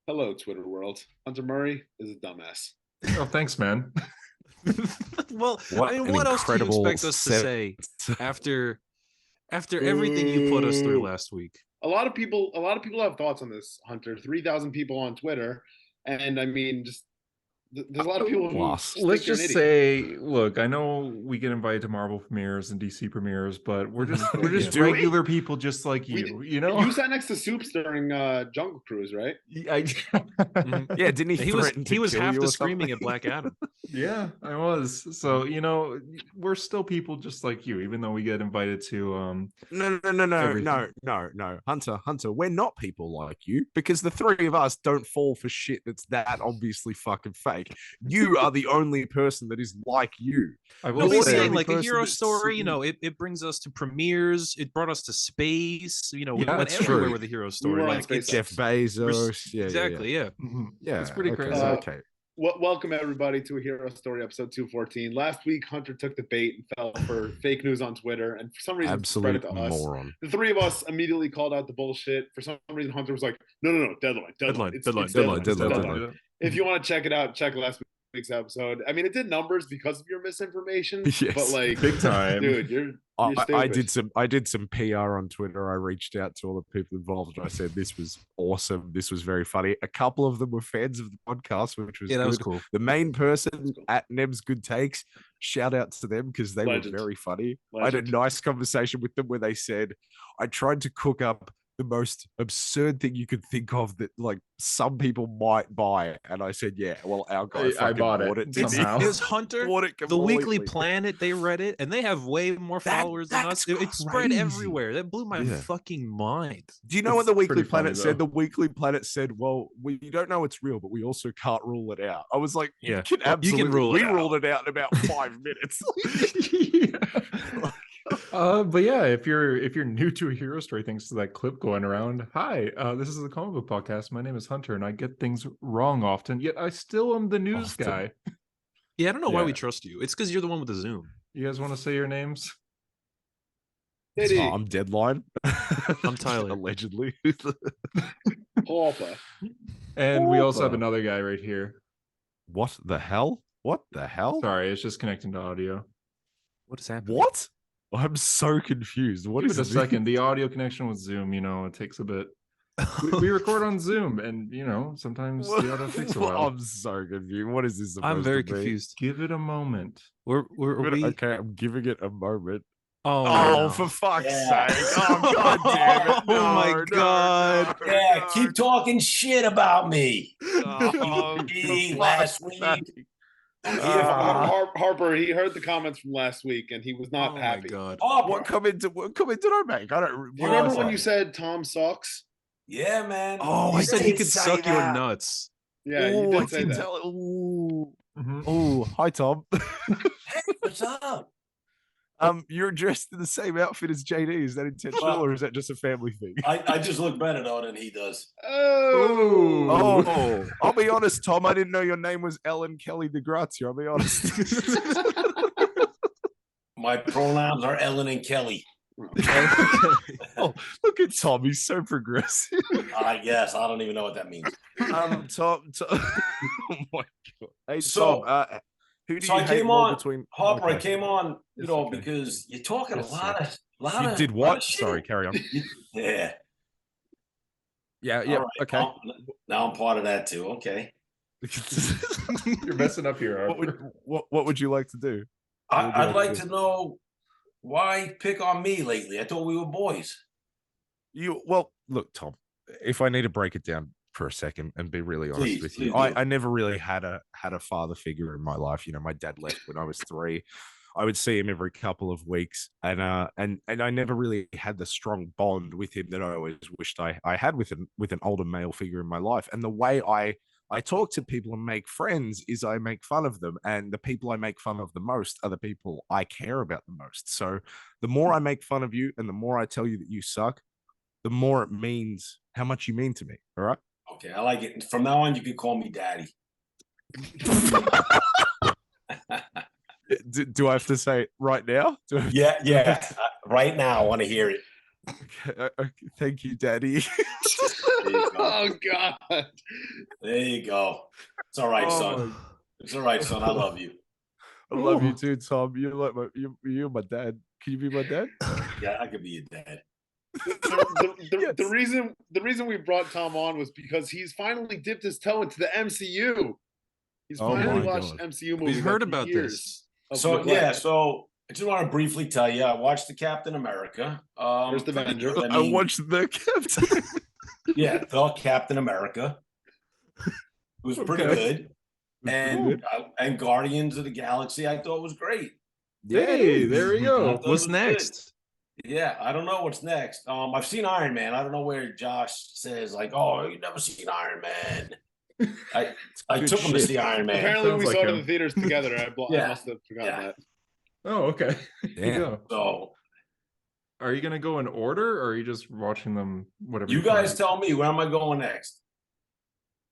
Hello, Twitter world. Hunter Murray is a dumbass. Oh, thanks, man. Well, What I mean, an what else do you incredible expect us to set. say after everything you put us through last week? A lot of people have thoughts on this, Hunter. 3,000 people on Twitter, and I mean, just there's a lot of people who Lost. think Let's you're an just idiot. say, look, I know we get invited to Marvel premieres and DC premieres, but we're just Do we? regular people just like you, you know? You sat next to Soups during Jungle Cruise, right? Yeah, didn't he? He was threaten to he was kill half you the or screaming something? at Black Adam. Yeah, I was. So, we're still people just like you, even though we get invited to No, everything. no, Hunter. We're not people like you because the three of us don't fall for shit that's that obviously fucking fake. You are the only person that is like you. I No, will but he's the say, saying only like a person hero that's story, seen- it brings us to premieres, it brought us to space, we Yeah, went that's everywhere true. with a hero We story. were on Like space. Jeff Bezos. Yeah, exactly, yeah. Yeah, it's pretty okay, crazy. Okay. Welcome everybody to a Hero Story episode 214. Last week, Hunter took the bait and fell for fake news on Twitter, and for some reason, spread it Absolute to us. moron. The three of us immediately called out the bullshit. For some reason, Hunter was like, "No, deadline. It's Deadline. If you want to check it out, check last week's episode. I mean, it did numbers because of your misinformation, Yes. but like, Big time. dude, you're I stupid. did some PR on Twitter. I reached out to all the people involved and I said this was awesome. This was very funny. A couple of them were fans of the podcast, which was Yeah, that good. was cool. The main person at Neb's Good Takes, shout out to them because they Legend. were very funny. Legend. I had a nice conversation with them where they said I tried to cook up the most absurd thing you could think of that like some people might buy, and I said, yeah, well, our guy I fucking bought it didn't he? somehow. Is Hunter Bought it the Weekly completely. Planet? They read it, and they have way more followers than us. That's It spread crazy. everywhere. That blew my Yeah. fucking mind. Do you know what It's the Weekly pretty funny, Planet said? though. The Weekly Planet said, well, we don't know it's real, but we also can't rule it out. I was like, Yeah. you can absolutely rule it we out. ruled it out in about 5 minutes. But yeah, if you're new to a hero story, thanks to that clip going around. Hi, this is the Comic Book Podcast. My name is Hunter, and I get things wrong often. Yet I still am the news Often. guy. Yeah, I don't know why Yeah. we trust you. It's because you're the one with the Zoom. You guys want to say your names? Diddy, I'm Deadline. I'm Tyler. Allegedly. Hopper. And we also have another guy right here. What the hell? What the hell? Sorry, it's just connecting to audio. What is happening? What? I'm so confused. What Give is it a this? second. The audio connection with Zoom, it takes a bit. We record on Zoom, and sometimes the audio takes a while. I'm so confused. What is this? I'm supposed very to be? confused. Give it a moment. Are we? Okay, I'm giving it a moment. Oh, Oh, no. for fuck's Yeah. sake. Oh, god damn it. Oh, my God. Yeah, keep talking shit about me. Oh, Me for last fuck's week. sake. Harper, he heard the comments from last week and he was not Oh, happy. my God. Oh, What comment did I make? I don't Do you remember when Oh. you said Tom sucks? yeah, man. Oh, I I said he did could say suck your that. nuts. Yeah, you Oh, I did say can that. tell. Ooh. Mhm. Oh, hi Tom. Hey, what's up? You're dressed in the same outfit as JD. Is that intentional Well- or is that just a family thing? I just look better though than he does. Oh, Oh, I'll be honest, Tom. I didn't know your name was Ellen Kelly DeGrazia. I'll be honest. My pronouns are Ellen and Kelly. Oh, look at Tom. He's so progressive. I guess I don't even know what that means. Tom. Oh my god. Hey, So- Tom. Who do so you I hate came more on- between? Harper, I Okay. came on, Yes, know, okay. because you're talking Yes, a lot of You did lot what? of shit. Sorry, carry on. Yeah. Yeah, All yeah. right. Okay. Now I'm part of that too. Okay. You're messing up here. what Harper. would what would you like to do? What would you I'd like do? to know why pick on me lately. I thought we were boys. Well, look, Tom. If I need to break it down for a second and be really honest Please, with you, please do. I never really had a father figure in my life. My dad left when I was 3. I would see him every couple of weeks, and I never really had the strong bond with him that I always wished I had with an older male figure in my life. And the way I talk to people and make friends is I make fun of them, and the people I make fun of the most are the people I care about the most. So the more I make fun of you and the more I tell you that you suck, the more it means how much you mean to me. All right. Okay, I like it. From now on, you can call me Daddy. Do I have to say it right now? Do I- Yeah. Right now, I want to hear it. Okay, thank you, Daddy. There you go. Oh God. There you go. It's all right, son. It's all right, son. I love you. I love you too, Tom. You're like you're my dad. Can you be my dad? Yeah, I could be your dad. The reason we brought Tom on was because he's finally dipped his toe into the MCU. He's Oh finally my watched God. MCU movies. We've heard after about years this. of So neglect. so I just want to briefly tell you, I watched the Captain America. First pretty Avenger. good. I watched the Captain. Yeah, the Captain America. It was pretty Okay. good. And Guardians of the Galaxy, I thought was great. Hey, there we I go. thought it What's was next? good. Yeah, I don't know what's next. I've seen Iron Man. I don't know where Josh says like, "Oh, you never seen Iron Man." I good took him to shit. see Iron Man. Apparently, Sounds we like saw it in him. the theaters together. I Yeah. must have forgotten Yeah. that. Oh, okay. There you Yeah. go. So Are you gonna go in order, or are you just watching them? Whatever. you guys find? tell me, where am I going next?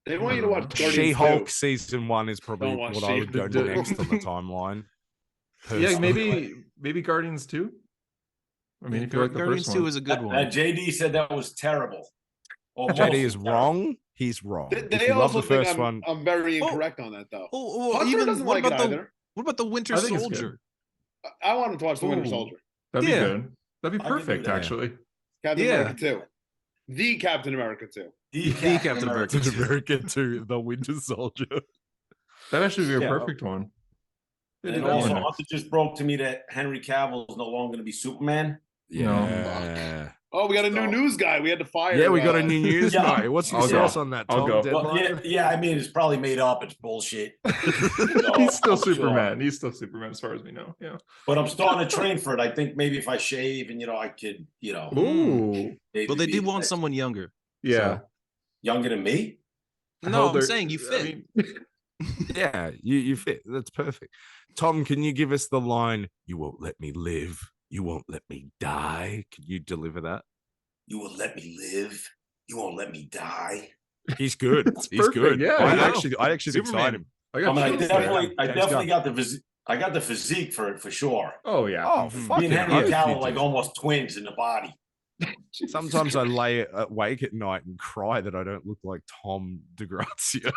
They want you to watch Guardians She-Hulk 2. season 1 is probably Don't watch what I would go She-Hulk. next on the timeline. Yeah, personally. maybe Guardians 2. I mean, if you like the Guardians first 2 one. is a good one. JD said that was terrible. Almost JD is terrible. wrong. He's wrong. They, If they you love also the think first one, I'm very Oh. incorrect on that, though. Oh, Hunter even doesn't what like it about the either. Winter I think it's good. Soldier? I want him to watch The Winter Ooh. Soldier. That'd Yeah. be good. That'd be I can do perfect, that. actually. Captain Yeah. America 2. The Captain America 2. The Captain America. Captain America 2, the Winter Soldier. That'd actually be a Yeah. perfect one. They And did that also, one next. Hunter just broke to me that Henry Cavill is no longer going to be Superman. Yeah. Oh, we got a new So- news guy. We had to fire. Yeah, we got a new news Yeah. guy. What's your I'll go. source on that, I'll Tom? go. Well, Deadline? yeah, I mean, it's probably made up. It's bullshit. He's still I'm sure. Superman. He's still Superman, as far as we know. Yeah. But I'm starting to train for it. I think maybe if I shave and, I could, Ooh. maybe But they be did the want next- someone younger. Yeah. younger than me. No, I'm Elder- saying you fit. I mean, Yeah, you fit. That's perfect. Tom, can you give us the line, "You won't let me live, you won't let me die"? Can you deliver that? You will let me live. You won't let me die. He's good. That's He's perfect, good. yeah, I I know. actually think Superman. him. I I got mean, I chills there. definitely James got the physique for it for sure. Oh yeah. Oh, Mhm. fucking Me and Henry oath you Cavill like do. almost twins in the body. Sometimes I lay awake at night and cry that I don't look like Tom DeGrazia.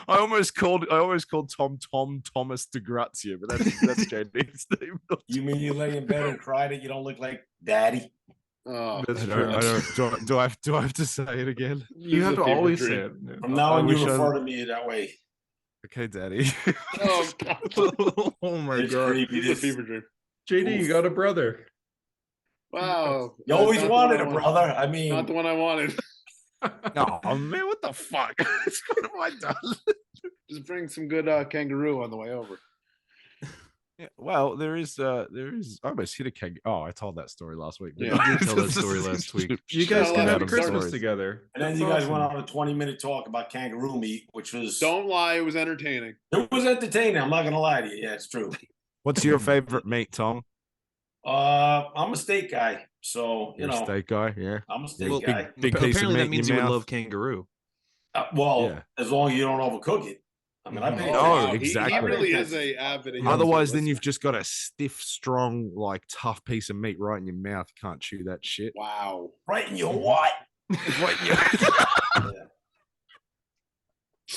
I almost called Tom Thomas DeGrazia, but that's JD's name. You mean you lay in bed and cry that you don't look like Daddy? Oh, That's I true. don't, do I have to say it again? You This have is to a fever always say dream. it. Yeah. From now I on, you wish I- refer to me that way. Okay, Daddy. Oh, God. Oh my It's god. creepy. This is a This- fever dream. JD, you got a brother. Wow. You always Not the wanted one a I wanted. brother. I mean, Not the one I wanted. Oh man, what the fuck? What have I done? Just bring some good kangaroo on the way over. Yeah, well, there is. I almost hit a keg. Oh, I told that story last week. Yeah. You did tell that story last week. You Shout guys out can to have Adam Christmas stories. together. and then That's you guys awesome. went on a 20-minute talk about kangaroo meat, which was Don't lie, it was entertaining. it was entertaining. I'm not gonna lie to you. Yeah, it's true. What's your favorite meat, Tom? I'm a steak guy, so You're a steak guy, yeah. I'm a steak Well, guy. Big piece of apparently meat that in means your you would mouth. love kangaroo. Well, as long as you don't overcook it. I mean, I pay Oh, wow. attention. exactly. He really I pay is a avid. Otherwise, then you've just got a stiff, strong, like tough piece of meat right in your mouth. You can't chew that shit. Wow. Right in your what? Right in your- He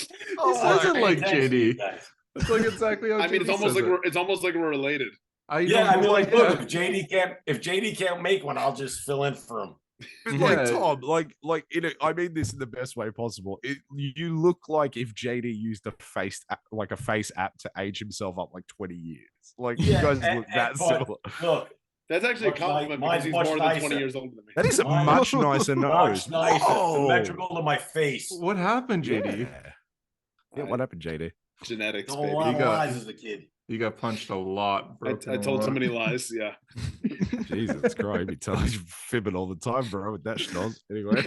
says it Pay like attention, JD. you guys. It's like exactly how I mean, JD it's says it. it's almost like we're related. Yeah, I mean, like, yeah. look, if JD can't make one, I'll just fill in for him. It's like Yeah. Tom, I mean this in the best way possible. You look like if JD used a face app to age himself up like 20 years. Like you Yeah, guys and- look that and- but- similar. Look, That's actually a Much compliment mine's because he's much more than 20 nicer. years older than me. That is a Mine- much nicer nose. much nicer, Whoa. symmetrical to my face. What happened, JD? Yeah, what happened, JD? Genetics, Told a baby. lot of You got- lies as a kid. You got punched a lot. I broken a told so lot. many lies. Yeah. Jesus Christ, you tell he's fibbing all the time, bro, with that schnoz. Anyway.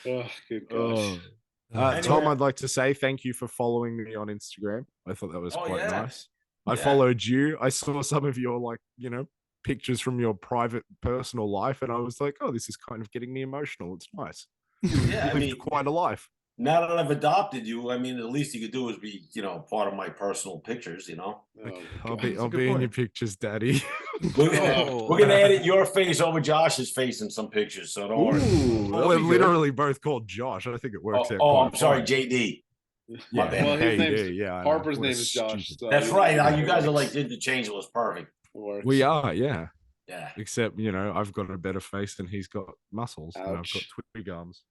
Oh, good gosh. Oh. Anyway. Tom, I'd like to say thank you for following me on Instagram. I thought that was Oh, quite yeah. nice. I Yeah. followed you. I saw some of your pictures from your private personal life, and I was like, oh, this is kind of getting me emotional. It's nice. Yeah, You I lived mean, quite a life. now that I've adopted you, I mean, the least you could do is be, part of my personal pictures, Oh, I'll God. be That's a I'll good be in point. your pictures, Daddy. We're gonna edit your face over Josh's face in some pictures, so don't worry. We're literally both called Josh. I think it works out. I'm sorry, fine. JD. My Yeah, bad. Well, his name's I know. Harper's What a name is Josh. stupid- So That's right. Now you guys are like interchangeable. It's perfect. Works. We are, yeah. Yeah. Except, I've got a better face and he's got muscles and I've got Ouch. twig arms.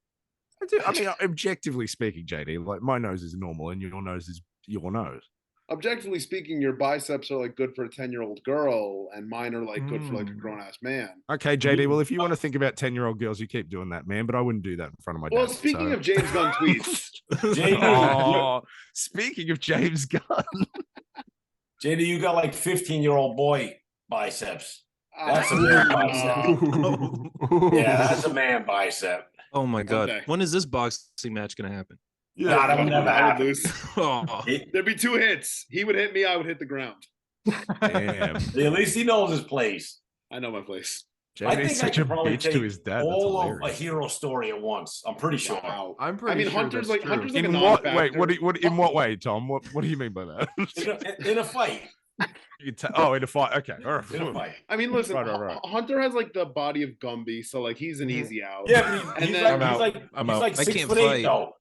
I mean, objectively speaking, JD, like my nose is normal and your nose is your nose. Objectively speaking, your biceps are like good for a 10-year-old girl, and mine are like good for like a grown-ass man. Okay, JD. Well, if you want to think about 10-year-old girls, you keep doing that, man. But I wouldn't do that in front of my Well, dad. speaking of James Gunn tweets, JD, Oh, speaking of James Gunn, JD, you got like 15-year-old boy biceps. That's a man bicep. Yeah, that's a man bicep. Oh my God. Okay. When is this boxing match going to happen? Nah, that would never I would happen. lose. Oh, There'd be 2 hits. He would hit me. I would hit the ground. damn, At least he knows his place. I know my place. I JD's think I such could a probably bitch to take his dad. That's all of a hilarious. hero story at once. I'm pretty sure. Wow. I'm I pretty mean, sure Hunter's that's like true. Hunter's like a In what? Wait, non-factor. in what way, Tom? What do you mean by that? In a fight. In a fight. Okay, all right. In a fight. I mean, listen, Right. Hunter has like the body of Gumby, so like he's an Mhm. easy out. Yeah, but And he's then- like, I'm he's out. like I 6 can't foot fight. 8 though.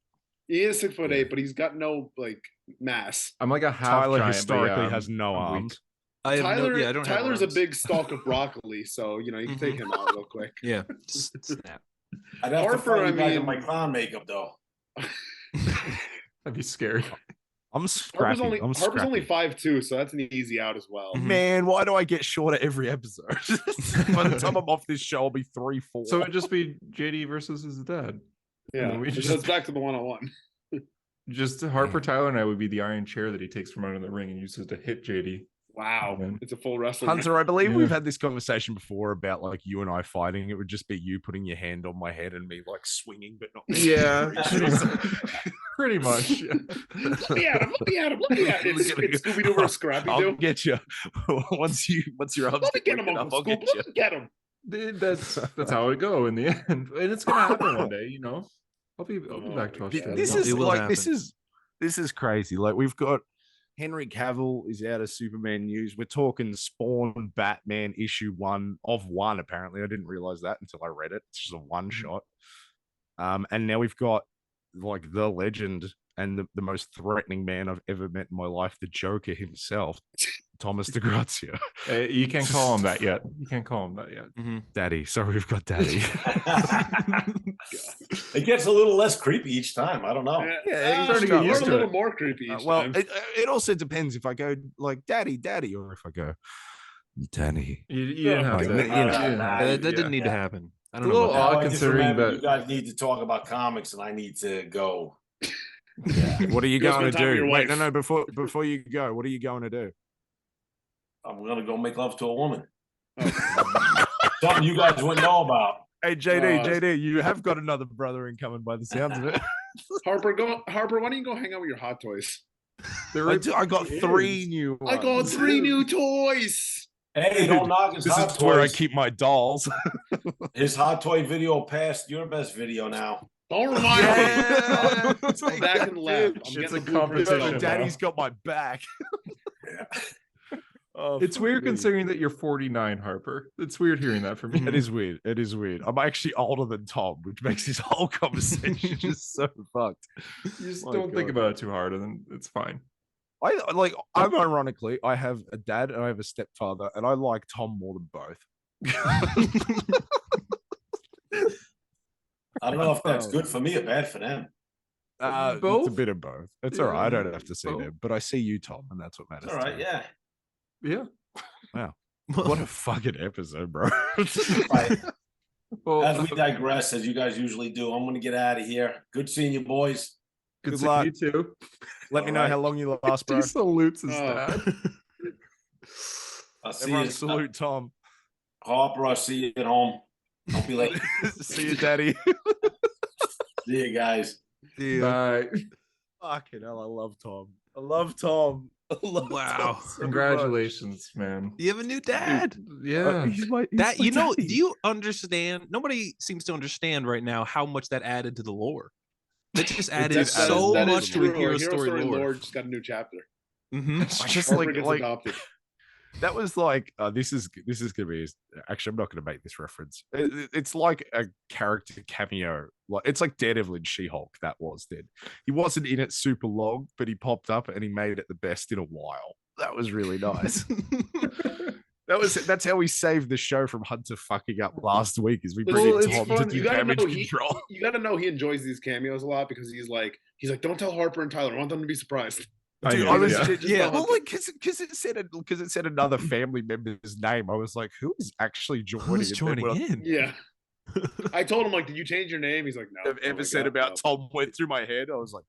He is 6'8", but he's got no like mass. I'm like a half Tyler giant, but historically yeah, has no I'm weak. arms. I have Tyler, no, yeah, I don't have Tyler's a arms. big stalk of broccoli, so you can take him out real quick. Yeah. Snap. I'd have to Harper, fight I you guys in mean- my clown makeup though. I'd be scared. I'm scrappy. Harper's only 5'2", so that's an easy out as well. Mhm. Man, why do I get shorter every episode? By the time I'm off this show, I'll be 3'4". So it'd just be JD versus his dad. Yeah, we it just- goes back to the one-on-one. Just Harper, Tyler, and I would be the iron chair that he takes from under the ring and uses to hit JD. Wow, Man. it's a full wrestling. Hunter, I believe Yeah. we've had this conversation before about like you and I fighting. It would just be you putting your hand on my head and me like swinging, but not. Yeah, pretty much. Yeah. Let me at him. Let me at him. Let me at him. It's Look at you. Scooby Doo versus Scrappy I'll Doo. get you once your arms Let me get him, wicked Uncle I'll Scoop. get you. Let me get him. Dude, that's how it go in the end, and it's gonna happen one day. I'll be back to Oh, Australia. This It is will like happen. this is crazy. Like we've got Henry Cavill is out of Superman news. We're talking Spawn Batman issue 1 of 1. Apparently, I didn't realize that until I read it. It's just a one shot. And now we've got like the legend and the most threatening man I've ever met in my life, the Joker himself, Thomas DeGrazia. You can't call him that yet. You can't call him that yet. Mhm. Daddy. Sorry, we've got Daddy. It gets a little less creepy each time. I don't know. Yeah, Or starting to get used a to little it. more creepy each Well, time. it also depends if I go like Daddy, or if I go Daddy. You didn't have Like, to. you know, you didn't have That to, didn't need to Yeah. happen. I It's don't a know little about odd I just considering remember that- you guys need to talk about comics, and I need to go. What are you Go going to spend time with do? your Wait, wife. no. Before you go, what are you going to do? I'm gonna go make love to a woman. Something you guys wouldn't know about. Hey, JD, Uh, JD, you have got another brother in coming by the sounds of it. Harper, why don't you go hang out with your hot toys? I got It 3 is. new I got ones. 3 new toys. Hey, don't knock his This hot is where I toys. keep my dolls. His hot toy video passed your best video now. Don't remind me. Yeah. I'm back in the lab. I'm It's getting a the blueprints competition. out. Daddy's got my back. Oh, It's weird fuck me. considering that you're 49, Harper. It's weird hearing that from you. It is weird. It is weird. I'm actually older than Tom, which makes this whole conversation just so fucked. You just My don't think God. about it too hard, and then it's fine. I'm ironically, I have a dad and I have a stepfather, and I like Tom more than both. I don't know if that's good for me or bad for them. It's a Both? bit of both. It's all right. I don't have to see Both. them, but I see you, Tom, and that's what matters. It's all right, to me. yeah. Yeah. What a fucking episode, bro. Right. Well, As we digress, as you guys usually do, I'm gonna get out of here. Good seeing you, boys. good good seeing luck. you too. Let me know Alright. how long you last, bro. He salutes his Oh. dad. I'll see Everyone you. salute Tom. Harper, I'll see you at home. Don't be late. See you, daddy. See you guys. Bye. Fucking hell, I love Tom. I love Tom. I love Wow. Tom so Congratulations, man. You have a new dad. much. Yeah. He's my That you know, daddy. do you understand? Nobody seems to understand right now how much that added to the lore. That just added That is- so that is much to true. a hero story lore. just got a new chapter. Mhm. It's just Harper like gets like adopted. That was like this is gonna be actually I'm not gonna make this reference. It's like a character cameo. Like it's like Daredevil and She-Hulk. That was then. He wasn't in it super long, but he popped up and he made it the best in a while. That was really nice. That's how we saved the show from Hunter fucking up last week. Is we bring in Tom to do damage control. You got to know he enjoys these cameos a lot because he's like, don't tell Harper and Tyler. I want them to be surprised. Dude, I was well, like because it said another family member's name. I was like, who is actually joining? Who's joining in? Yeah. I told him like, did you change your name? He's like, no. I've ever said about Tom went through my head. I was like,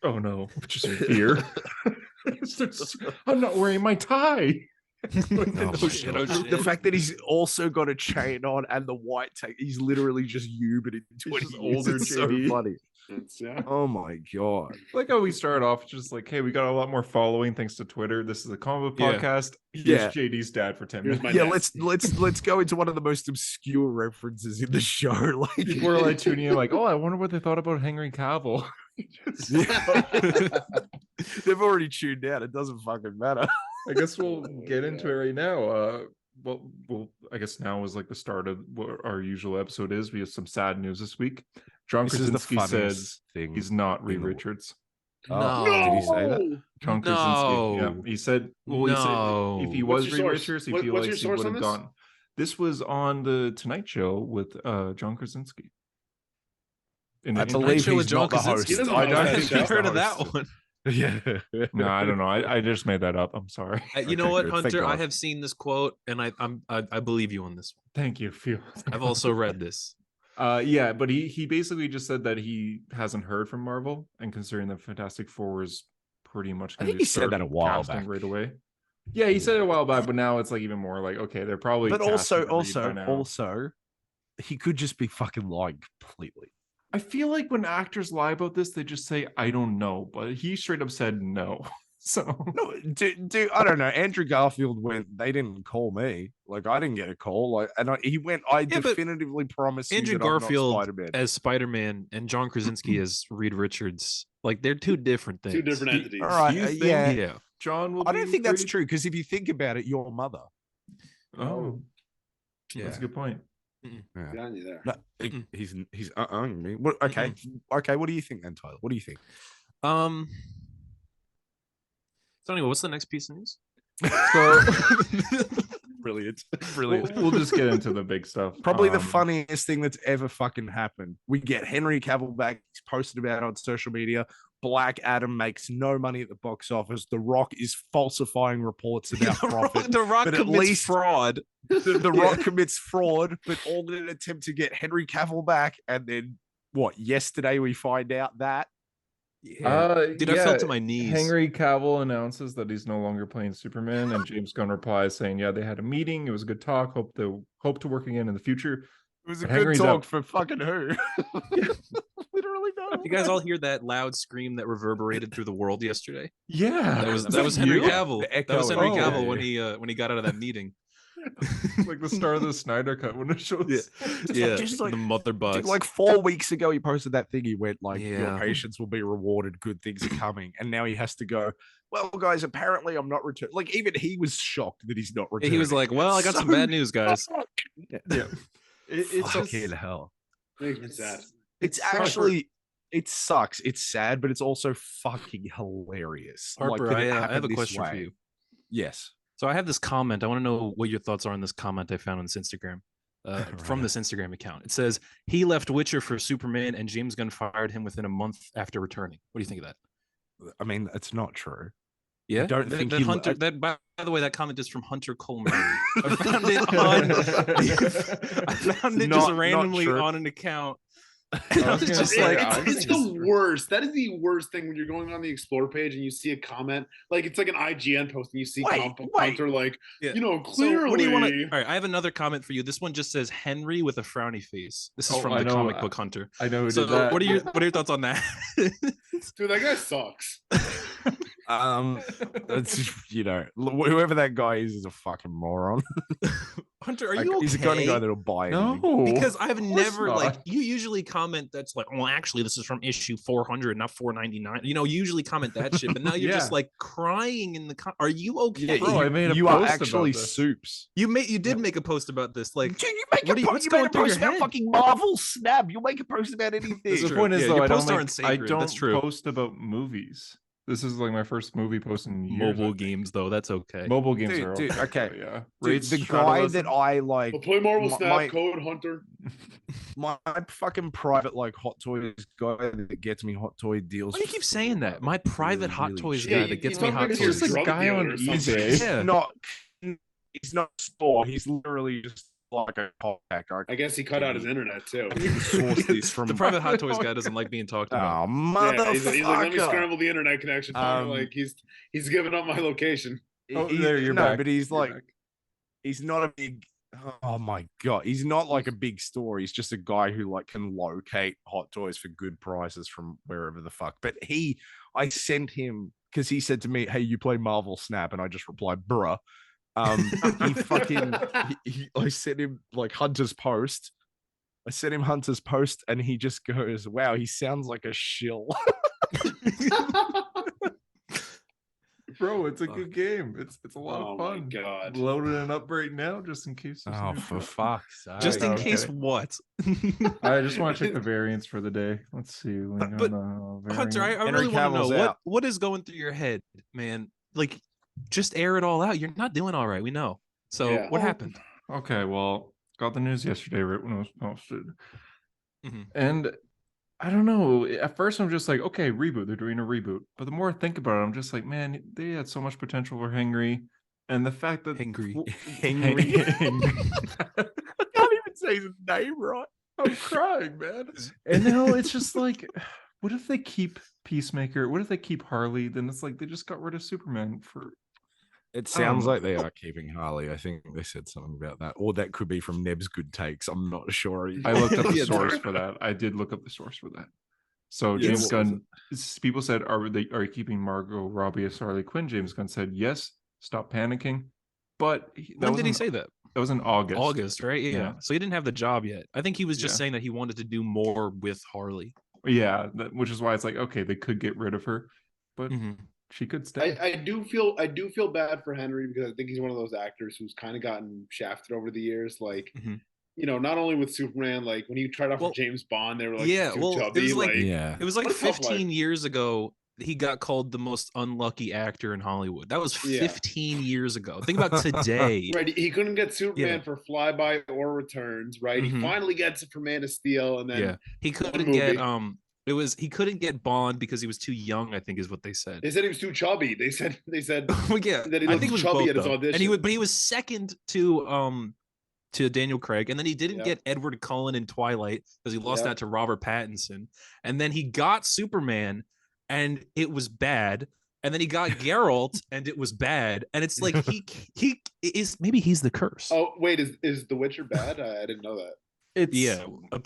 oh no, just fear. I'm not wearing my tie. The fact that he's also got a chain on and the white tape, he's literally just you, but in 20 years. Older, it's so funny. Oh my god! Like how we started off just like, hey, we got a lot more following thanks to Twitter. This is a comic book podcast. Here's JD's dad for 10 minutes. Yeah, let's go into one of the most obscure references in the show. Like people are like tuning in, like, oh, I wonder what they thought about Henry Cavill. They've already tuned out. It doesn't fucking matter. I guess we'll get into it right now. Well, I guess now is like the start of what our usual episode is. We have some sad news this week. John Krasinski says he's not Reed Richards. No. Did he say that? John Krasinski. Yeah, he said. Well, he said if he was Reed Richards, he feels like he would have gone. This was on the Tonight Show with John Krasinski. I believe he's not the host. I don't think I've heard of that one. Yeah. No, I don't know. I just made that up. I'm sorry. You know what, Hunter? I have seen this quote, and I believe you on this one. Thank you, Phil. I've also read this. Yeah, but he basically just said that he hasn't heard from Marvel, and considering the Fantastic Four is pretty much. I think he said that a while back. Right away. Yeah, he said it a while back, but now it's like even more like, okay, they're probably. But also, he could just be fucking lying completely. I feel like when actors lie about this, they just say, I don't know. But he straight up said no. So no, dude, I don't know. Andrew Garfield went, they didn't call me. Like, I didn't get a call. Like, and he went, I definitively promised you Andrew that Garfield I'm not Spider-Man. As Spider-Man and John Krasinski as Reed Richards. Like, they're two different things. Two different entities. All right, yeah. John will I don't think that's true, because if you think about it, your mother. Oh. Yeah. That's a good point. Yeah. There. No, he's me. What, okay. Okay, what do you think then, Tyler? What do you think? So anyway, what's the next piece of news? So Brilliant. We'll just get into the big stuff. Probably the funniest thing that's ever fucking happened. We get Henry Cavill back. He's posted about it on social media. Black Adam makes no money at the box office. The Rock is falsifying reports about profit. The Rock commits fraud. The Rock commits fraud, but all in an attempt to get Henry Cavill back. And then what? Yesterday we find out that. Dude, I fell to my knees. Henry Cavill announces that he's no longer playing Superman, and James Gunn replies saying, "Yeah, they had a meeting. It was a good talk. Hope to work again in the future." It was a good talk for fucking who? Literally no. You guys all hear that loud scream that reverberated through the world yesterday? Yeah, that was Henry Cavill. That was Henry Cavill yeah. when he got out of that meeting. Like the start of the Snyder Cut when it shows. Just like the mother bugs. Dude, like 4 weeks ago, he posted that thing. He went like, "Your patience will be rewarded. Good things are coming." And now he has to go, "Well, guys, apparently I'm not returning." Like even he was shocked that he's not returning. He was like, "Well, I got some bad news, guys." Yeah. It's fucking hell. Makes me sad. It's actually, it sucks. It's sad, but it's also fucking hilarious. Harper, like, I have a question for you. Yes. So I have this comment. I want to know what your thoughts are on this comment I found on this Instagram, from this Instagram account. It says, he left Witcher for Superman and James Gunn fired him within a month after returning. What do you think of that? I mean, it's not true. Yeah, I don't think Hunter. That, by the way, that comment is from Hunter Coleman. I found it on. I found it just randomly on an account. It's like it's the worst. That is the worst thing when you're going on the Explore page and you see a comment, like it's like an IGN post, and you see Hunter like, you know, clearly. So what do you want to? All right, I have another comment for you. This one just says Henry with a frowny face. This is from the comic book Hunter. I know who did that. What are your thoughts on that? Dude, that guy sucks. That's whoever that guy is a fucking moron. Hunter, are you okay? He's the kind of guy that'll buy anything. No, because I've never not. like you usually comment that's like, well, actually, this is from issue 400, not 499. You usually comment that shit, but now you're just like crying in the. Are you okay? Bro, I made a you post are actually about this. soups. You did make a post about this. Like, Dude, you make a what's going through your about head? fucking Marvel Snap. You'll make a post about anything. The point is, Yeah, though, your I posts don't, aren't sacred. That's true. post about movies. This is like my first movie post in years. Mobile games, though, that's okay. Mobile games are Dude, okay. Yeah, Dude, the guy that I like. We'll play Marvel Snap code Hunter. My fucking private like Hot Toys guy that gets me Hot Toy deals. Why do you keep saying that? My private Hot really Toys shit. guy that gets me Hot He's Toys. just a guy on eBay. He's not a store. He's literally just like a contact. I guess he cut out his internet too. The private Hot Toys guy doesn't like being talked about. Oh, motherfucker! He's like, let me scramble the internet connection. Like he's giving up my location. Oh, there you're back. But he's You're like, back. he's not a big. Oh my god, he's not like a big store. He's just a guy who like can locate Hot Toys for good prices from wherever the fuck. But I sent him because he said to me, "Hey, you play Marvel Snap," and I just replied, "Bruh." I sent him like Hunter's post. I sent him Hunter's post, and he just goes, "Wow, he sounds like a shill." Bro, it's a good game. It's a lot of fun. Oh my god! Loading it up right now, just in case. Oh, for fuck's sake! Just in case what? I just want to check the variants for the day. Let's see. But Hunter, I really want to know what is going through your head, man. Like, just air it all out. You're not doing all right. We know. So what happened? Okay, well, got the news yesterday right when it was posted, and I don't know. At first, I'm just like, okay, reboot. They're doing a reboot. But the more I think about it, I'm just like, man, they had so much potential for Henry, and the fact that Henry. I can't even say his name right. I'm crying, man. And now it's just like, what if they keep Peacemaker? What if they keep Harley? Then it's like they just got rid of Superman for. It sounds like they are keeping Harley. I think they said something about that, or that could be from Neb's Good Takes. I'm not sure. I looked up the source for that. I did look up the source for that. So James Gunn, people said, "Are you keeping Margot Robbie as Harley Quinn?" James Gunn said, "Yes. Stop panicking." But when did he say that? That was in August. August, right? Yeah. So he didn't have the job yet. I think he was just saying that he wanted to do more with Harley. Yeah, which is why it's like, okay, they could get rid of her, but she could stay. I do feel bad for Henry because I think he's one of those actors who's kind of gotten shafted over the years. Like, not only with Superman, like when he tried out for James Bond, they were like, chubby. It was like 15 years ago. He got called the most unlucky actor in Hollywood. That was 15 years ago. Think about today. Right. He couldn't get Superman for Flyby or Returns, right? He finally gets it for Man of Steel, and then he couldn't get he couldn't get Bond because he was too young, I think is what they said. They said he was too chubby. They said that he looked chubby at his audition. And he was second to Daniel Craig, and then he didn't get Edward Cullen in Twilight because he lost that to Robert Pattinson. And then he got Superman and it was bad, and then he got Geralt and it was bad, and it's like he is, maybe he's the curse. Oh wait, is The Witcher bad? I didn't know that. It's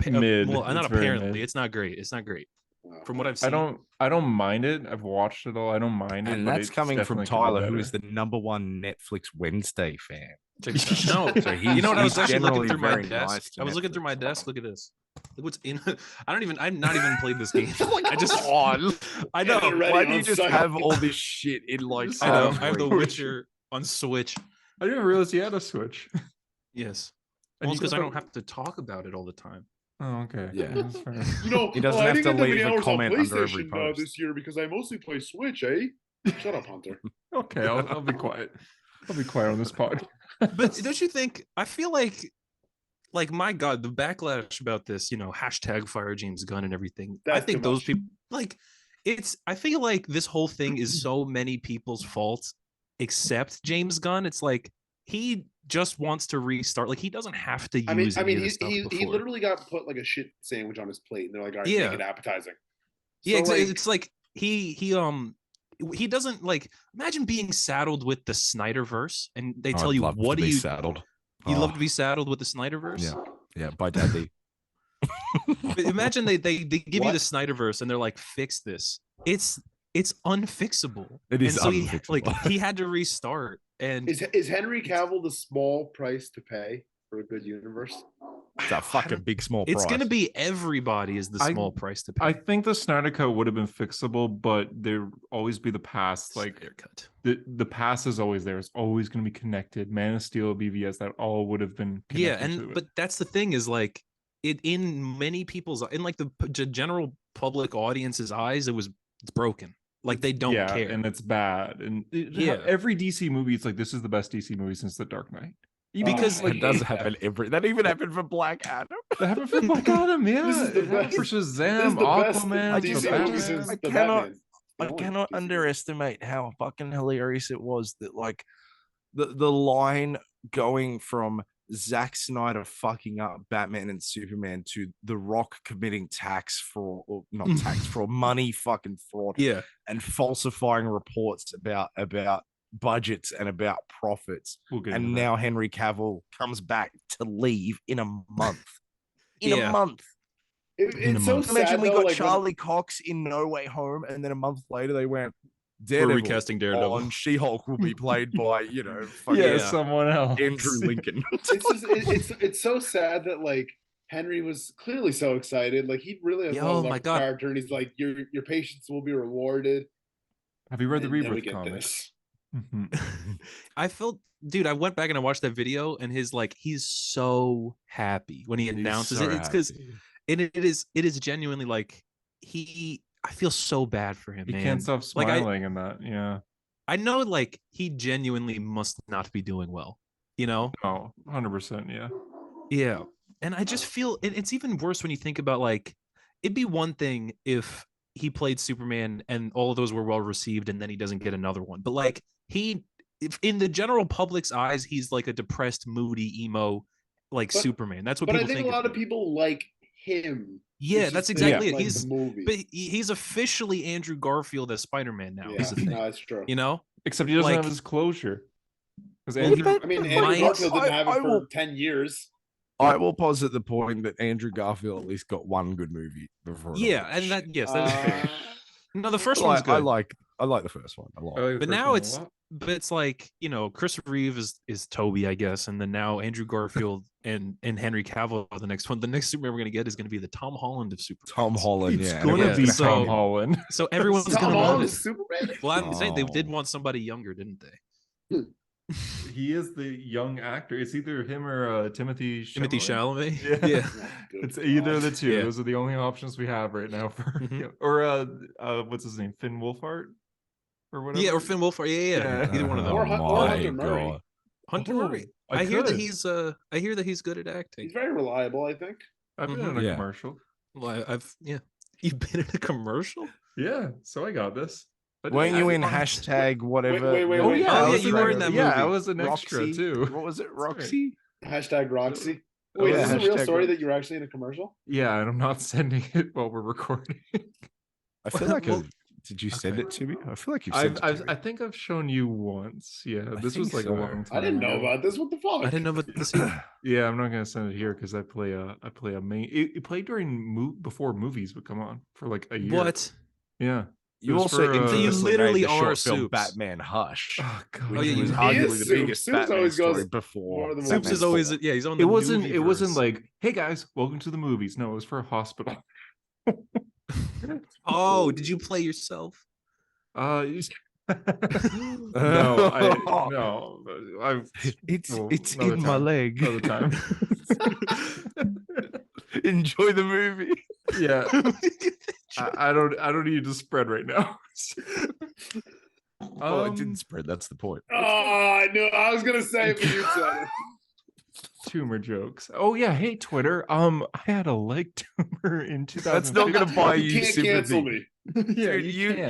mid. Well, not apparently. Mid. It's not great. It's not great. Wow. From what I've seen, I don't mind it. I've watched it all. I don't mind it. And that's coming from Tyler, who is the #1 Netflix Wednesday fan. No, so you know what? I was actually looking through my desk. I was looking through my desk. Look at this. Look what's in. I've not even played this game. I just I know. Why do you just have all this shit in like? I know. I have The Witcher on Switch. I didn't realize you had a Switch. Yes. Well, because I don't have to talk about it all the time. Oh, okay. Yeah. That's fair. He doesn't have to leave a comment under every post. This year because I mostly play Switch, eh? Shut up, Hunter. Okay, I'll be quiet. I'll be quiet on this pod. But don't you think? I feel like my God, the backlash about this, hashtag fire James Gunn and everything. I think those people I feel like this whole thing is so many people's fault, except James Gunn. It's like he just wants to restart. Like he doesn't have to use. He literally got put like a shit sandwich on his plate, and they're like, "All right, make it appetizing." So, it's like he doesn't like. Imagine being saddled with the Snyderverse, and they tell you what do you saddled. You love to be saddled with the Snyderverse. Yeah, by Daddy. Imagine they give you the Snyderverse, and they're like, "Fix this." It's it's unfixable. It is and so unfixable. He had to restart. And is Henry Cavill the small price to pay for a good universe? It's a fucking big small price. It's going to be everybody is the small price to pay. I think the Snyder Cut would have been fixable, but there would always be the past. Like the past is always there. It's always going to be connected. Man of Steel, BVS, that all would have been connected. But that's the thing is like it in many people's in like the general public audience's eyes, it's broken. Like they don't care, and it's bad. And every DC movie, it's like this is the best DC movie since The Dark Knight. Because it does happen that even happened for Black Adam. That happened for Black Adam, yeah. This is the best. For Shazam, Aquaman. I cannot underestimate how fucking hilarious it was that like the line going from Zack Snyder fucking up Batman and Superman to The Rock committing money fucking fraud, and falsifying reports about budgets and about profits, and now Henry Cavill comes back to leave in a month. A month. It's so sad. Imagine we got Charlie Cox in No Way Home, and then a month later they went, We're recasting Daredevil. On She-Hulk will be played by someone else, Andrew Lincoln. It's so sad that like Henry was clearly so excited. Like he really has love the character, and he's like, your patience will be rewarded. Have you read the Rebirth comics? Mm-hmm. I went back and I watched that video, and he's so happy when he announces it. It's because it is genuinely like I feel so bad for him. He can't stop smiling in that. Yeah, I know, like he genuinely must not be doing well. You know? Oh, 100%. Yeah. Yeah, and I just feel it's even worse when you think about like it'd be one thing if he played Superman and all of those were well received, and then he doesn't get another one. But like if in the general public's eyes, he's like a depressed, moody, emo, Superman. That's what people think. But I think a lot of people like him. Yeah, that's exactly it. Like he's officially Andrew Garfield as Spider-Man now. Yeah, that's true. You know, except he doesn't have his closure. Andrew Garfield didn't have it for 10 years. I will posit the point that Andrew Garfield at least got one good movie before. Yeah, and that is fair. No, the first one's good. I like the first one a lot. But now it's like, Chris Reeve is Toby, I guess, and then now Andrew Garfield and Henry Cavill are the next one. The next Superman we're gonna get is gonna be the Tom Holland of Superman. Tom Holland, it's gonna be Tom Holland. So everyone's gonna want it. Superman. Well, I'm saying they did want somebody younger, didn't they? He is the young actor. It's either him or Timothy Chalamet. Yeah. It's either of the two. Yeah. Those are the only options we have right now for or what's his name? Finn Wolfhard or whatever. Yeah, or Finn Wolfhard. Yeah. Either one of them. Or Hunter Murray. Hunter Murray. I hear that he's good at acting. He's very reliable, I think. I've been in a commercial. Well, you've been in a commercial? Yeah, so I got this. But weren't you in hashtag whatever? Wait. Oh yeah, you were in that movie. Yeah, I was an extra Roxy, too. What was it? Roxy? Hashtag Roxy. Wait, is this a real story that you were actually in a commercial? Yeah, and I'm not sending it while we're recording. I feel like did you send it to me? I feel like you've sent it to me. I think I've shown you once. Yeah, this was like a long time. I didn't know about this. What the fuck? I didn't know about this. Yeah, I'm not gonna send it here because I play a main. It played during before movies would come on for like a year. What? Yeah. You also you literally are film Batman Hush. Oh god, which was arguably the biggest Batman story before. Soups is always he's on. It wasn't like, hey guys, welcome to the movies. No, it was for a hospital. Oh, did you play yourself? No, it's in my leg. Another time. Enjoy the movie. Yeah. I don't need to spread right now. It didn't spread. That's the point. Oh, I knew. I was gonna say it, but you said it. Tumor jokes. Oh yeah, hey Twitter. I had a leg tumor in 2000. That's not gonna buy you can't sympathy. Cancel me. Yeah, dude,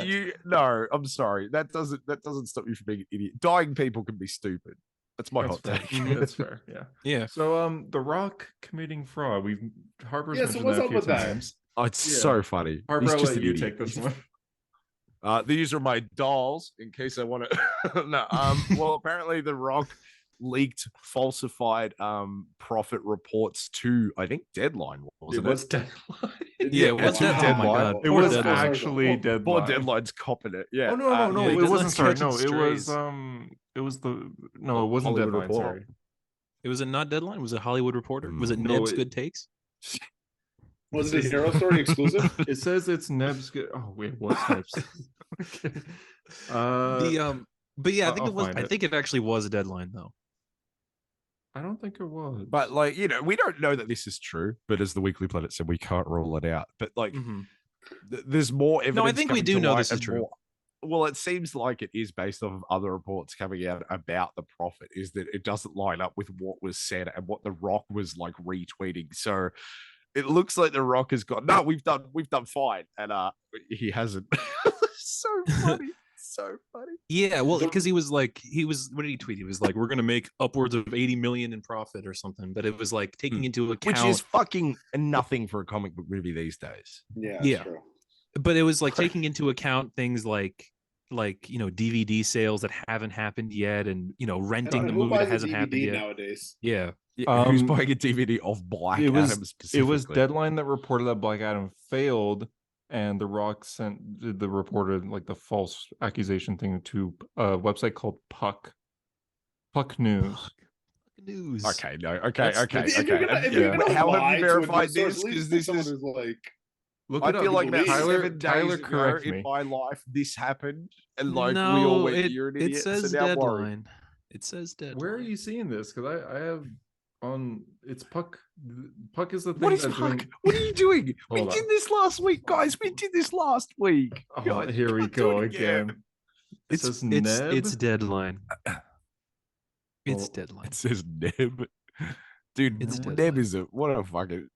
you no. I'm sorry. That doesn't stop you from being an idiot. Dying people can be stupid. That's my hot take. That's fair. Yeah. So The Rock committing fraud. Harper's mentioned that a few times. Oh, it's so funny. Harper, I'll let you take this one. These are my dolls in case I want to. No. Well, apparently The Rock leaked falsified profit reports to, I think, Deadline, wasn't it? Was Deadline. It was Deadline. Oh my God. It was actually Deadline. Poor Deadline's copping it. Yeah. Oh no, it wasn't. Sorry, no, it was it wasn't Hollywood Deadline. Reporter. Sorry. It was not Deadline. Was it Hollywood Reporter? Was it Neb's Good Takes? Was it a Hero Story exclusive? It says it's Neb's good. Oh wait, what's Neb's? Okay. But yeah, I think it was. I think it actually was a Deadline though. I don't think it was. But like, we don't know that this is true. But as the Weekly Planet said, we can't rule it out. But like, there's more evidence. No, I think we do know this is true. Well, it seems like it is based off of other reports coming out about the profit. Is that it doesn't line up with what was said and what The Rock was like retweeting. So it looks like The Rock has got we've done fine, and he hasn't. So funny. So funny. Yeah, well, because what did he tweet? He was like, we're gonna make upwards of 80 million in profit or something, but it was like taking into account, which is fucking nothing for a comic book movie these days. Yeah. True. But it was like taking into account things like DVD sales that haven't happened yet, and renting the movie that hasn't happened yet nowadays. Yeah. Who's buying a DVD of Black Adam specifically? It was Deadline that reported that Black Adam failed, and The Rock reported like the false accusation thing to a website called Puck News. News. Okay, no. Okay. If you're gonna how lie have you verified this? Because this someone is who's like. Look I it feel up. like that Tyler correct me. in my life, this happened, and like we all went, "You're an idiot." It says so Deadline. It says Deadline. Where are you seeing this? Because I have on it's Puck. Puck is the thing. What is Puck? What are you doing? We did this last week, guys. We did this last week. Oh, God, here we go again. It's Deadline. It's Deadline. It says Neb. Dude, Neb is what a fucking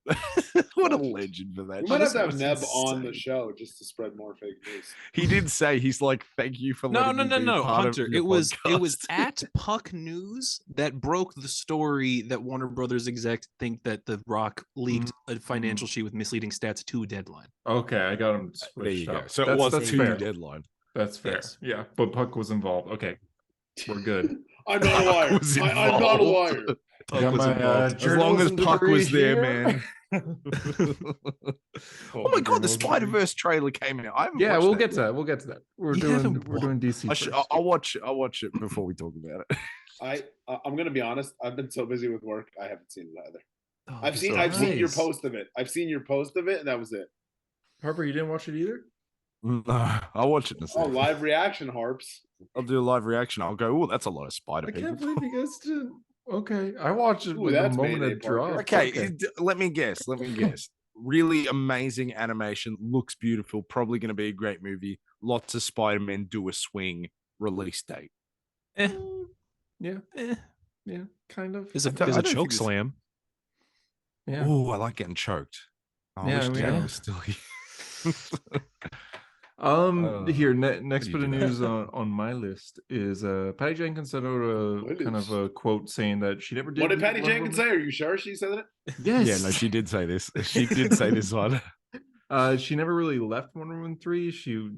what a legend for that. We might have to have Neb on the show just to spread more fake news. He did say he's like, thank you for no, Hunter. It was at Puck News that broke the story that Warner Brothers execs think that The Rock leaked a financial sheet with misleading stats to Deadline. Okay, I got him. There you go. So it was to Deadline. That's fair. Yes. Yeah, but Puck was involved. Okay, we're good. I'm not a liar. I'm not a liar. As long as Puck was there, man. Oh my God, the Spider-Verse trailer came out. We'll get to that. We're doing DC. I'll watch it before we talk about it. I'm gonna be honest. I've been so busy with work, I haven't seen it either. I've seen your post of it. And that was it. Harper, you didn't watch it either? No, I'll watch it in a second. Live reaction, Harps. I'll do a live reaction. I'll go, that's a lot of Spider people. I can't believe you guys did. Okay, I watched it the moment it dropped. Okay, let me guess. Really amazing animation, looks beautiful, probably going to be a great movie. Lots of Spider-Man do a swing. Release date. Yeah, kind of. Is a choke slam. Yeah. Oh, I like getting choked. Still here next bit of news on my list is Patty Jenkins sent out a kind of a quote saying that she never did. What did Patty Jenkins say? Are you sure she said it? Yes. Yeah, no, she did say this. She did say this one. She never really left Wonder Woman 3. She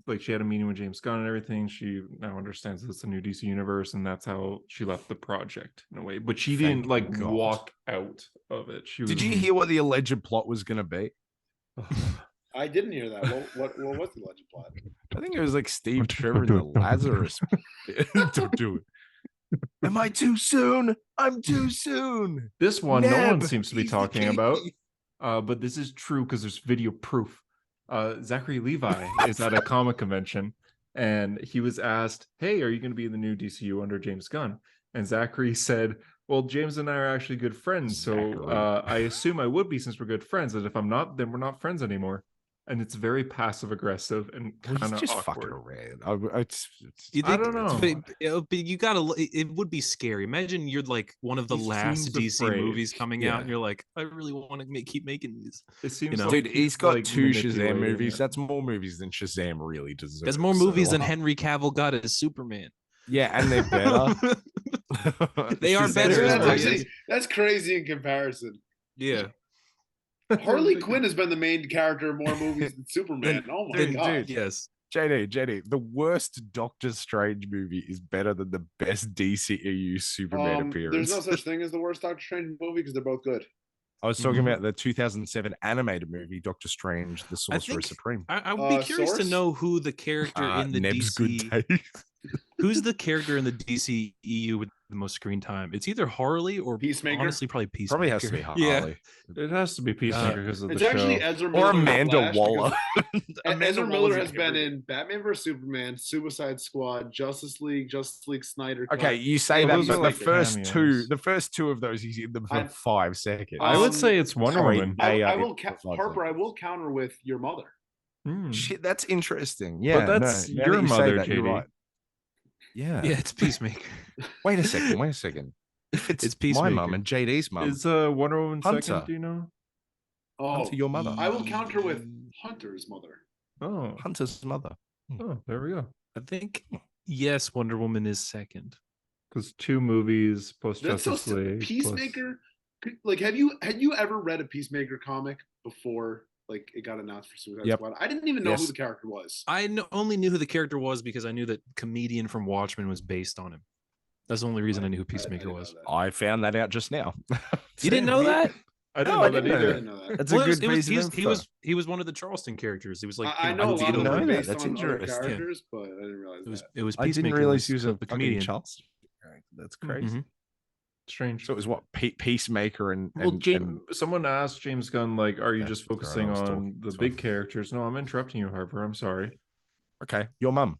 had a meeting with James Gunn and everything. She now understands that it's a new DC universe, and that's how she left the project in a way. But she didn't walk out of it. Did you hear what the alleged plot was going to be? I didn't hear that. What was the alleged plot? I think it was like Steve Trevor and the Lazarus. Don't do it. Am I too soon? I'm too soon. This one, no one seems to be talking about. But this is true because there's video proof. Zachary Levi is at a comic convention, and he was asked, "Hey, are you going to be in the new DCU under James Gunn?" And Zachary said, "Well, James and I are actually good friends, so I assume I would be since we're good friends. And if I'm not, then we're not friends anymore." And it's very passive aggressive and kind of just fucking around. I don't know. But you gotta. It would be scary. Imagine you're like one of the last DC movies coming out, and you're like, I really want to keep making these. It seems, dude, he's got 2 Shazam movies. That's more movies than Shazam really deserves. There's more movies than Henry Cavill got as Superman. Yeah, and they're better. They are better. That's crazy in comparison. Yeah. Harley Quinn has been the main character in more movies than Superman. Oh my God. Dude, yes. JD, the worst Doctor Strange movie is better than the best DCEU Superman appearance. There's no such thing as the worst Doctor Strange movie because they're both good. I was talking about the 2007 animated movie, Doctor Strange, the Sorcerer Supreme. I would be curious to know who the character in the Neb's DC... Good Day. Who's the character in the DCEU with the most screen time? It's either Harley or Peacemaker. Honestly, probably Peacemaker. Probably has to be Harley. Yeah. It has to be Peacemaker because of the it's show. actually Ezra Miller or Amanda Waller. Ezra Miller has been in Batman vs Superman, Suicide Squad, Justice League Snyder Cut. Okay, you say that, but like the first two of those, he's in them for 5 seconds. I would say it's Wonder Woman. Harper, I will counter with Your Mother. Shit, that's interesting. Yeah, but that's your mother, JD. Right. Yeah, it's Peacemaker. Wait a second. It's Peacemaker. My mum and JD's mum. Is Wonder Woman Hunter. second? Do you know? Oh, Hunter, your mother. I will counter with Hunter's mother. Oh, Hunter's mother. Oh, there we go. I think yes, Wonder Woman is second. Because 2 movies post Justice League. Peacemaker. Like, had you ever read a Peacemaker comic before? Like it got announced for Suicide Squad. I didn't even know who the character was. I only knew who the character was because I knew that comedian from Watchmen was based on him. That's the only reason I knew who Peacemaker was. I found that out just now. You didn't know that? I didn't know that either. That's a good reason. He was one of the Charleston charactars. He was like I know a lot of them based that's on other interesting. characters, but I didn't realize it was I Peacemaker. didn't realize he was a comedian. Charleston. That's crazy. Mm-hmm. Strange. So it was what Peacemaker and someone asked James Gunn, like, are you just focusing on the big characters? No, I'm interrupting you, Harper. I'm sorry. Okay, your mum.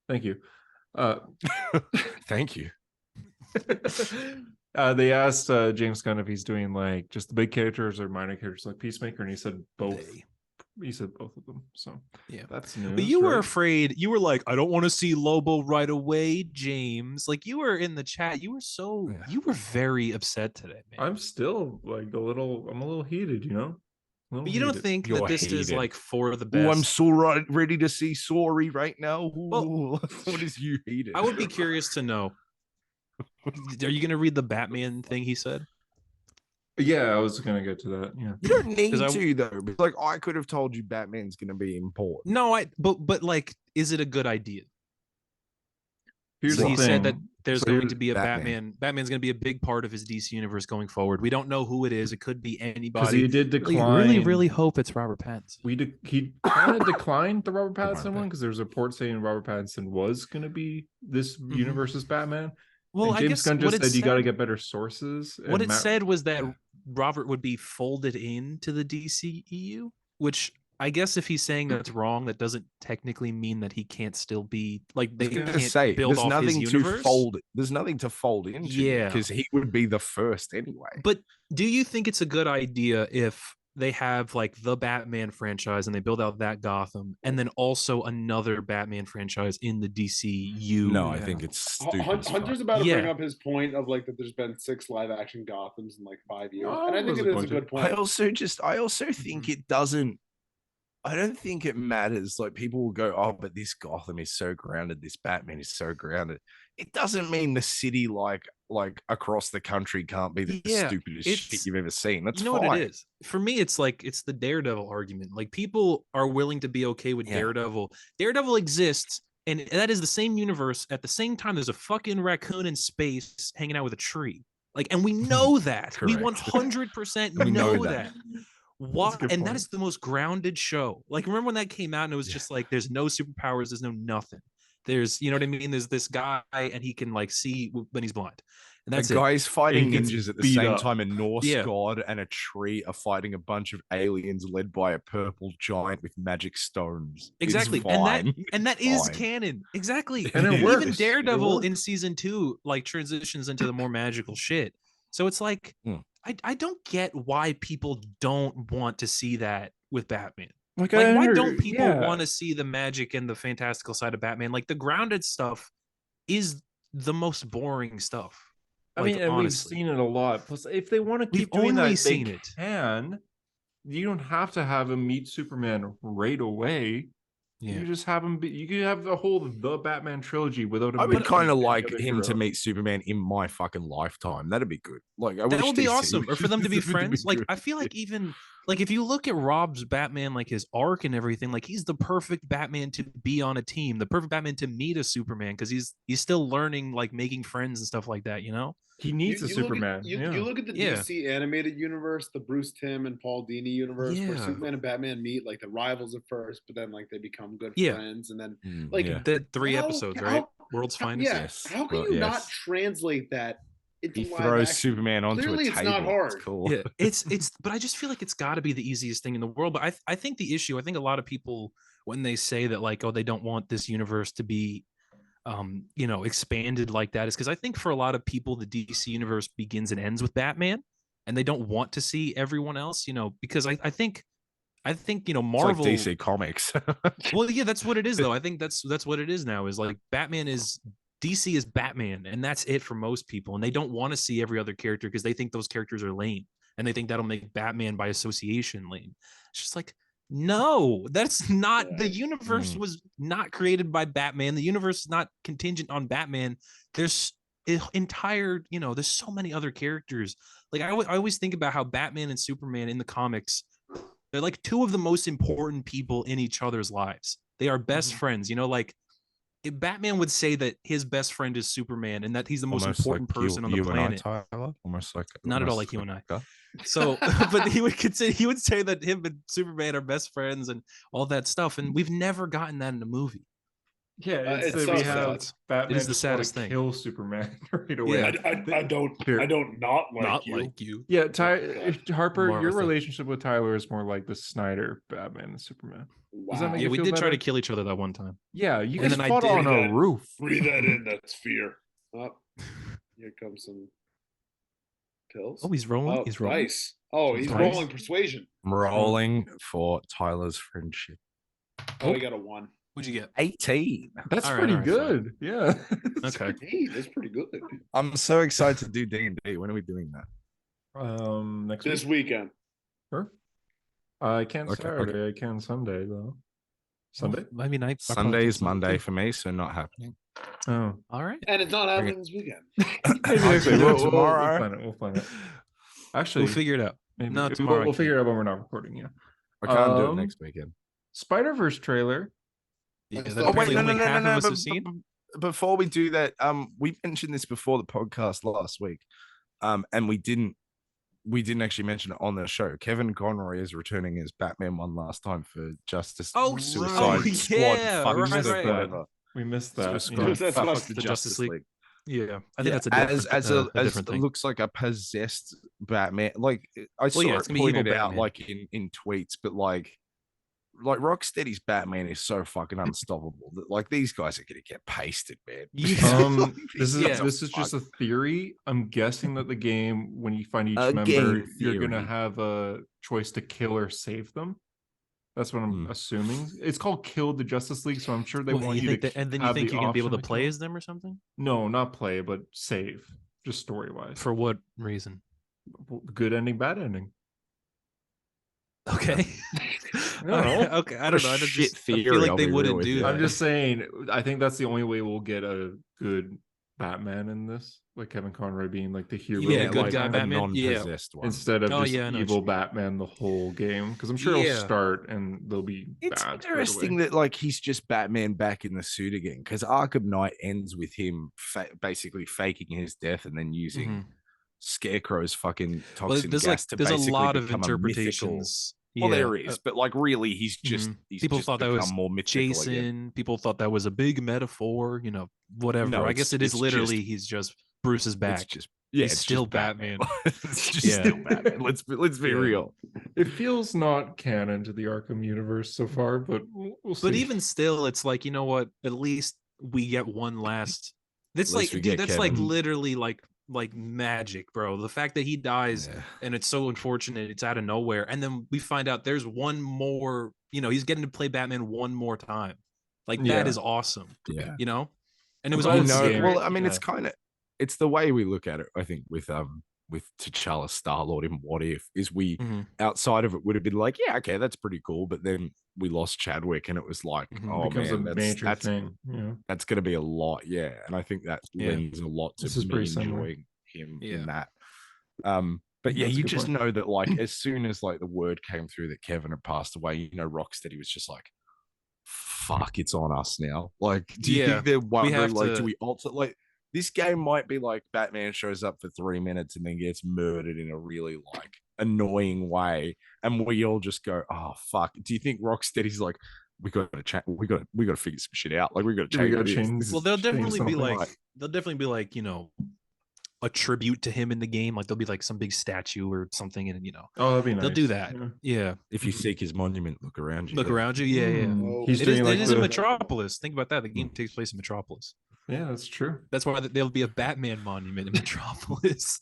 Thank you. Thank you. They asked James Gunn if he's doing like just the big characters or minor characters like Peacemaker, and he said both. He said both of them. So yeah, that's news. But you were afraid. You were like, I don't want to see Lobo right away, James. Like you were in the chat. You were you were very upset today, man. I'm still like I'm a little heated, you know. But you don't think that this is like for the best? Oh, I'm so ready to see Sorry right now. Well, what is you heated? I would be curious to know. Are you going to read the Batman thing he said? Yeah, I was going to get to that. Yeah, you don't need to though. Like I could have told you Batman's going to be important. No, but like, is it a good idea? Here's the he thing. said that there's going to be a Batman. Batman's going to be a big part of his DC universe going forward. We don't know who it is. It could be anybody. Because he did decline. We really hope it's Robert Pattinson. He kind of declined the Robert Pattinson one because there's a report saying Robert Pattinson was going to be this universe's Batman. Well, and James Gunn just said you got to get better sources. What it said was that Robert would be folded into the DCEU, which I guess if he's saying that's wrong, that doesn't technically mean that he can't still be like they can't build there's off nothing his to universe. fold. There's nothing to fold into, because he would be the first anyway. But do you think it's a good idea if they have like the Batman franchise and they build out that Gotham and then also another Batman franchise in the DCU? No, I think it's stupid. Hunter's about to bring up his point of like that there's been 6 live action Gothams in like 5 years. And I think it is a good point. I also think it doesn't. I don't think it matters. Like people will go, oh, but this Gotham is so grounded. This Batman is so grounded. It doesn't mean the city like across the country can't be the stupidest shit you've ever seen. That's fine. What it is. For me, it's like it's the Daredevil argument. Like people are willing to be okay with Daredevil. Daredevil exists, and that is the same universe. At the same time, there's a fucking raccoon in space hanging out with a tree. Like, and we know that. We 100% know that. What? And that is the most grounded show. Like, remember when that came out and it was just like, there's no superpowers, there's no nothing. There's, you know what I mean? There's this guy and he can like see when he's blind. And that's a guy's fighting ninjas at the same up. time. A Norse god and a tree are fighting a bunch of aliens led by a purple giant with magic stones. Exactly. And that is canon. Exactly. And it works. Even Daredevil in season 2 like transitions into the more magical shit. So it's like, I don't get why people don't want to see that with Batman. Like why don't people want to see the magic and the fantastical side of Batman? Like the grounded stuff is the most boring stuff. I mean, and honestly, we've seen it a lot. Plus, if they want to keep doing that, they can. You don't have to have him meet Superman right away. Yeah. You just have him be. You could have the Batman trilogy without him. I would kind of like him to meet Superman in my fucking lifetime. That'd be good. Like that would be awesome. Or for them to be friends. Like I feel like even like if you look at Rob's Batman, like his arc and everything, like he's the perfect Batman to be on a team, the perfect Batman to meet a Superman, because he's still learning, like making friends and stuff like that, you know. He needs a Superman. You look at the DC animated universe, the Bruce Timm and Paul Dini universe, where Superman and Batman meet, like the rivals at first, but then like they become good friends, and then like the 3 episodes, right? World's Finest. Yes. How can you not translate that? He throws Superman onto Clearly a table. It's not hard. It's cool. Yeah, it's but I just feel like it's got to be the easiest thing in the world. But I think the issue, I think a lot of people, when they say that like, oh, they don't want this universe to be expanded like that, is because I think for a lot of people the DC universe begins and ends with Batman, and they don't want to see everyone else, because I think Marvel, it's like DC Comics. Well, yeah, that's what it is though. I think that's what it is now, is like DC is Batman, and that's it for most people, and they don't want to see every other character because they think those characters are lame, and they think that'll make Batman by association lame. It's just like, no, that's not the universe. Was not created by Batman. The universe is not contingent on Batman. There's entire, there's so many other characters. Like I always think about how Batman and Superman in the comics, they're like two of the most important people in each other's lives. They are best friends, like if Batman would say that his best friend is Superman and that he's the most important person on the planet. Almost like not at all like you and I. So, but he would say that him and Superman are best friends and all that stuff, and we've never gotten that in a movie. Yeah, it's so sad. Batman it is the saddest thing. Kill Superman right away. Yeah, I don't like you. Yeah, Harper, Marvel your relationship with Tyler is more like the Snyder Batman and Superman. Wow. Does that make you we did better? Try to kill each other that one time. Yeah, you guys fought on a roof. Breathe that in. That's fear. Oh, here comes some pills. Oh, he's rolling. He's rolling. Nice. Oh, he's rolling persuasion. I'm rolling for Tyler's friendship. Oh, he got a 1. What'd you get? 18. That's pretty good. Fine. Yeah. Okay. Hey, that's pretty good. I'm so excited to do D&D. When are we doing that? This weekend. Sure. I can't Saturday. Okay. I can Sunday though. Sunday? Maybe night. Sunday is Monday for me, so not happening. Oh, all right. And it's not happening this weekend. Tomorrow. We'll plan it. Actually, we'll figure it out. Maybe. No, tomorrow. We'll figure it out when we're not recording. Yeah. I can't do it next weekend. Spider-Verse trailer. Yeah, no. Before we do that, we mentioned this before the podcast last week, and we didn't actually mention it on the show. Kevin Conroy is returning as Batman one last time for Justice Suicide Squad. Right. We missed that. That's the Justice League. Yeah, I think that's as it looks like a possessed Batman. Like I saw it pointed out, like in tweets, but like Rocksteady's Batman is so fucking unstoppable that like these guys are gonna get pasted, man. This is just a theory. I'm guessing that the game, when you find each member, you're gonna have a choice to kill or save them. That's what I'm assuming. It's called Kill the Justice League, so I'm sure they want you to. And then you think you're gonna be able to play as them or something? No, not play, but save, just story wise. For what reason? Good ending, bad ending. Okay. Okay. I don't know. I feel like they wouldn't do that. I'm just saying. I think that's the only way we'll get a good Batman in this, like Kevin Conroy being like the hero. Yeah, good guy Batman. One. Instead of just evil Batman the whole game, because I'm sure it'll start and they'll be. It's interesting that like he's just Batman back in the suit again, because Arkham Knight ends with him basically faking his death and then using Scarecrow's fucking toxin gas to basically become a lot of interpretations. Well, there is, but like really, he's just people thought that was more Jason. Again. People thought that was a big metaphor, whatever. No, I guess it is literally he's just Bruce's back. He's still Batman. It's just still Batman. Let's be real. It feels not canon to the Arkham universe so far, but we'll see. But even still, it's like, you know what? At least we get one last. That's like, dude, that's like literally like magic, bro. The fact that he dies and it's so unfortunate, it's out of nowhere, and then we find out there's one more, he's getting to play Batman one more time. Like that is awesome. And it was all scary. Well, I mean, it's the way we look at it. I think with T'Challa Star-Lord in What If is we outside of it would have been like, yeah, okay, that's pretty cool, but then we lost Chadwick and it was like, oh man, that's going to be a lot. And I think that lends a lot to me enjoying him in that. But But yeah, you just know that like as soon as like the word came through that Kevin had passed away, you know, Rocksteady was just like, fuck, it's on us now. Like, do you think they're wondering, like, do we alter? Like, this game might be like Batman shows up for 3 minutes and then gets murdered in a really like annoying way, and we all just go, oh fuck. Do you think Rocksteady's like, we got to change, we got to figure some shit out, like we got to change. Well, they'll definitely be like, you know, a tribute to him in the game. Like there'll be like some big statue or something, and you know, that'd be nice. They'll do that. Yeah. If you seek his monument, look around you. Yeah. He's it is in Metropolis. Think about that. The game takes place in Metropolis. Yeah, that's true. That's why there'll be a Batman monument in Metropolis.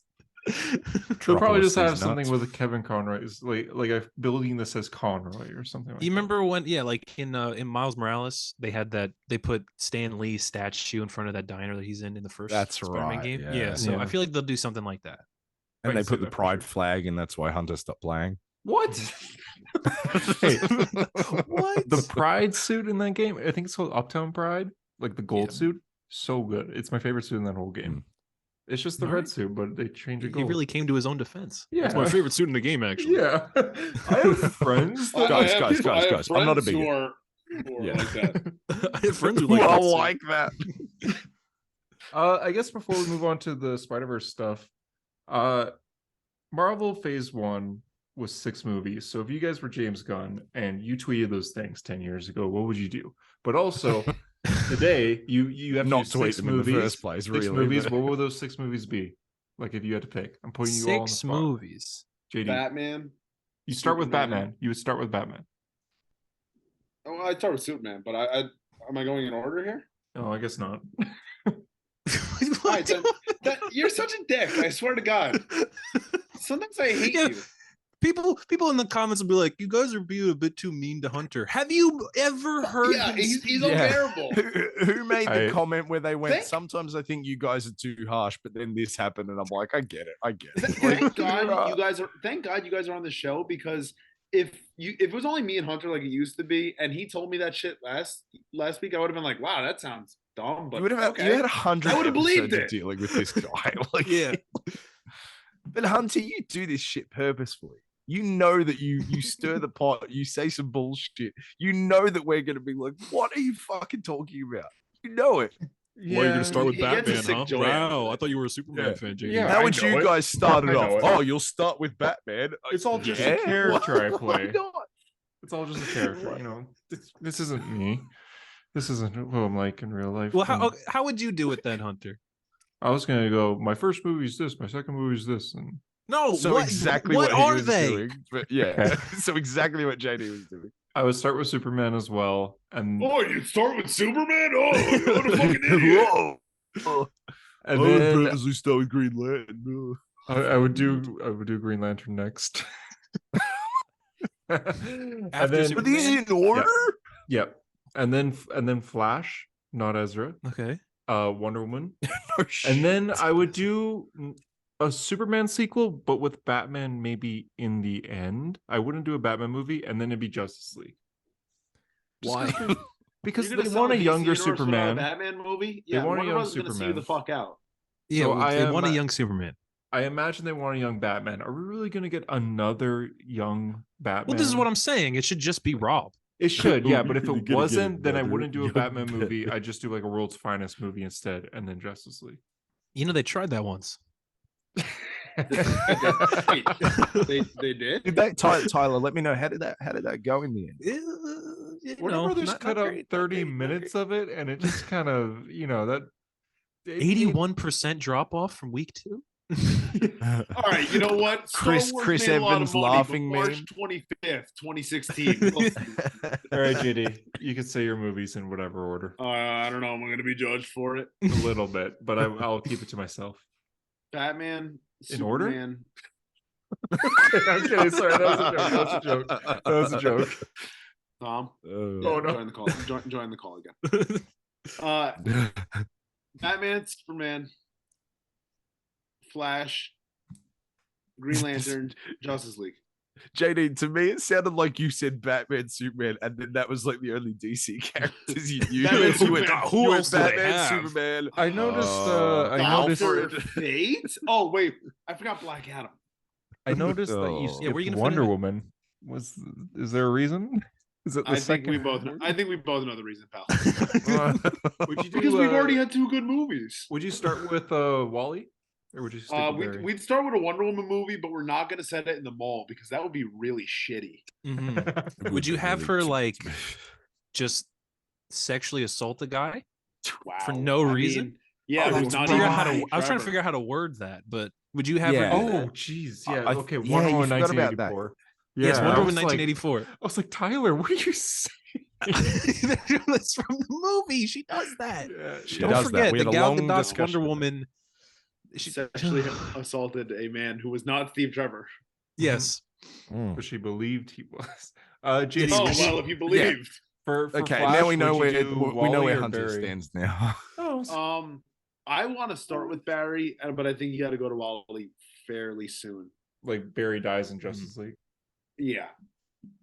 They'll probably just have something with Kevin Conroy, like a building that says Conroy or something like that. You remember when, like in Miles Morales, they had that, they put Stan Lee's statue in front of that diner that he's in the first Spider-Man game. Yeah, so I feel like they'll do something like that. And they put the pride flag, and that's why Hunter stopped playing. What? Hey, what? The pride suit in that game, I think it's called Uptown Pride, like the gold suit. So good. It's my favorite suit in that whole game. It's just the red suit, but they changed it gold. He really came to his own defense. Yeah, it's my favorite suit in the game, actually. Yeah, I have friends. Guys. I'm not a big. Like that. I have friends who like that. I guess before we move on to the Spider-Verse stuff, Marvel Phase 1 was 6 movies. So if you guys were James Gunn and you tweeted those things 10 years ago, what would you do? But also, today you have not to tweet 6 them movies, in the first place. Really, 6 movies. What would those 6 movies be? Like if you had to pick, I'm putting you all on the spot. 6 movies. JD, Batman. You start with Batman. You would start with Batman. Oh, I'd start with Superman, but I am I going in order here? No, I guess not. Right, you're such a dick. I swear to God. Sometimes I hate you. People in the comments will be like, "You guys are being a bit too mean to Hunter." Have you ever heard? Yeah, he's unbearable. Who made the comment where they went? Sometimes I think you guys are too harsh, but then this happened, and I'm like, I get it. Thank God you guys are on the show, because if it was only me and Hunter like it used to be, and he told me that shit last week, I would have been like, wow, that sounds dumb. But you had 100. I would have believed it. Dealing with this guy, like, yeah. But Hunter, you do this shit purposefully. You know that you stir the pot, you say some bullshit. You know that we're going to be like, what are you fucking talking about? You know it. Yeah. Well, you're going to start with Batman, huh? Wow, I thought you were a Superman fan, JD. Yeah, how would you guys start it off? Oh, you'll start with Batman. It's all just a character I play. It's all just a character, you know. This isn't me. This isn't who I'm like in real life. Well, how would you do it then, Hunter? I was going to go, my first movie is this, my second movie is this, and no, so exactly what are he was they? doing. But yeah, so exactly what JD was doing. I would start with Superman as well, and you start with Superman? Oh, what a fucking idiot! Whoa. And then purposely start with Green Lantern. I would do Green Lantern next. Are these in order? Yep. And then Flash, not Ezra. Okay. Wonder Woman. And then I would do a Superman sequel, but with Batman maybe in the end. I wouldn't do a Batman movie, and then it'd be Justice League. Why? Because they want a younger Superman. Batman movie? Yeah, they want a young Superman. See the fuck out. Yeah, so they want a young Superman. I imagine they want a young Batman. Are we really going to get another young Batman? Well, this is what I'm saying. It should just be Rob. It should, yeah. But if it wasn't, then I wouldn't do a Batman movie. I'd just do like a World's Finest movie instead, and then Justice League. You know, they tried that once. they did. Tyler, let me know, how did that go in the end? Warner Brothers cut out 30 minutes of it, and it just kind of, you know, that 81% drop off from week 2. All right, you know what? Chris Evans laughing, March 25th, 2016. All right, JD, you can say your movies in whatever order. I don't know. Am I going to be judged for it? A little bit, but I'll keep it to myself. Batman, in Superman. Order? I'm kidding. Sorry, that was a joke. Tom? No. Join the call. Join the call again. Batman, Superman, Flash, Green Lantern, Justice League. JD, to me, it sounded like you said Batman, Superman, and then that was like the only DC characters you knew. Who else Batman, Superman. I noticed. Fate. Oh wait, I forgot Black Adam. I noticed that you skipped Wonder Woman. Is there a reason? Is it the second? I think we both know the reason, pal. Because we've already had 2 good movies. Would you start with Wall-E? Or would you stick with Barry? We'd start with a Wonder Woman movie, but we're not going to set it in the mall because that would be really shitty. Mm-hmm. Would you have her like just sexually assault a guy for no reason? Yeah, I was trying to figure out how to word that, but would you have her? Oh, jeez, yeah. Okay, Wonder Woman 1984. Yes, Wonder Woman 1984. I was like, Tyler, what are you saying? That's from the movie. She does that. Yeah, Don't forget the Gal Gadot's Wonder Woman. She sexually assaulted a man who was not Steve Trevor. Yes, but she believed he was. JD, well, if you believed. For okay, Flash, now we know where Hunter stands now. I want to start with Barry, but I think you got to go to Wall-E fairly soon. Like Barry dies in Justice League. Yeah.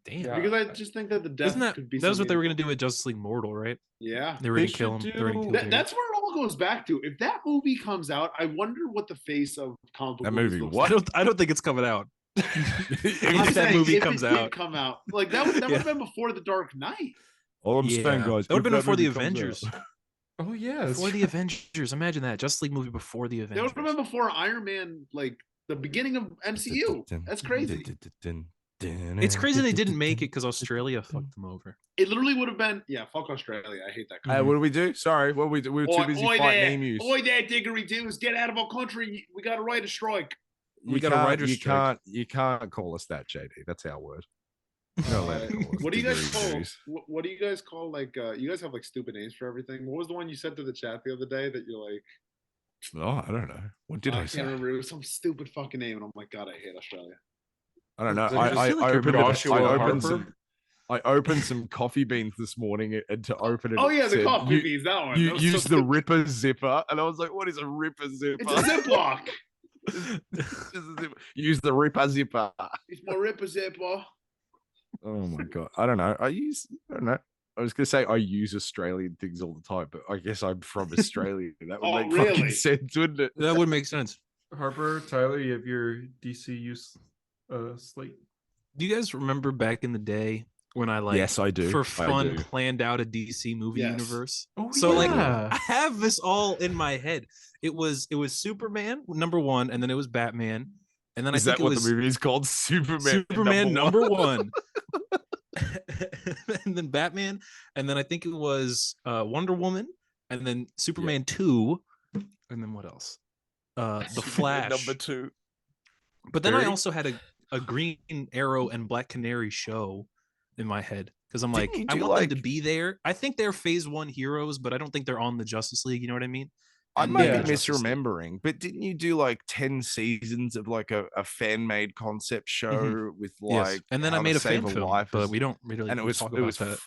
Damn. Because I just think that the death could be. That was what they were going to do with Justice League Mortal, right? Yeah. They were going to kill him. That's where it all goes back to. If that movie comes out, I wonder what the face of comic book that movie. What? I don't think it's coming out. If that movie comes out, come out like that would have been before the Dark Knight. All I'm saying, guys, that would have been before the Avengers. Oh yeah, before the Avengers. Imagine that Justice League movie before the Avengers. That would have been before Iron Man, like the beginning of MCU. That's crazy. It's crazy they didn't make it because Australia fucked them over. It literally would have been, fuck Australia. I hate that country. What do we do? Sorry, what we do? We were too busy fighting emus. Oi there, diggery doos, get out of our country. We got to write a strike. We got a writer's strike. You can't call us that, JD. That's our word. What do you guys call? What do you guys call like? You guys have like stupid names for everything. What was the one you said to the chat the other day that you're like? Oh, I don't know. What did I say? I can't remember. It was some stupid fucking name, and I'm like, God, I hate Australia. I don't know. I opened some coffee beans this morning, and to open it. Oh yeah, the coffee beans. That one. You used the Ripper zipper, and I was like, "What is a Ripper zipper?" It's a Ziploc. Use the Ripper zipper. It's my Ripper zipper. Oh my god! I don't know. I don't know. I was gonna say I use Australian things all the time, but I guess I'm from Australia. That would make fucking sense, wouldn't it? That would make sense. Harper, Tyler, you have your DC use slate. Do you guys remember back in the day when I Yes, I do. For fun, planned out a DC movie universe? Oh, so like I have this all in my head. It was Superman #1, and then it was Batman. And then I think what the movie is called? Superman #1. And then Batman, and then I think it was Wonder Woman, and then Superman 2, and then what else? The Flash #2. But then I also had a Green Arrow and Black Canary show in my head because I'm like, I want them to be there. I think they're Phase 1 heroes, but I don't think they're on the Justice League. You know what I mean? I might be misremembering, but didn't you do like 10 seasons of like a fan made concept show with like, and then I made a fan film, but we don't really talk about that.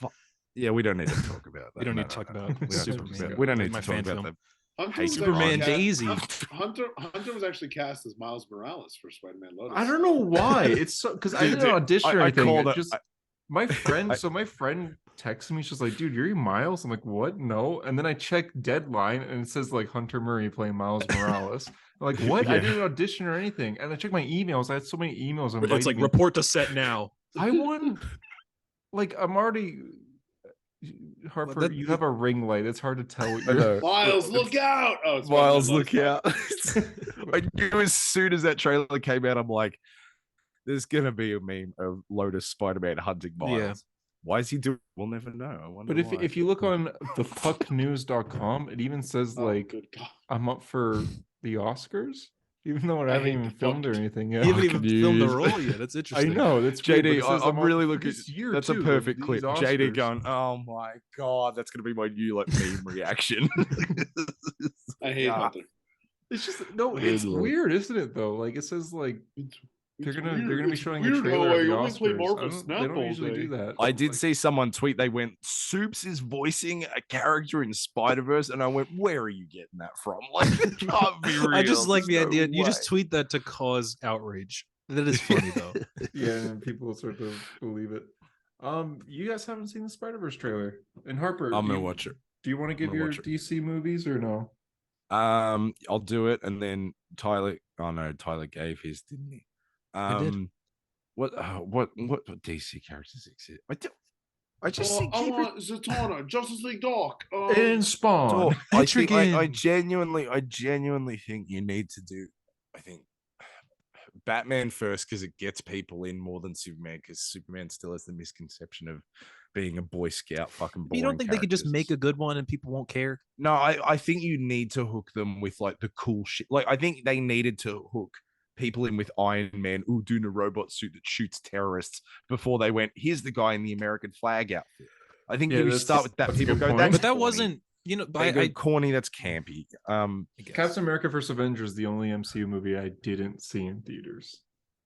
Yeah, we don't need to talk about that. We don't need to talk about Superman. We don't need to talk about that. Superman Daisy. Hunter was actually cast as Miles Morales for Spider-Man Lotus. I don't know why. It's so because I didn't audition or anything. My friend texted me. She's like, "Dude, you're Miles." I'm like, "What? No." And then I checked Deadline, and it says like Hunter Murray playing Miles Morales. I'm like, what? I didn't audition or anything. And I checked my emails. I had so many emails. It's like report to set now. I won. Like I'm already. Harper, you have a ring light. It's hard to tell what you're. Miles, look out! Oh, it's Miles, look out! I knew as soon as that trailer came out, I'm like, "There's gonna be a meme of Lotus Spider-Man hunting Miles." Yeah. Why is he doing? We'll never know. I wonder. But if you look on thefucknews.com, it even says like I'm up for the Oscars. Even though I haven't even filmed or anything yet. You haven't even filmed the role yet. That's interesting. I know. That's JD. I'm really looking. That's a perfect clip. JD going, "Oh my god, that's gonna be my new like meme reaction." I hate Hunter. It's just it's weird, isn't it? Though, like it says like they're gonna be showing a trailer of the Oscars. They don't usually do that. I did see someone tweet. They went, "Soups is voicing a character in Spider-Verse," and I went, "Where are you getting that from? Like, it can't be real." I just like the idea. You just tweet that to cause outrage. That is funny though. Yeah, and people sort of believe it. You guys haven't seen the Spider-Verse trailer. And Harper, I'm gonna watch it. Do you want to give your DC movies or no? I'll do it, and then Tyler. Oh no, Tyler gave his, didn't he? What DC characters exist? I just think I want Zatanna, Justice League Doc, and Spawn. I genuinely think you need to do. I think Batman first because it gets people in more than Superman because Superman still has the misconception of being a Boy Scout fucking boring. You don't think they could just make a good one and people won't care? No, I think you need to hook them with like the cool shit. Like I think they needed to hook people in with Iron Man, doing a robot suit that shoots terrorists before they went, here's the guy in the American flag outfit. I think you start with that. People go, but that wasn't, corny. That's campy. Captain America vs. Avengers, the only MCU movie I didn't see in theaters.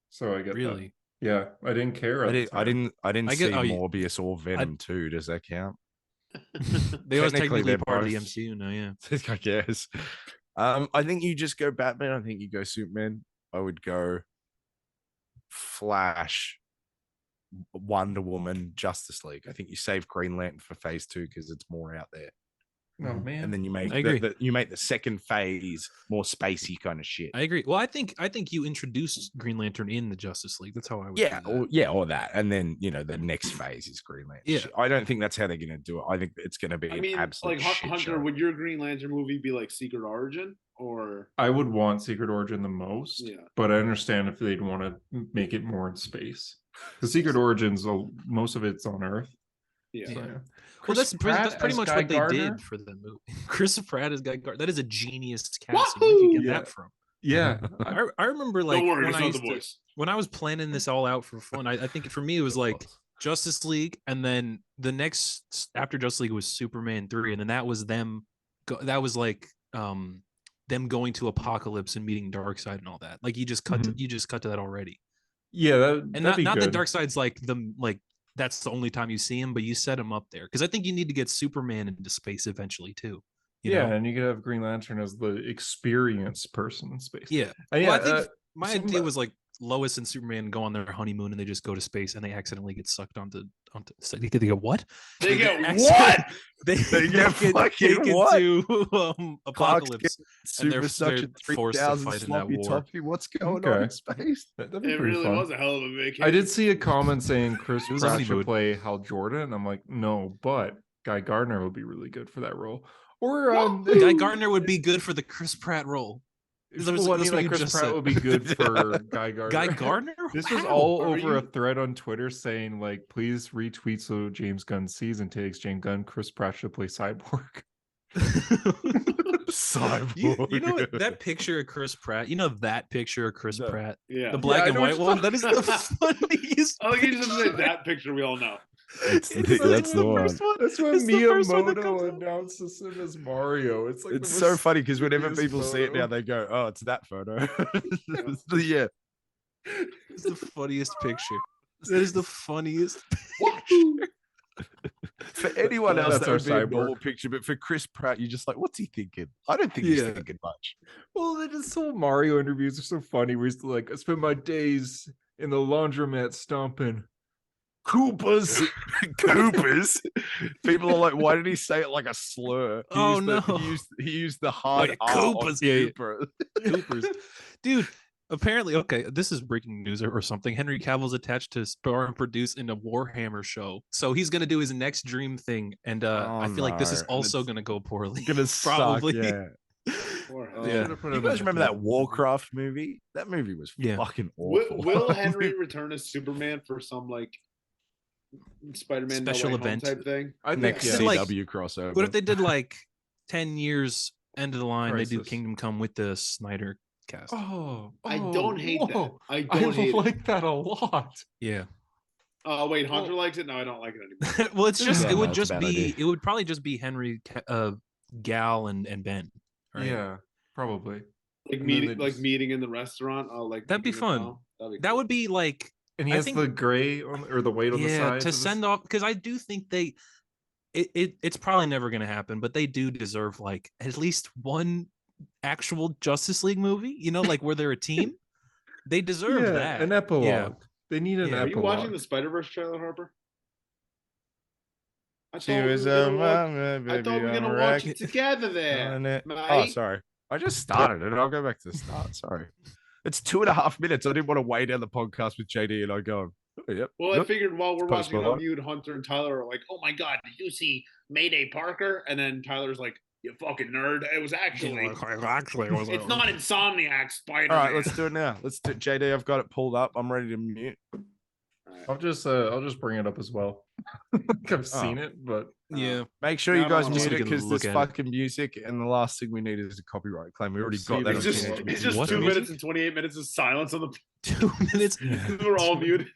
So I get really. That. Yeah, I didn't care. I didn't see Morbius or Venom 2. Does that count? They always technically part of the MCU now, yeah. I guess. I think you just go Batman. I think you go Superman. I would go Flash, Wonder Woman, Justice League. I think you save Green Lantern for phase 2 because it's more out there. Oh man! And then you make the second phase more spacey kind of shit. I agree. Well, I think you introduced Green Lantern in the Justice League. That's how I would. Or that, and then the next phase is Green Lantern. Yeah, I don't think that's how they're going to do it. I think it's going to be an absolute like shit Hunter. show. Would your Green Lantern movie be like Secret Origin or? I would want Secret Origin the most. Yeah, but I understand if they'd want to make it more in space. The Secret Origins, most of it's on Earth. Yeah. So, yeah. Well, that's pretty much what they did for the movie. Chris Pratt as Guy Gardner. That is a genius casting. Where did you get that from? Yeah, I remember like when I was planning this all out for fun. I think for me it was like Justice League, and then the next after Justice League was Superman 3, and then that was them. That was like them going to Apocalypse and meeting Darkseid and all that. Like you just cut to that already. Yeah, and not that Darkseid's like that's the only time you see him, but you set him up there because I think you need to get Superman into space eventually too. You know? And you could have Green Lantern as the experienced person in space. Yeah, I think my idea was like Lois and Superman go on their honeymoon and they just go to space and they accidentally get sucked onto. They get what? They get what? They get fucking what? To Apocalypse. And they're forced to fight in that war. Toffee. What's going on in space? It really was a hell of a vacation. I did see a comment saying Chris Pratt should play Hal Jordan, and I'm like, no, but Guy Gardner would be really good for that role. Or Guy Gardner would be good for the Chris Pratt role. Chris Pratt would be good for Guy Gardner. Guy Gardner? This was all over a thread on Twitter saying, like, please retweet so James Gunn sees and takes James Gunn. Chris Pratt should play Cyborg. Cyborg. You know that picture of Chris Pratt? You know that picture of Chris Pratt? Yeah. The black and white one? That is the funniest. I think you just said that picture we all know. That's the one. That's when Miyamoto announces him as Mario. It's so funny because whenever people see it now, they go, "Oh, it's that photo." Yeah, it's the funniest picture. That is the funniest picture. For anyone else, that would be a normal picture, but for Chris Pratt, you're just like, "What's he thinking?" I don't think he's thinking much. Well, this whole Mario interviews are so funny. We used to I spend my days in the laundromat stomping. Koopas. People are like, why did he say it like a slur? He used the hard like Koopas. Coopers. Dude, apparently, okay, this is breaking news or something. Henry Cavill's attached to star and produce in a Warhammer show. So he's going to do his next dream thing. And I feel like this is also going to go poorly. Going to probably. Yeah. You guys remember that Warcraft movie? That movie was fucking awful. Will Henry return as Superman for some like Spider-Man special event type thing? I think next CW crossover. What if they did like 10 years end of the line? Crisis. They do Kingdom Come with the Snyder cast. I don't hate that. I like that a lot. Yeah. Wait, Hunter likes it. No, I don't like it anymore. Well, it's just it would probably just be Henry, Gal, and Ben. Right? Yeah, probably. Like meeting in the restaurant. That'd be fun. That would be like. And he has the gray or the weight on the side to send off, because I do think it's probably never going to happen, but they do deserve like at least one actual Justice League movie. You know, like where they're a team. They deserve that. An epilogue. Yeah. They need an epilogue. Are you watching the Spider-Verse trailer, Harper? I thought we were gonna watch it together there. Oh, sorry. I just started it. I'll go back to the start. Sorry. It's 2.5 minutes. I didn't want to weigh down the podcast with JD and I go, oh, yep. Well, yep. I figured while we're watching it on mute, Hunter and Tyler are like, "Oh my god, did you see Mayday Parker?" And then Tyler's like, "You fucking nerd! It was actually it's not Insomniac Spider." All right, let's do it now. Let's do JD. I've got it pulled up. I'm ready to mute. I'll just bring it up as well. I've seen it, but yeah. Make sure you guys mute it because there's fucking music, and the last thing we need is a copyright claim. We already got that. It's just 2 minutes and 28 minutes of silence on the 2 minutes. We're all muted.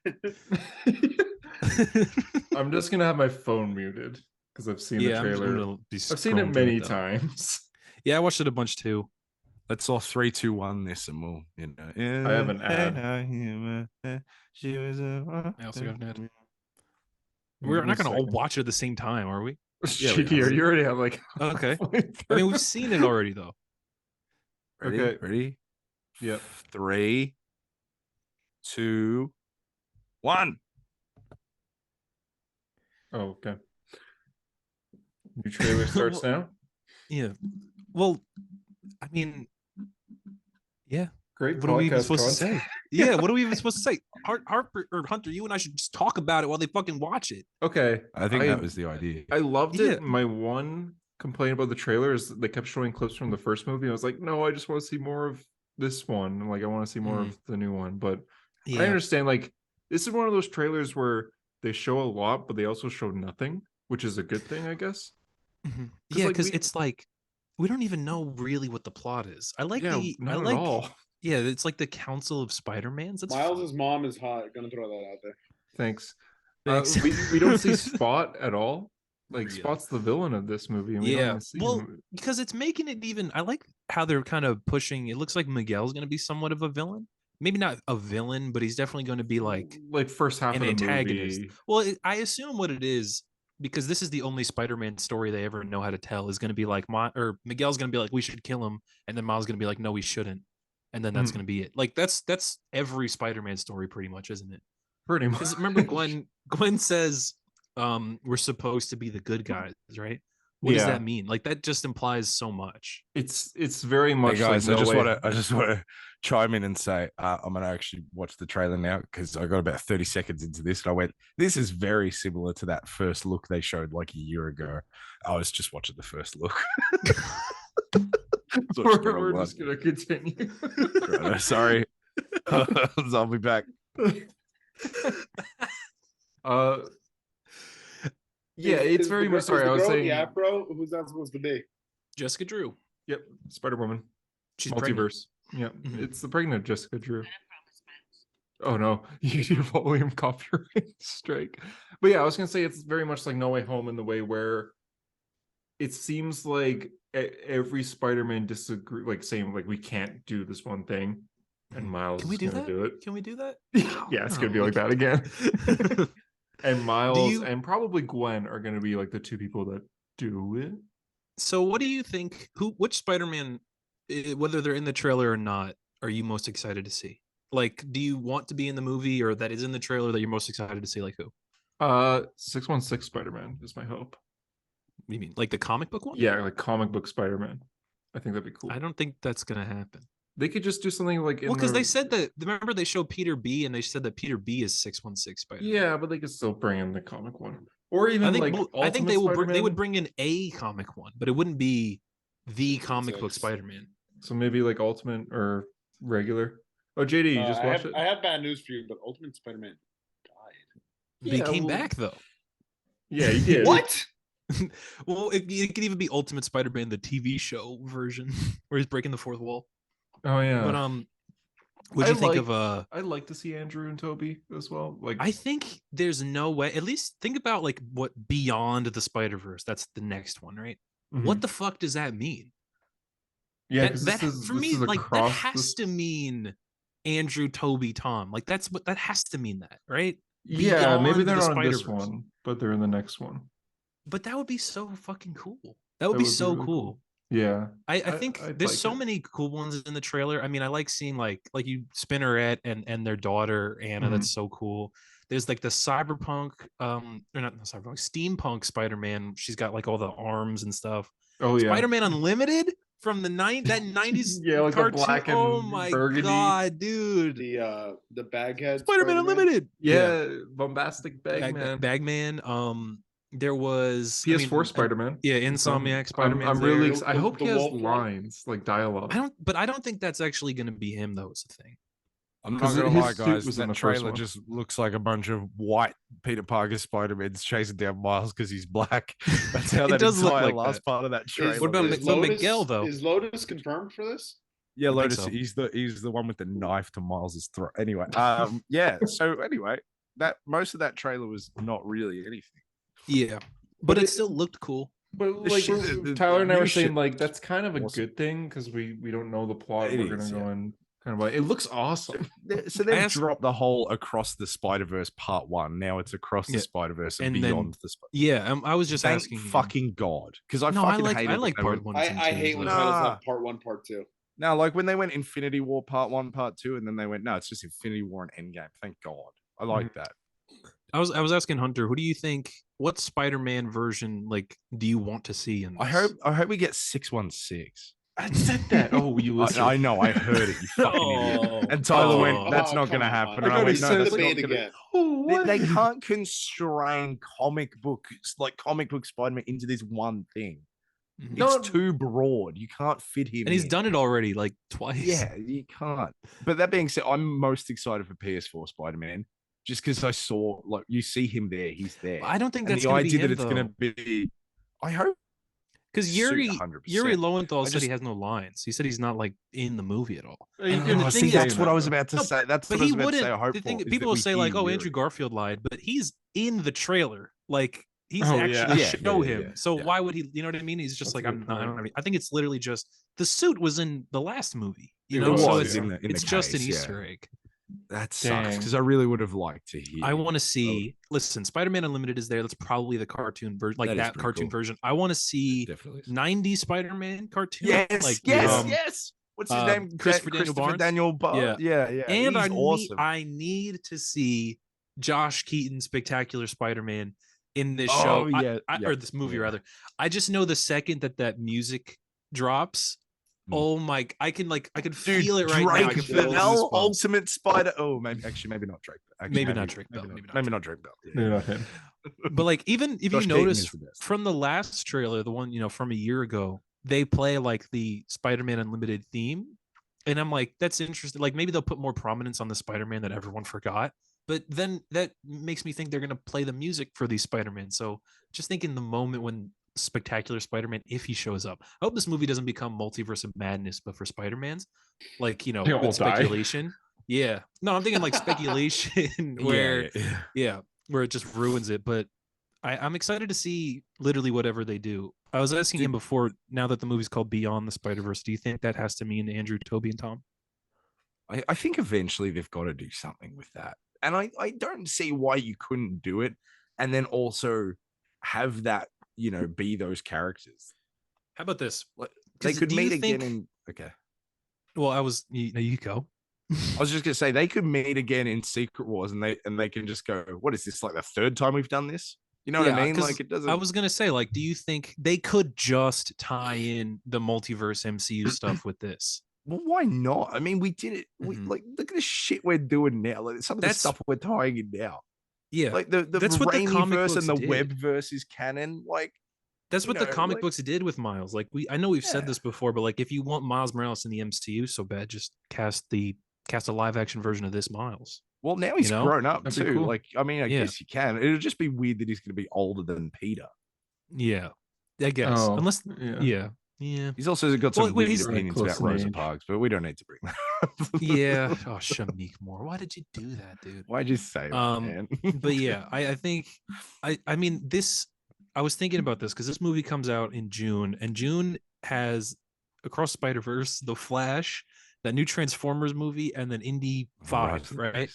I'm just gonna have my phone muted because I've seen the trailer. I've seen it many times. Yeah, I watched it a bunch too. Let's all 3, 2, 1 this, and we'll. I have an ad. I also got an ad. We're not going to all watch it at the same time, are we? Yeah, you already have like. Okay. I mean, we've seen it already, though. Ready? Yep. 3, 2, 1. Oh, okay. New trailer starts now. Yeah. Well, I mean, yeah. Great. What are we even supposed to say? Yeah, what are we even supposed to say? Harper or Hunter, you and I should just talk about it while they fucking watch it. Okay. I think that was the idea. I loved it. My one complaint about the trailer is they kept showing clips from the first movie. I was like, no, I just want to see more of this one. Like, I want to see more of the new one. But I understand, like, this is one of those trailers where they show a lot, but they also show nothing, which is a good thing, I guess. Mm-hmm. Yeah, because it's like we don't even know really what the plot is. I like at all. Yeah, it's like the Council of Spider-Mans. Miles' mom is hot. Gonna throw that out there. Thanks. We don't see Spot at all. Like Spot's the villain of this movie. And we don't see him. Because it's making it even. I like how they're kind of pushing. It looks like Miguel's going to be somewhat of a villain. Maybe not a villain, but he's definitely going to be like first half an of the antagonist. movie. Well, I assume what it is, because this is the only Spider-Man story they ever know how to tell, is going to be like Miguel's going to be like, we should kill him, and then Miles is going to be like, no, we shouldn't. And then that's going to be it. Like that's every Spider-Man story pretty much, isn't it? Pretty much. Because remember Gwen says we're supposed to be the good guys, right? What does that mean? Like that just implies so much. It's very much. Hey guys, I just want to chime in and say I'm gonna actually watch the trailer now because I got about 30 seconds into this and I went, this is very similar to that first look they showed like a year ago. I was just watching the first look. We're just gonna continue. Sorry. I'll be back. Yeah, it's very much. Sorry, I was saying. Yeah, bro. Who's that supposed to be? Jessica Drew. Yep, Spider-Woman. She's multiverse. Pregnant. Yep, it's the pregnant Jessica Drew. Oh no, you volume copyright strike. But yeah, I was gonna say it's very much like No Way Home in the way where it seems like every Spider-Man disagree, like saying like we can't do this one thing, and Miles Can we do that? do it. Can we do that? Yeah, it's gonna be like that again. And Miles and probably Gwen are gonna be like the two people that do it. So what do you think? Which Spider-Man, whether they're in the trailer or not, are you most excited to see? Like, do you want to be in the movie or that is in the trailer that you're most excited to see? Like who? 616 Spider-Man is my hope. What do you mean? Like the comic book one? Yeah, like comic book Spider-Man. I think that'd be cool. I don't think that's gonna happen. They could just do something like because they said that. Remember, they showed Peter B, and they said that Peter B is 616 Spider-Man. Yeah, but they could still bring in the comic one, or even I think they will. They would bring in a comic one, but it wouldn't be the comic book Spider-Man. So maybe like Ultimate or regular. Oh, JD, you just watched it. I have bad news for you, but Ultimate Spider-Man died. He came back though. Yeah, he did. What? Well, it could even be Ultimate Spider-Man, the TV show version, where he's breaking the fourth wall. Oh yeah. But what do you think of I'd like to see Andrew and Toby as well. Like I think there's no way. At least think about like what Beyond the Spider-Verse. That's the next one, right? Mm-hmm. What the fuck does that mean? Yeah, for me, like that has to mean Andrew, Toby, Tom. Like that's what that has to mean. That right? Yeah, Beyond maybe they're not in this one, but they're in the next one. But that would be so fucking cool. That would be so really cool. Yeah, I think there's so many cool ones in the trailer. I mean, I like seeing like you Spinneret and their daughter Anna. Mm-hmm. That's so cool. There's like the cyberpunk, or not cyberpunk, steampunk Spider-Man. She's got like all the arms and stuff. Oh yeah, Spider-Man Unlimited. from the that 90s yeah, like cartoon. the black and oh my burgundy. God, dude. The Baghead Spider-Man Unlimited. Yeah, bombastic Bagman. Bagman. There was PS4 Spider-Man. Yeah, Insomniac Spider-Man. I'm really excited. I hope he has lines, like dialogue. I don't think that's actually going to be him, though. Is the thing. I'm not gonna lie, guys. That trailer just looks like a bunch of white Peter Parker Spider-Mans chasing down Miles because he's black. That's how that does look like last part of that trailer. What about Miguel though? Is Lotus confirmed for this? Yeah, Lotus. So. He's the one with the knife to Miles's throat. Anyway, yeah. So anyway, that most of that trailer was not really anything. Yeah, but it still looked cool. But like Tyler and I were saying, like that's kind of a good thing because we don't know the plot. We're gonna go in. Kind of like, it looks awesome. So they've dropped the whole Across the Spider-Verse Part 1. Now it's Across the Spider-Verse and Beyond the Spider-Verse. Yeah, I was just asking. Fucking God, because I like Part 1. I hate when titles have Part 1, Part 2. No, like when they went Infinity War Part 1, Part 2, and then they went, no, it's just Infinity War and Endgame. Thank God, I like that. I was asking Hunter, who do you think? What Spider-Man version like do you want to see in this? I hope we get 616. I said that. Oh, you listen. I know. I heard it. You fucking idiot. And Tyler went, "That's not going to happen." I went, "No, that's not again." They can't constrain comic book Spider-Man into this one thing. It's too broad. You can't fit him. And he's done it already, like twice. Yeah, you can't. But that being said, I'm most excited for PS4 Spider-Man, just because I saw like you see him there. He's there. I don't think and that's the idea that it's going to be. I hope. Because Yuri Lowenthal said he has no lines. He said he's not like in the movie at all. That's what I was about to say. That's what I was about to say. I hope people will say like, "Oh, Andrew Garfield lied," but he's in the trailer. Like he's actually show him. So why would he? You know what I mean? He's just like, I'm not. I think it's literally just the suit was in the last movie. You know, so it's just an Easter egg. That sucks because I really would have liked to hear. I want to see. Listen, Spider-Man Unlimited is there. That's probably the cartoon version, like that cartoon version. I want to see 90s Spider-Man cartoon. Yes, yes. What's his name? Christopher Daniel Barnes. Yeah. And I need to see Josh Keaton's Spectacular Spider-Man in this show. Or this movie rather. I just know the second that music drops. Oh my! I can feel it right now. Drake Bell, Ultimate Spider. Oh, maybe not Drake. Maybe not Drake Bell. Maybe not Drake Bell. Maybe not him. But like, even if you notice from the last trailer, the one from a year ago, they play like the Spider-Man Unlimited theme, and I'm like, that's interesting. Like maybe they'll put more prominence on the Spider-Man that everyone forgot. But then that makes me think they're gonna play the music for these Spider-Man. So just think in the moment when Spectacular Spider-Man, if he shows up, I hope this movie doesn't become Multiverse of Madness but for Spider-Mans, like with speculation. No, I'm thinking like speculation where where it just ruins it. But I'm excited to see literally whatever they do. I was asking him before, now that the movie's called Beyond the Spider-Verse, do you think that has to mean Andrew, Toby, and Tom? I think eventually they've got to do something with that, and I don't see why you couldn't do it and then also have that be those characters. How about this? They could meet again okay. Well, you go. I was just gonna say they could meet again in Secret Wars, and they can just go, "What is this? Like the third time we've done this?" You know what I mean? Like it doesn't. I was gonna say, like, do you think they could just tie in the multiverse MCU stuff with this? Well, why not? I mean, we did it. We look at the shit we're doing now. Like some of the stuff we're tying in now. Yeah, like that's what the comic verse and the web verse is canon. Like that's what the comic books did with Miles. Like I know we've said this before, but like if you want Miles Morales in the MCU so bad, just cast a live action version of this Miles. Well, now he's grown up too. Cool. Like I mean, I guess you can. It'll just be weird that he's going to be older than Peter. Yeah, I guess unless Yeah. He's also got some weird opinions about Rosa Parks, but we don't need to bring that up. Oh, Shamik Moore. Why did you do that, dude? Why'd you say that, man? But yeah, I think I mean this. I was thinking about this because this movie comes out in June, and June has Across Spider-Verse, The Flash, that new Transformers movie, and then Indy 5, right?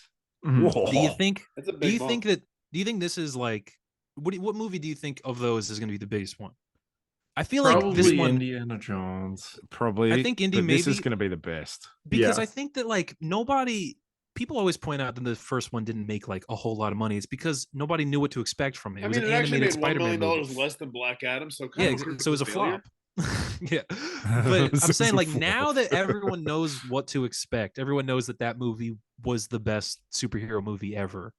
Mm-hmm. Do you think? Do you think this is like what movie do you think of those is going to be the biggest one? I feel like this one, Indiana Jones. Probably. I think Indy this is going to be the best because I think that like people always point out that the first one didn't make like a whole lot of money. It's because nobody knew what to expect from it. It was an animated Spider-Man $1 million less than Black Adam, so so it was a flop. Yeah, but I'm saying like now that everyone knows what to expect, everyone knows that movie was the best superhero movie ever.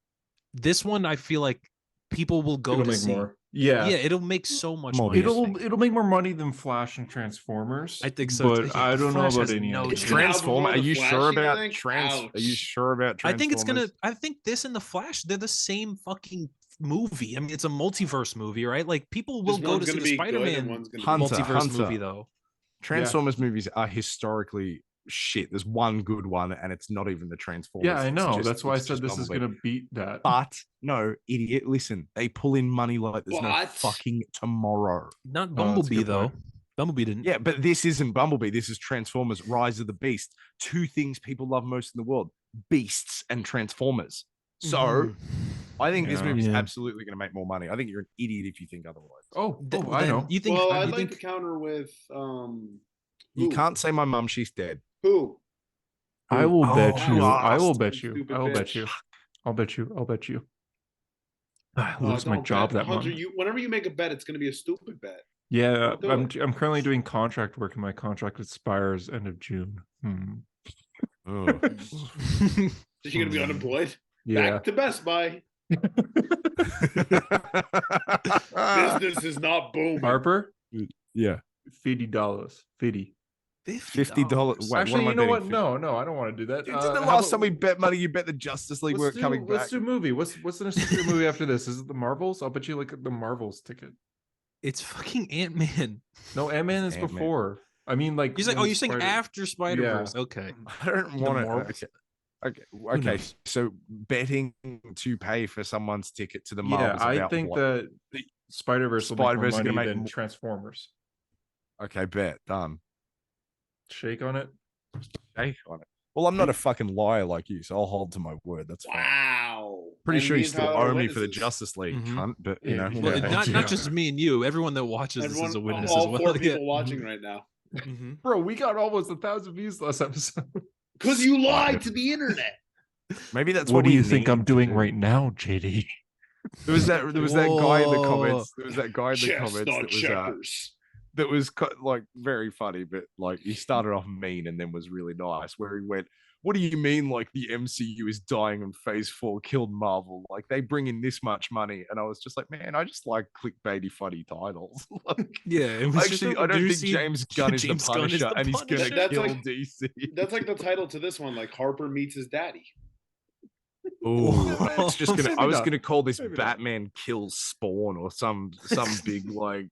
This one, I feel like people will go to see more. Yeah, it'll make so much money. It'll make more money than Flash and Transformers. I think so, but I don't know about any. Transformers. Are you sure about Are you sure about Transformers? I think it's gonna. I think this and the Flash, they're the same fucking movie. I mean, it's a multiverse movie, right? Like people will go to see the Spider-Man multiverse movie, though. Transformers movies are historically shit. There's one good one, and it's not even the Transformers. Yeah, I know. That's why I said this is gonna beat that. But no, idiot. Listen, they pull in money like there's no fucking tomorrow. Not Bumblebee though. Bumblebee didn't. Yeah, but this isn't Bumblebee. This is Transformers: Rise of the Beast. Two things people love most in the world: beasts and Transformers. So. I think this movie is absolutely going to make more money. I think you're an idiot if you think otherwise. I know. You think? Well, I'd like to counter with. You can't say my mum. She's dead. Who? I will bet you. I will bet you. I will bet you. I'll bet you. I'll bet you. I lose my job that month. Whenever you make a bet, it's going to be a stupid bet. Yeah, I'm currently doing contract work, and my contract expires end of June. Oh. Is she going to be unemployed? Yeah. Back to Best Buy. Business is not booming. Harper? Yeah. $50. $50. Actually, you know what? No, I don't want to do that. Didn't the last time we bet money, you bet the Justice League weren't coming back? Let's do a movie. What's the next movie after this? Is it the Marvels? I'll bet you like the Marvels ticket. It's fucking Ant-Man. No, Ant-Man is before. I mean, like you're saying after Spider-Verse. Yeah. Okay. I don't want to. Okay. So betting to pay for someone's ticket to the Marvels. Yeah, I think that Spider-Verse will make more money than Transformers. Okay, bet done. Shake on it. Shake on it. Well, I'm not a fucking liar like you, so I'll hold to my word. That's fine. Wow. Pretty sure you still owe me for the Justice League, cunt. But you know, well, not just me and you. Everyone that watches this is a witness as well. All 4 people watching right now. Bro, we got almost 1,000 views last episode. Because you lied to the internet. Maybe that's what do you think I'm doing right now, JD? There was that guy in the comments. There was that guy in the comments that was like very funny, but like he started off mean and then was really nice. Where he went, "What do you mean? Like the MCU is dying and Phase 4 killed Marvel? Like they bring in this much money?" And I was just like, "Man, I just like clickbaity, funny titles." Yeah, actually, I don't think James Gunn is the Punisher, and he's gonna kill DC. That's like the title to this one, like Harper meets his daddy. Oh, it's just gonna. I was gonna call this Batman kills Spawn or some big like.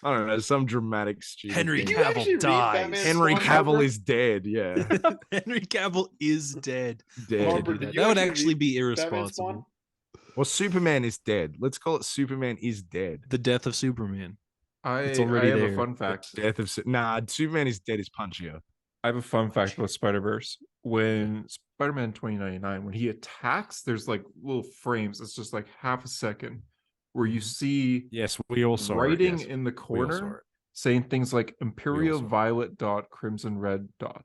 I don't know, some dramatic stupid. Henry Cavill dies. Henry Cavill is dead. Yeah. Henry Cavill is dead. Harper, that would actually be irresponsible. Well, Superman is dead. Let's call it Superman is dead. The death of Superman. It's already I have a fun fact. Superman is dead is punchier. I have a fun fact about Spider-Verse. When Spider-Man 2099, when he attacks, there's like little frames. It's just like half a second where you see we also writing in the corner saying things like Imperial Violet dot Crimson Red dot.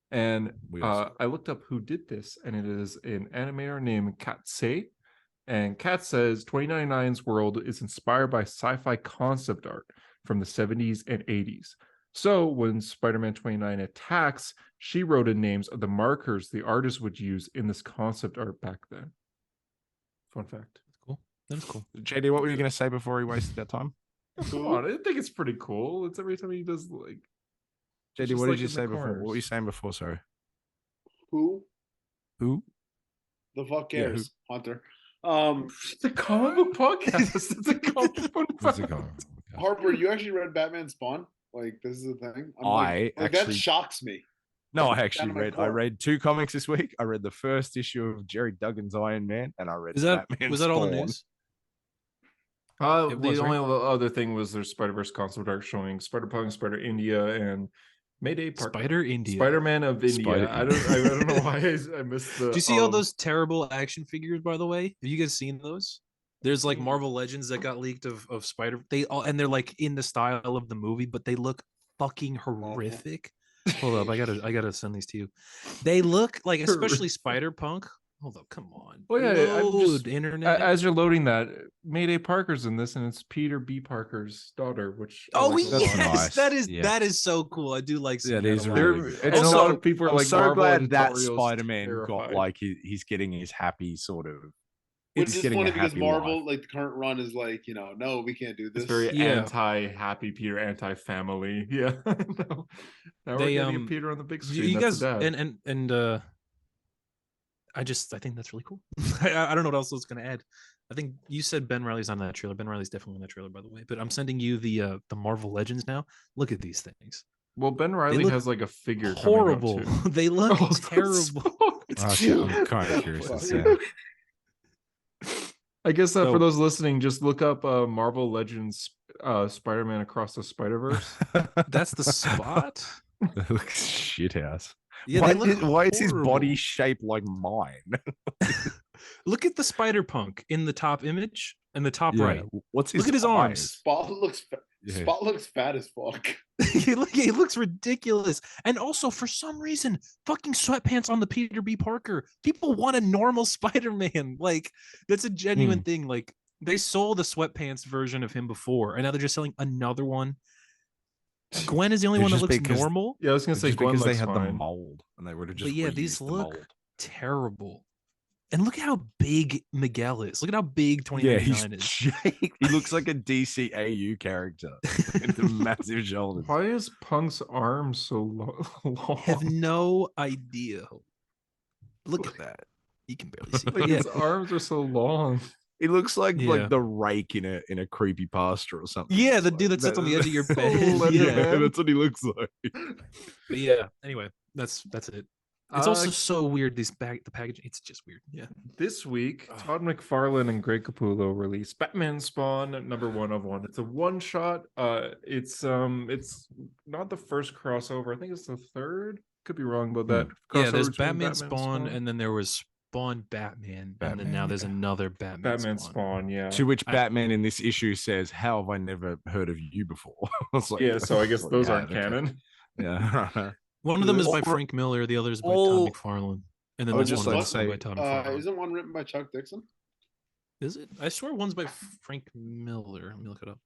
And I looked up who did this, and it is an animator named Katsei. And Kat says 2099's world is inspired by sci-fi concept art from the 70s and 80s. So when Spider-Man 29 attacks, she wrote in names of the markers the artist would use in this concept art back then. Fun fact. That's cool. JD, what were you going to say before he wasted that time? Come on, I think it's pretty cool. It's every time he does like. JD, what did you say before? What were you saying before? Sorry. Who? The fuck cares, Hunter? It's a comic book podcast. It's a comic book podcast. Harper, you actually read Batman Spawn? Like this is the thing. That shocks me. No, I read 2 comics this week. I read the first issue of Jerry Duggan's Iron Man, and I read Batman was that all the news? The only other thing was there's Spider-Verse concept art showing Spider-Punk, Spider-India, and Mayday Park. Spider-India. Spider-Man of India. I don't know why I missed the... Do you see all those terrible action figures, by the way? Have you guys seen those? There's like Marvel Legends that got leaked of Spider... They're like in the style of the movie, but they look fucking horrific. Hold up, I gotta send these to you. They look like, especially Spider-Punk, Hold up, come on. Well, yeah, I'm just, internet. As you're loading that, Mayday Parker's in this, and it's Peter B. Parker's daughter, which yes, that is so cool. I do like seeing that. Is really and a lot of people are I'm like, so Marvel glad that Spider-Man got like he's getting his happy sort of. Which is funny because Marvel, like the current run, is like, no, we can't do this. It's very anti-happy Peter, anti-family. Yeah, now we're getting Peter on the big screen. You guys, and I think that's really cool. I don't know what else I was going to add. I think you said Ben Reilly's on that trailer. Ben Reilly's definitely on that trailer, by the way. But I'm sending you the Marvel Legends now. Look at these things. Well, Ben Reilly has like a figure. Horrible. They look terrible. I'm kind of curious to see. I guess for those listening, just look up Marvel Legends Spider-Man Across the Spider-Verse. That's the spot. That looks shithouse. Yeah, why is his body shaped like mine? Look at the Spider-Punk in the top image and the top right. Look at his arms. Spot looks fat as fuck. He looks ridiculous. And also, for some reason, fucking sweatpants on the Peter B. Parker. People want a normal Spider-Man. Like, that's a genuine thing. Like, they sold the sweatpants version of him before, and now they're just selling another one. Gwen is the only one that looks normal. Yeah, I was gonna say Gwen because they had fine. the mold, and they would have just. But yeah, these look terrible. And look at how big Miguel is. Look at how big 2099 is. He looks like a DCAU character with the massive shoulders. Why is Punk's arm so long? I have no idea. Look at that. You can barely see. Like his arms are so long. He looks like the rake in a creepy pasta or something. Yeah, the dude that sits on the edge of your bed. Yeah, that's what he looks like. But yeah, anyway, that's it. It's also so weird. The packaging, it's just weird. Yeah. This week, Todd McFarlane and Greg Capullo released Batman Spawn #1 of 1. It's a one shot. It's not the first crossover. I think it's the third. Could be wrong about that. Yeah, there's Batman Spawn, and then there was Spawn Batman, and then now there's another Batman Spawn. Yeah. To which Batman in this issue says, "How have I never heard of you before?" Yeah, so I guess those aren't canon. Yeah. One of them is by Frank Miller, the other is by Todd McFarlane. And then there's one by Todd McFarlane. Isn't one written by Chuck Dixon? Is it? I swear one's by Frank Miller. Let me look it up.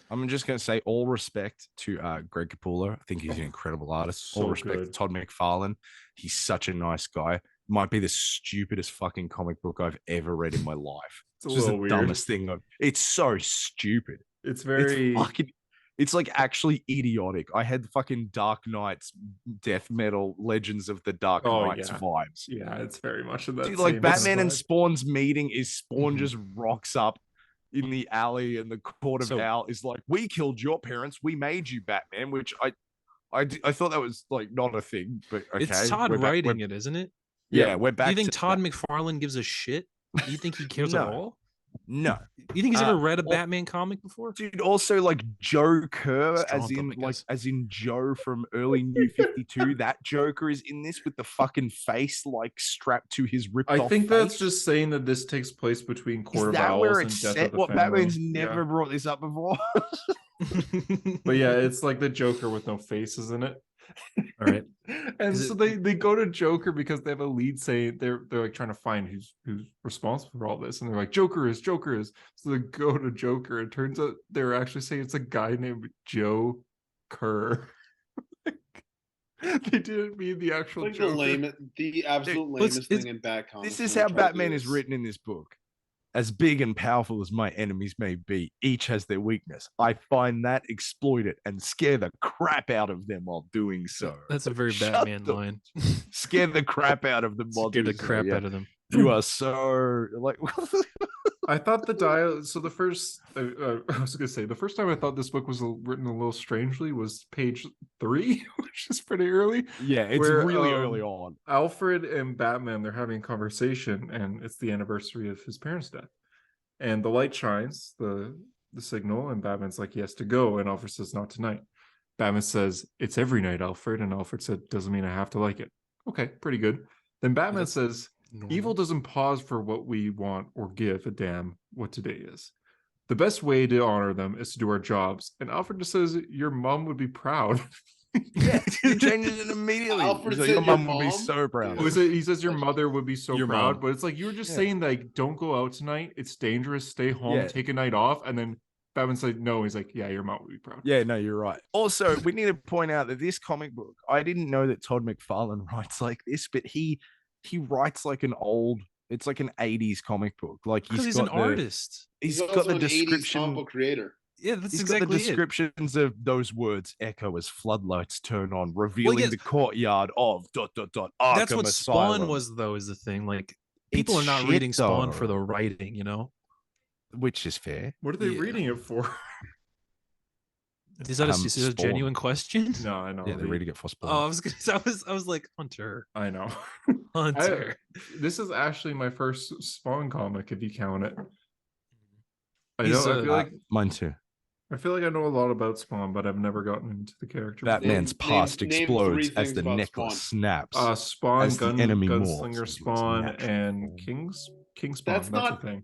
I'm just going to say all respect to Greg Capullo. I think he's an incredible artist. All respect to Todd McFarlane. He's such a nice guy. Might be the stupidest fucking comic book I've ever read in my life. It's just the dumbest thing. It's so stupid. It's very... It's like actually idiotic. I had fucking Dark Knight's death metal Legends of the Dark Knights vibes. Yeah, it's very much of that. Dude, like Batman and Spawn's meeting is Spawn just rocks up in the alley and the court of Owl is like, we killed your parents, we made you Batman, which I thought that was like not a thing, but okay. It's Todd writing it, isn't it? Yeah, we're back. Do you think Todd McFarlane gives a shit? Do you think he cares at all? No. You think he's ever read a Batman comic before? Dude, also like Joe Kerr, as in Joe from early New 52. That Joker is in this with the fucking face like strapped to his ripped off face. I think that's just saying that this takes place between Court of Owls and Death of the What Family. Batman's never brought this up before. But yeah, it's like the Joker with no face, isn't it? All right. And so they go to Joker because they have a lead saying they're like trying to find who's responsible for all this, and they're like Joker is. So they go to Joker. It turns out they're actually saying it's a guy named Joe Kerr. They didn't mean the actual like Joker. The absolute lamest thing in Batman. This is how Batman is written in this book. As big and powerful as my enemies may be, each has their weakness. I find that, exploit it, and scare the crap out of them while doing so. That's a very Batman line. Scare the crap out of them while doing so. Scare the crap out of them. You are so like. I thought the dial. So the first, I was gonna say, the first time I thought this book was written a little strangely was page 3, which is pretty early. Yeah, it's really early on. Alfred and Batman, they're having a conversation, and it's the anniversary of his parents' death. And the light shines, the signal, and Batman's like, he has to go, and Alfred says, not tonight. Batman says, it's every night, Alfred, and Alfred said, doesn't mean I have to like it. Okay, pretty good. Then Batman says, evil doesn't pause for what we want or give a damn what today is. The best way to honor them is to do our jobs. And Alfred just says, your mom would be proud. Yeah, he changes it immediately. Alfred Like, said your your mom would be mom? so proud. He says your mother would be so Your proud, mom. but it's like you were just saying like, don't go out tonight. It's dangerous. Stay home. Yeah. Take a night off. And then Batman's like, no. He's like, yeah, your mom would be proud. Yeah, no, you're right. Also, we need to point out that this comic book, I didn't know that Todd McFarlane writes like this, but he writes like it's like an 80s comic book. Like he's an artist. He's also got the an 80s description. comic book creator. Yeah, that's He's exactly got the descriptions of those words echo as floodlights turn on, revealing the courtyard of ... Arkham That's what Asylum. Spawn was, though, is the thing. Like, people are not reading Spawn for the writing, you know? Which is fair. What are they reading it for? Is that a genuine question? No, I know. Yeah, they're reading it for Spawn. Oh, I was like, Hunter. I know. Hunter. This is actually my first Spawn comic, if you count it. I He's, feel like mine too. I feel like I know a lot about Spawn, but I've never gotten into the character. Batman's past name explodes three as things the about necklace Spawn. snaps. Spawn, as the enemy Gunslinger morphs Spawn, into its and natural King Spawn. That's not a thing.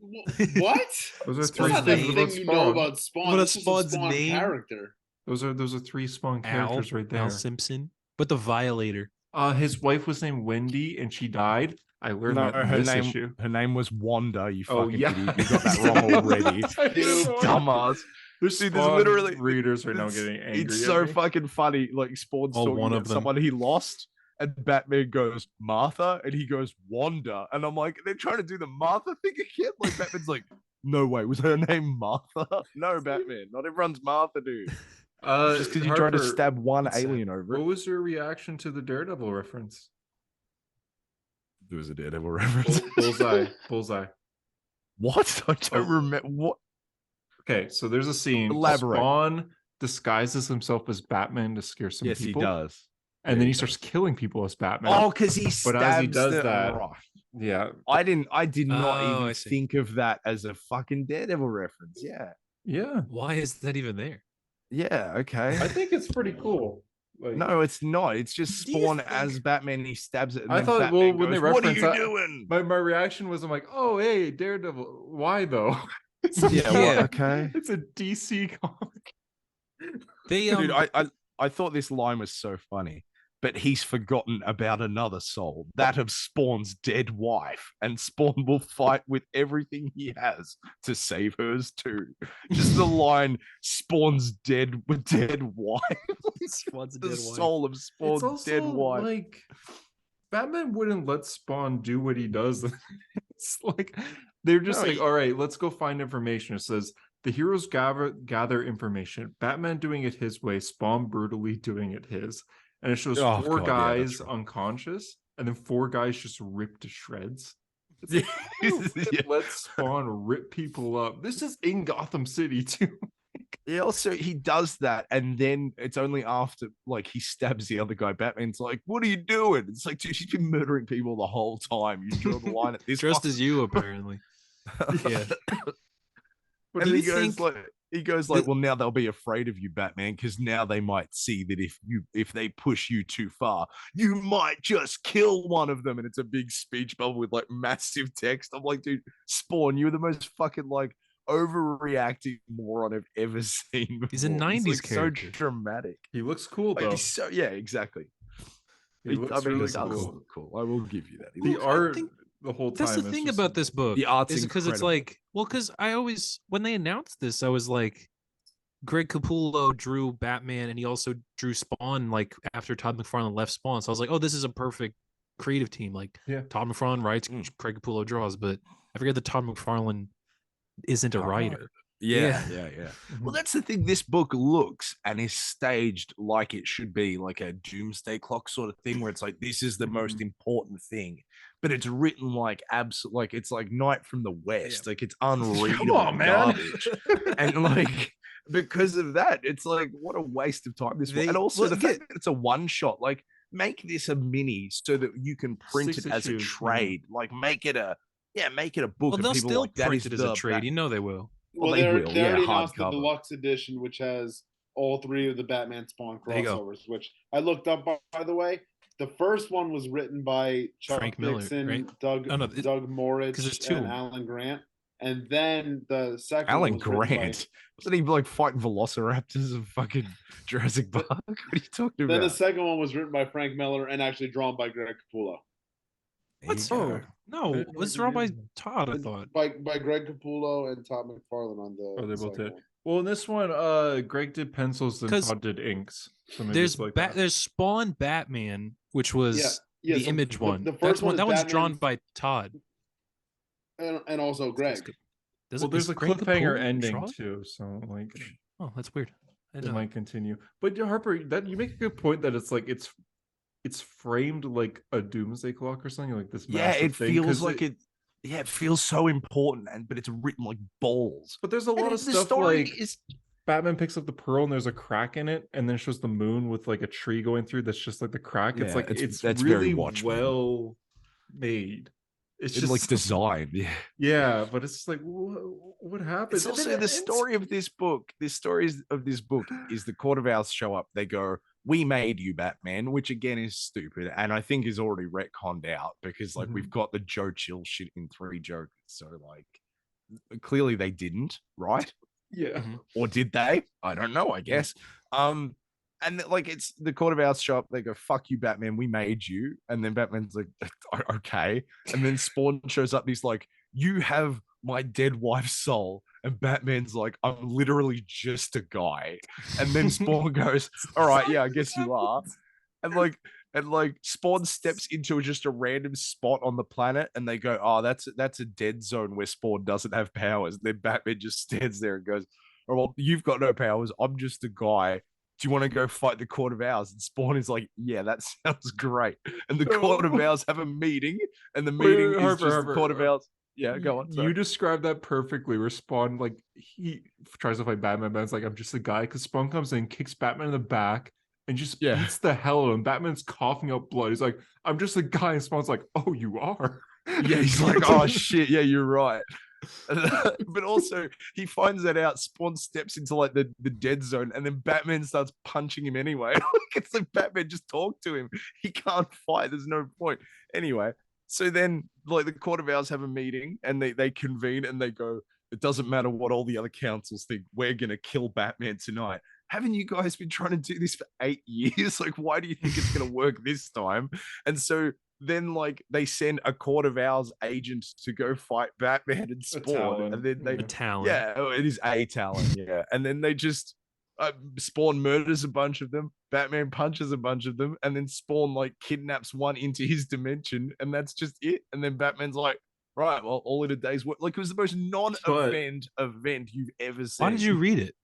What? Those are That's three not the things thing about you Spawn. know about Spawn. But This it's is a Spawn's Spawn name. character. Those are three Spawn characters right there. Al Simpson. But the Violator. His wife was named Wendy, and she died. I learned that in this issue. Her name was Wanda. You Oh, fucking yeah. idiot! You got that wrong already, dumbass. There's literally readers right now getting angry. It's so fucking funny. Like Spawn's talking one about of them. someone he lost, and Batman goes Martha, and he goes Wanda, and I'm like, they're trying to do the Martha thing again. Like Batman's like, no way, was her name Martha? No, Batman, not everyone's Martha, dude. Just because you tried to stab one alien over it. What was your reaction to the Daredevil reference? There was a Daredevil reference. Bullseye. What? I don't remember. What? Okay, so there's a scene. Elaborate. Spawn disguises himself as Batman to scare some Yes, people. he does. And then he starts killing people as Batman. Oh, because he stabs. But as he does them. that, Right. yeah. I did not Oh, even I see. think of that as a fucking Daredevil reference. Yeah. Yeah. Why is that even there? Yeah, okay. I think it's pretty cool. Like, No, it's not. It's just Do you Spawn think- as Batman. And he stabs it. And I then thought, Batman well, when they goes, what are reference you that- doing? my reaction was, I'm like, oh, hey, Daredevil. Why though? It's a, Yeah, Yeah. okay. it's a DC comic. They Dude, I thought this line was so funny, but he's forgotten about another soul, that of Spawn's dead wife, and Spawn will fight with everything he has to save hers too. Just the line, Spawn's dead wife. Spawn's The soul of Spawn's dead wife. Like Batman wouldn't let Spawn do what he does. It's like they're just No, like, all right, let's go find information. It says the heroes gather information. Batman doing it his way, Spawn brutally doing it his. And it shows Oh, four God, yeah, guys that's right. unconscious, and then four guys just ripped to shreds. It's Yeah. like, who would Yeah. let Spawn rip people up. This is in Gotham City too. Yeah, also he does that, and then it's only after like he stabs the other guy. Batman's like, "What are you doing?" It's like, dude, she's been murdering people the whole time. You draw the line at this. Just point. as you, apparently. Yeah. But And do he you goes think like, well, now they'll be afraid of you, Batman, because now they might see that if they push you too far, you might just kill one of them. And it's a big speech bubble with like massive text. I'm like, dude, Spawn, you're the most fucking like overreacting moron I've ever seen. He's a before. 90s like, character. so dramatic. he looks cool Like, though. he's so yeah, exactly. He looks really he does cool. look cool. I will give you that. He The looks- art think the whole time. That's the is thing just- about this book. The art's is because it's incredible. like, well, because I always, when they announced this, I was like, Greg Capullo drew Batman and he also drew Spawn like after Todd McFarlane left Spawn. So I was like, oh, this is a perfect creative team. Like, Yeah. Todd McFarlane writes, Greg Capullo draws, but I forget that Todd McFarlane isn't a writer. Yeah. Mhm. Well, that's the thing. This book looks and is staged like it should be, like a doomsday clock sort of thing, where it's like this is the most important thing, but it's written like like it's like Night from the West, like it's unreadable on, man. garbage, and like because of that, it's like what a waste of time this was. They- And also well, the fact that it's a one shot, like make this a mini so that you can print 6 it as a issues, trade, like make it a book. Well, and they'll people still like, that print is it as a the trade. Bat- You know they will. Well, they will, they yeah, already announced the hardcover. deluxe edition, which has all three of the Batman Spawn There you go. crossovers, which I looked up, by the way. The first one was written by Chuck Frank Miller, Dixon, right? Doug Oh, no, Doug Moritz, 'cause there's two. and Alan Grant. And then the second Alan one was Grant. Wasn't he like fighting velociraptors in fucking Jurassic Park? What are you talking about? Then the second one was written by Frank Miller and actually drawn by Greg Capullo. What? Oh, no, it was drawn by Todd, I thought. By Greg Capullo and Todd McFarlane on the. Oh, they both did. Well, in this one, Greg did pencils and Todd did inks. So there's there's Spawn Batman, which was the Image one. The first one that one's drawn by Todd. And also Greg. There's a cliffhanger ending too, so like, oh, that's weird. It might continue, but Harper, that you make a good point that it's like it's framed like a doomsday clock or something like this. Yeah, it feels like it. Yeah, it feels so important, but it's written like balls. But there's a lot of stuff like Batman picks up the pearl and there's a crack in it, and then shows the moon with like a tree going through. That's just like the crack. It's like it's really well made. It's just like designed. Yeah, but it's just like what happened? It's also the story of this book. The story of this book is the Court of Owls show up. They go, "We made you, Batman," which again is stupid, and I think is already retconned out because like we've got the Joe Chill shit in 3 Jokers. So like clearly they didn't, right? Yeah. Or did they? I don't know. I guess. And like it's the Court of Owls shop. They go, "Fuck you, Batman. We made you." And then Batman's like, "Okay." And then Spawn shows up. And he's like, "You have my dead wife's soul." And Batman's like, "I'm literally just a guy." And then Spawn goes, "All right, yeah, I guess you are." And like Spawn steps into just a random spot on the planet, and they go, "Oh, that's a dead zone where Spawn doesn't have powers." And then Batman just stands there and goes, "Oh, well, you've got no powers. I'm just a guy. Do you want to go fight the Court of Owls?" And Spawn is like, "Yeah, that sounds great." And the Court of Owls have a meeting, and the meeting is just the Court of Owls. Yeah, go on. Sorry. You described that perfectly. Where Spawn, like, he tries to fight Batman, but it's like, "I'm just a guy." Because Spawn comes in, kicks Batman in the back, and just beats the hell out of him. Batman's coughing up blood. He's like, "I'm just a guy," and Spawn's like, "Oh, you are." Yeah, he's like, "Oh shit, yeah, you're right." But also he finds that out. Spawn steps into like the dead zone, and then Batman starts punching him anyway. It's like, Batman, just talk to him. He can't fight. There's no point. Anyway, so then like the Court of Owls have a meeting, and they convene, and they go, "It doesn't matter what all the other councils think. We're gonna kill Batman tonight." Haven't you guys been trying to do this for 8 years? Like, why do you think it's gonna work this time? And so then like they send a Court of Owls agent to go fight Batman and Spawn, and then they it is a Talon, yeah. And then they just Spawn murders a bunch of them, Batman punches a bunch of them, and then Spawn like kidnaps one into his dimension, and that's just it. And then Batman's like, "Right, well, all in a day's work." Like, it was the most non-event event you've ever seen. Why did you read it?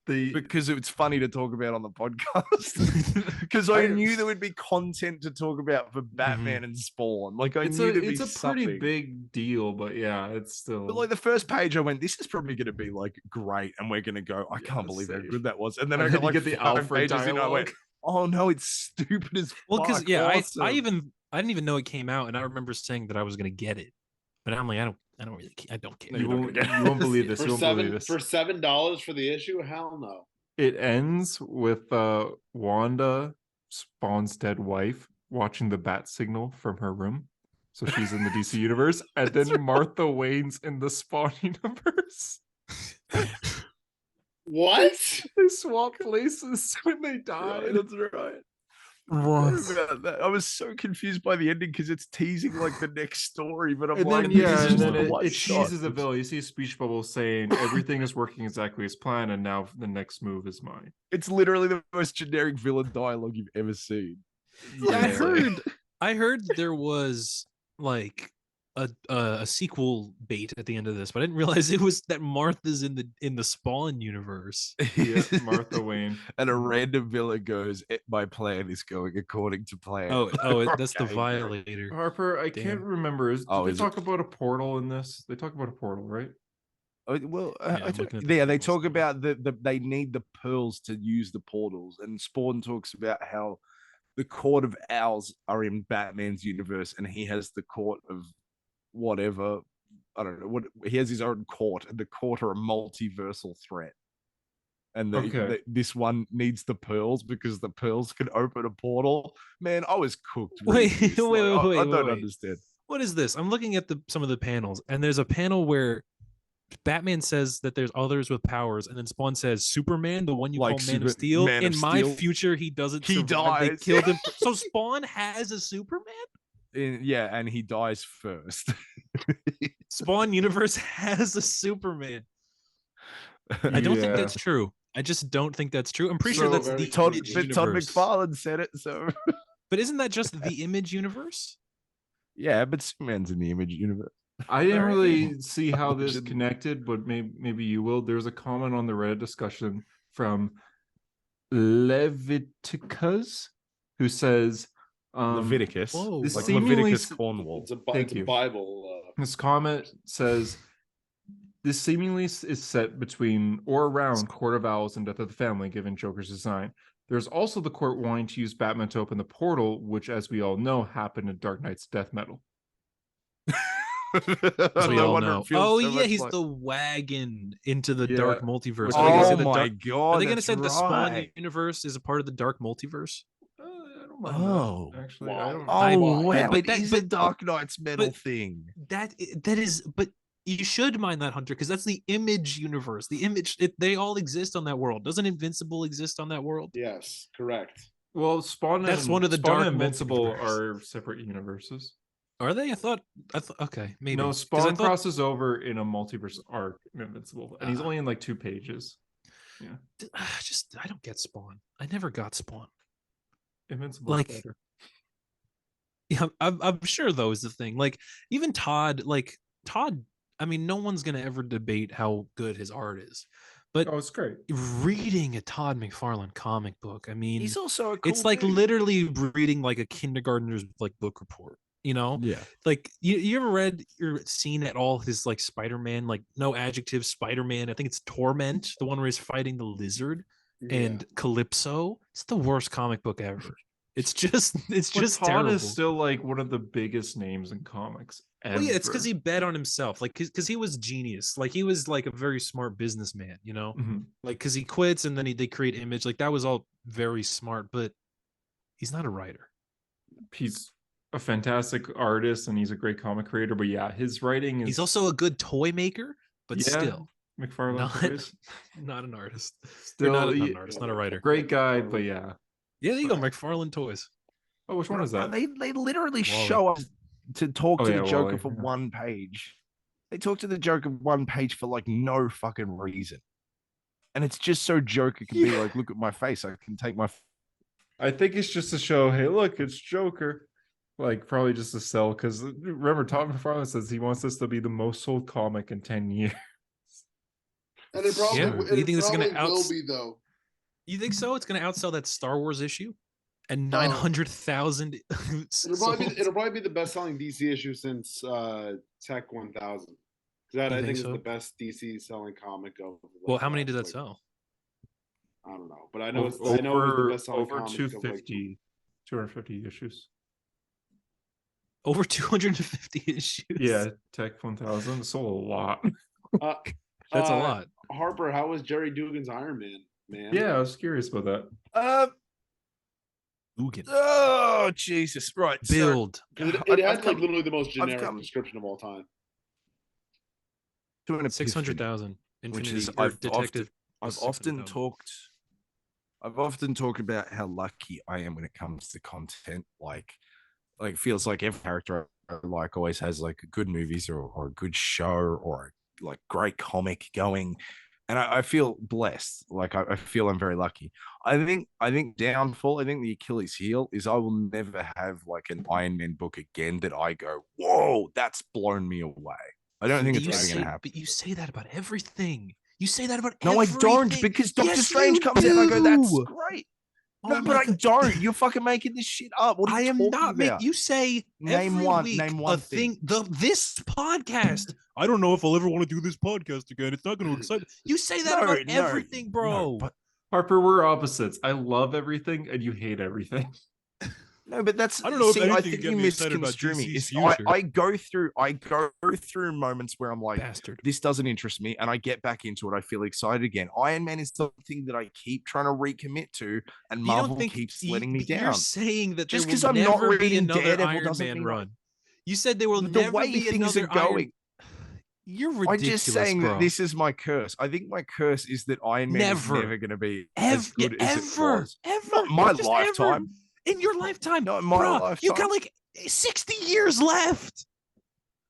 Because it's funny to talk about on the podcast. Because I knew there would be content to talk about for Batman and Spawn. Like, I knew it's a pretty big deal, but yeah, it's still. But like the first page, I went, "This is probably going to be like great," and we're going to go, "I can't believe how good that was." And then I got like the Alfred pages in, I went, "Oh no, it's stupid as fuck." Well, because awesome. I didn't even know it came out, and I remember saying that I was going to get it, but I'm like, I don't care. You won't believe this. For $7 for the issue? Hell no. It ends with Wanda, Spawn's dead wife, watching the bat signal from her room. So she's in the DC universe, and then Martha Wayne's in the Spawn universe. What? They swap places when they die. That's right. I was so confused by the ending because it's teasing like the next story, but I'm and like, then it teases a villain. You see a speech bubble saying everything is working exactly as planned, and now the next move is mine. It's literally the most generic villain dialogue you've ever seen. Yeah. I heard there was like a sequel bait at the end of this, but I didn't realize it was that Martha's in the Spawn universe. Yeah, Martha Wayne. And a random villain goes, "My plan is going according to plan." That's the Violator. Harper, I can't remember. Did they talk about a portal in this? They talk about a portal, right? Well, they talk about they need the pearls to use the portals, and Spawn talks about how the Court of Owls are in Batman's universe, and he has the Court of whatever, I don't know what, he has his own court, and the court are a multiversal threat, and this one needs the pearls because the pearls can open a portal. Man, I was cooked. Wait, I don't understand. What is this? I'm looking at some of the panels, and there's a panel where Batman says that there's others with powers, and then Spawn says Superman, the one you Like call Man of Steel. In my Steel. future, he doesn't He survive. They dies. killed him. So Spawn has a Superman? Yeah, and he dies first. Spawn universe has a Superman. I don't think that's true. I just don't think that's true. I'm pretty sure that's the Todd universe. McFarlane said it, so. But isn't that just the Image universe? Yeah, but Superman's in the Image universe. I didn't really see how this connected, but maybe you will. There's a comment on the Reddit discussion from Leviticus, who says, Leviticus. This like seemingly, Leviticus Cornwall. It's a Bible. This comment says, this seemingly is set between or around Court of Owls and Death of the Family, given Joker's design. There's also the court wanting to use Batman to open the portal, which, as we all know, happened in Dark Knight's death metal. We all know. Oh, yeah, he's the wagon into the dark multiverse. Oh my god! Are they going to say the Spawn universe is a part of the dark multiverse? I don't mind that, actually. Wow. But that is a Dark Knight's metal thing. That is, but you should mind that, Hunter, because that's the Image universe. The Image, they all exist on that world. Doesn't Invincible exist on that world? Yes, correct. Well, Spawn that's and, one of the Spawn dark and Invincible multiverse. are separate universes. Are they? I thought. Okay, maybe. No, Spawn crosses over in a multiverse arc in Invincible, and he's only in like 2 pages. Yeah, I don't get Spawn. I never got Spawn. Invincible, like, better. Yeah, I'm sure though is the thing. Like, even Todd. I mean, no one's gonna ever debate how good his art is, but it's great. Reading a Todd McFarlane comic book, I mean, he's also a cool it's like dude. Literally reading like a kindergartner's like book report. You know, like you ever read or seen at all his like Spider-Man, like no adjective Spider-Man? I think it's Torment, the one where he's fighting the lizard and Calypso. It's the worst comic book ever. It's just Todd terrible. is still like one of the biggest names in comics. Well, yeah, it's because he bet on himself, like because he was genius, like he was like a very smart businessman, you know, like because he quits and then they create Image, like that was all very smart, but he's not a writer. He's a fantastic artist and he's a great comic creator, but yeah, his writing is. He's also a good toy maker, but still. McFarlane not an artist. Still not an artist, not a writer. Great guy, but yeah. Yeah, there you go, McFarlane Toys. Oh, which one is that? They literally show up to talk to the Joker for 1 page. They talk to the Joker 1 page for like no fucking reason. And it's just so Joker can be like, look at my face. I can take my. I think it's just to show, hey, look, it's Joker. Like, probably just to sell. Because remember, Todd McFarlane says he wants this to be the most sold comic in 10 years. And it probably, you think this is going to will be, though. You think so? It's going to outsell that Star Wars issue? And 900,000. It'll probably be the best-selling DC issue since Tech 1000. That I think is the best DC selling comic of. Well, how many did that sell? I don't know, but I know it's the best-selling over comic 250 issues. Over 250 issues. Yeah, Tech 1000 sold a lot. That's a lot. Harper, how was Jerry Dugan's Iron Man? Yeah, I was curious about that. Dugan. Oh Jesus! Right, build. It had like literally the most generic description of all time. 600,000. Which is I've often talked about how lucky I am when it comes to content. Like feels like every character I like always has like good movies or a good show or like great comic going. And I feel blessed. Like I feel I'm very lucky. I think downfall, I think the Achilles heel is I will never have like an Iron Man book again that I go, whoa, that's blown me away. I don't think it's ever going to happen. But you say that about everything. You say that about everything. No, I don't, because Doctor Strange comes out and I go, that's great. No, but I don't. You're fucking making this shit up. What are you talking about? Making. You say name one thing. This podcast. I don't know if I'll ever want to do this podcast again. It's not going to excite me. You say that about everything, bro. But Harper, we're opposites. I love everything, and you hate everything. No, but that's. I don't know if I think you misconstrue me. I go through moments where I'm like, bastard, this doesn't interest me, and I get back into it. I feel excited again. Iron Man is something that I keep trying to recommit to, and Marvel keeps letting me down. You're saying that just because I'm not reading Daredevil Iron doesn't Man mean run. You said there will never be things another are going. You're ridiculous, I'm just saying bro. that this is my curse. I think my curse is that Iron Man is never going to be as good as it was. Ever. Not my lifetime. In your lifetime. Not in my lifetime. You got like 60 years left.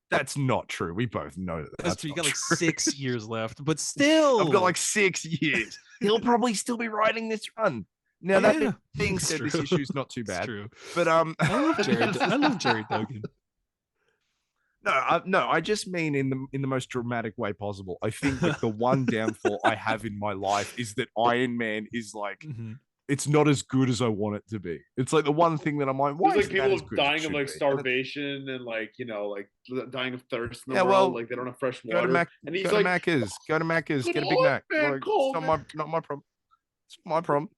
That's not true. We both know that. That's true. You got like 6 years left, but still. I've got like 6 years. He'll probably still be writing this run. Now, that being said, this issue's not too bad. True. But I love Jerry Duggan. No, I just mean in the most dramatic way possible. I think like the one downfall I have in my life is that Iron Man is like it's not as good as I want it to be. It's like the one thing that I'm like, why is people that dying of like starvation and like like dying of thirst in the world, like they don't have fresh water. And he's like, go to Macca's, get a Big Mac. Like, it's not my problem. It's my problem.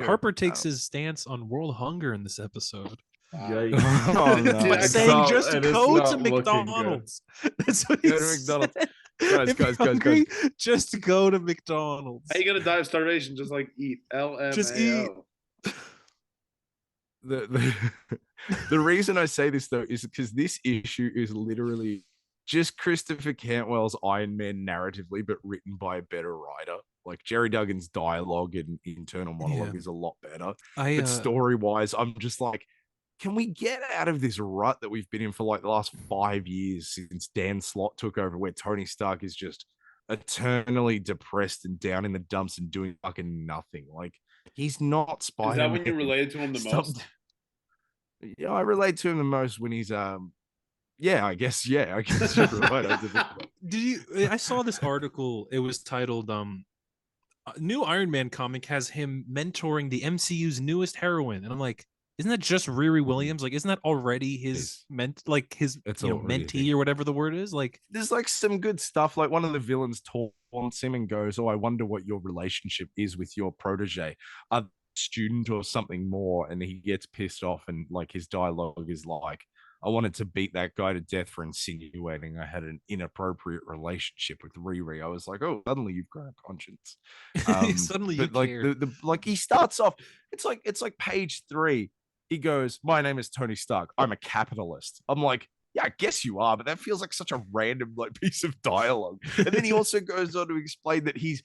Harper takes his stance on world hunger in this episode. Saying just go to McDonald's. That's what he said. Guys. Just go to McDonald's. How you gonna die of starvation? Just like eat. LMAO. Just eat. The reason I say this though is because this issue is literally just Christopher Cantwell's Iron Man narratively, but written by a better writer. Like Jerry Duggan's dialogue and internal monologue is a lot better. But story-wise, I'm just like, can we get out of this rut that we've been in for like the last 5 years since Dan Slott took over, where Tony Stark is just eternally depressed and down in the dumps and doing fucking nothing? Like, he's not Spider-Man. Is that when you related to him the most? Yeah, I relate to him the most when he's I guess you're right. I saw this article. It was titled new Iron Man comic has him mentoring the MCU's newest heroine, and I'm like, isn't that just Riri Williams? Like, isn't that already his mentee or whatever the word is? Like, there's like some good stuff. Like one of the villains taunts him and goes, "Oh, I wonder what your relationship is with your protege, a student or something more." And he gets pissed off, and like his dialogue is like, "I wanted to beat that guy to death for insinuating I had an inappropriate relationship with Riri." I was like, "Oh, suddenly you've grown a conscience." Suddenly, but like the like he starts off. It's like page 3. He goes, "My name is Tony Stark. I'm a capitalist." I'm like, yeah, I guess you are, but that feels like such a random like piece of dialogue. And then he also goes on to explain that he's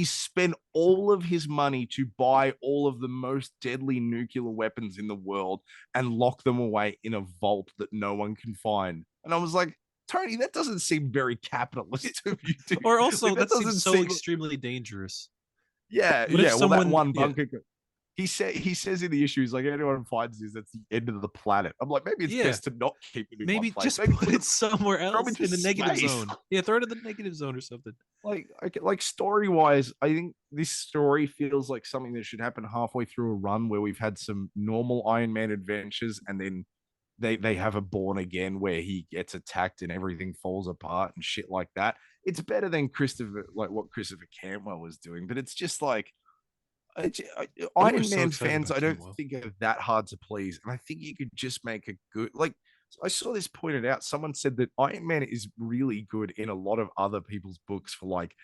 spent all of his money to buy all of the most deadly nuclear weapons in the world and lock them away in a vault that no one can find. And I was like, Tony, that doesn't seem very capitalist of you to. Or also, like, that seems so extremely dangerous. Yeah, well, that one bunker. He says in the issue, he's like, anyone finds this, that's the end of the planet. I'm like, maybe it's best to not keep it in maybe one just place. Maybe put it somewhere else in the negative space. zone. Yeah, throw it in the negative zone or something. Like story wise, I think this story feels like something that should happen halfway through a run where we've had some normal Iron Man adventures, and then they have a Born Again where he gets attacked and everything falls apart and shit like that. It's better than what Christopher Cantwell was doing, but it's just like, Iron Man fans, I don't think are that hard to please, and I think you could just make a good, like, I saw this pointed out. Someone said that Iron Man is really good in a lot of other people's books for like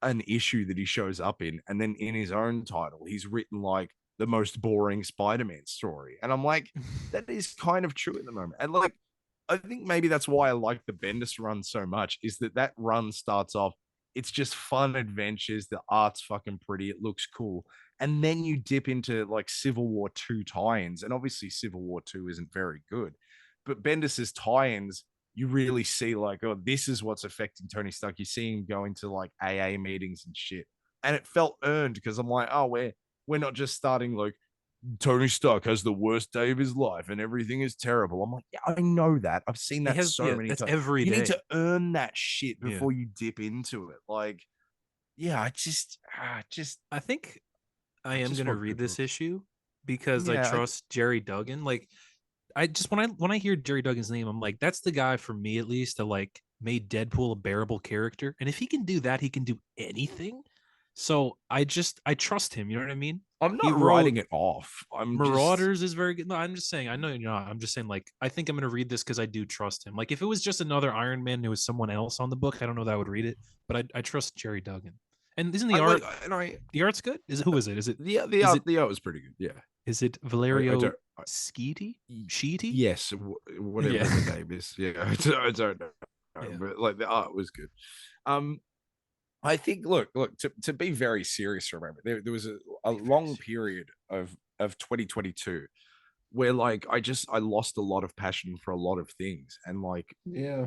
an issue that he shows up in, and then in his own title, he's written like the most boring Spider-Man story, and I'm like, that is kind of true at the moment. And like, I think maybe that's why I like the Bendis run so much, is that run starts off, it's just fun adventures, the art's fucking pretty, it looks cool. And then you dip into like Civil War 2 tie-ins. And obviously Civil War 2 isn't very good. But Bendis's tie-ins, you really see like, oh, this is what's affecting Tony Stark. You see him going to like AA meetings and shit. And it felt earned because I'm like, oh, we're not just starting like Tony Stark has the worst day of his life and everything is terrible. I'm like, yeah, I know that. I've seen that so many times. Every day. You need to earn that shit before you dip into it. Like, yeah, I think I am going to read this issue because I trust Jerry Duggan. Like, I just when I hear Jerry Duggan's name, I'm like, that's the guy for me at least that like made Deadpool a bearable character. And if he can do that, he can do anything. So I trust him. You know what I mean? I'm not writing it off. Marauders is very good. No, I'm just saying. I know you're not. I'm just saying. Like, I think I'm going to read this because I do trust him. Like, if it was just another Iron Man who was someone else on the book, I don't know that I would read it. But I trust Jerry Duggan. And isn't the art? The art's good. Who is it? Is it the art was pretty good? Yeah. Is it Valerio Schiti? Yes, whatever the name is. Yeah, I don't know. but like the art was good. I think look to be very serious for a moment, there was a long period of 2022 where like I lost a lot of passion for a lot of things, and like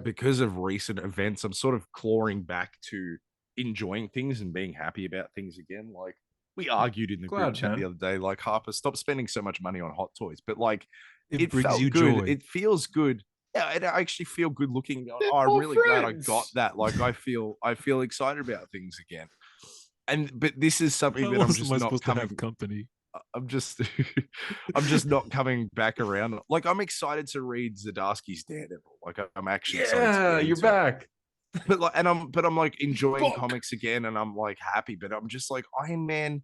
because of recent events, I'm sort of clawing back to enjoying things and being happy about things again. Like we argued in the group chat the other day, like Harper, stop spending so much money on hot toys, but like it brings felt you good. Joy. It feels good. Yeah, I actually feel good looking. Oh, I'm really glad I got that. Like I feel excited about things again. But this is something that I'm just not coming company. I'm just not coming back around. Like I'm excited to read Zdarsky's Daredevil. Like I'm actually excited to get you're back. But like I'm like enjoying comics again, and I'm like happy, but I'm just like Iron Man.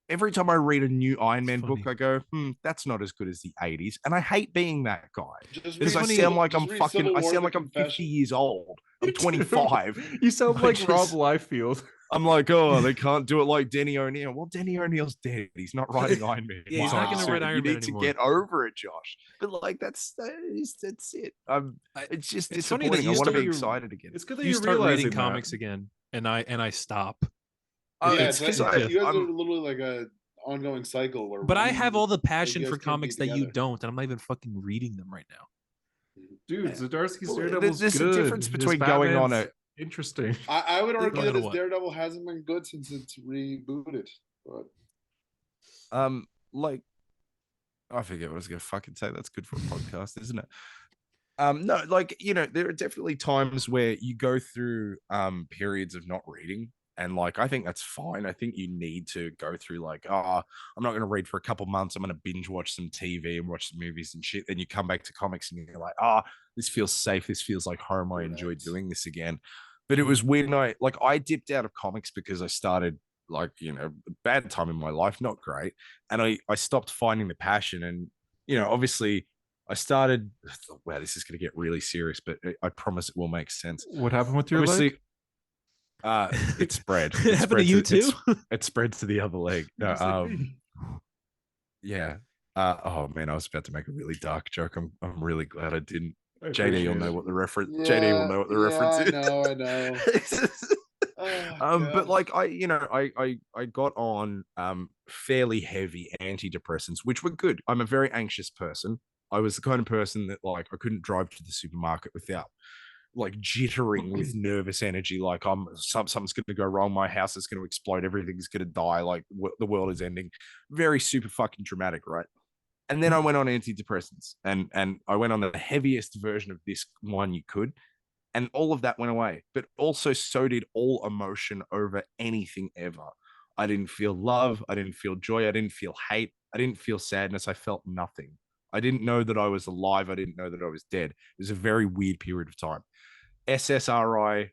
Every time I read a new Iron Man book, I go, that's not as good as the 80s. And I hate being that guy. Because I sound like I'm 50 years old. I'm 25. You sound like Rob Liefeld. I'm like, oh, they can't do it like Denny O'Neil. Well, Denny O'Neil's dead. He's not writing Iron Man. Yeah, he's not going to write Iron Man anymore. You need to get over it, Josh. But like, that's it. It's just disappointing. I want to be excited again. It's good that you start reading comics again, and I stop. It's because you guys are literally like a ongoing cycle where. But I have all the passion for comics that you don't, and I'm not even fucking reading them right now. Dude, Zdarsky's Daredevil's good. There's a difference between going on a. Interesting. I would argue that his Daredevil hasn't been good since it's rebooted. But like I forget what I was gonna fucking say. That's good for a podcast, isn't it? No, like there are definitely times where you go through periods of not reading, and like I think that's fine. I think you need to go through like, I'm not gonna read for a couple months. I'm gonna binge watch some TV and watch some movies and shit. Then you come back to comics and you're like, this feels safe. This feels like home. I enjoyed doing this again. But it was when I dipped out of comics because I started a bad time in my life, not great. And I stopped finding the passion. And, obviously I started, wow, this is going to get really serious, but I promise it will make sense. What happened with your leg? It spread. It happened to you too? It spread to the other leg. No, yeah. Oh man, I was about to make a really dark joke. I'm really glad I didn't. JD will know what the reference. Yeah, JD will know what the reference is. I know. But like I got on fairly heavy antidepressants, which were good. I'm a very anxious person. I was the kind of person that like I couldn't drive to the supermarket without like jittering with nervous energy. Like something's going to go wrong. My house is going to explode. Everything's going to die. Like the world is ending. Very super fucking dramatic, right? And then I went on antidepressants and I went on the heaviest version of this one you could. And all of that went away. But also so did all emotion over anything ever. I didn't feel love. I didn't feel joy. I didn't feel hate. I didn't feel sadness. I felt nothing. I didn't know that I was alive. I didn't know that I was dead. It was a very weird period of time. SSRI,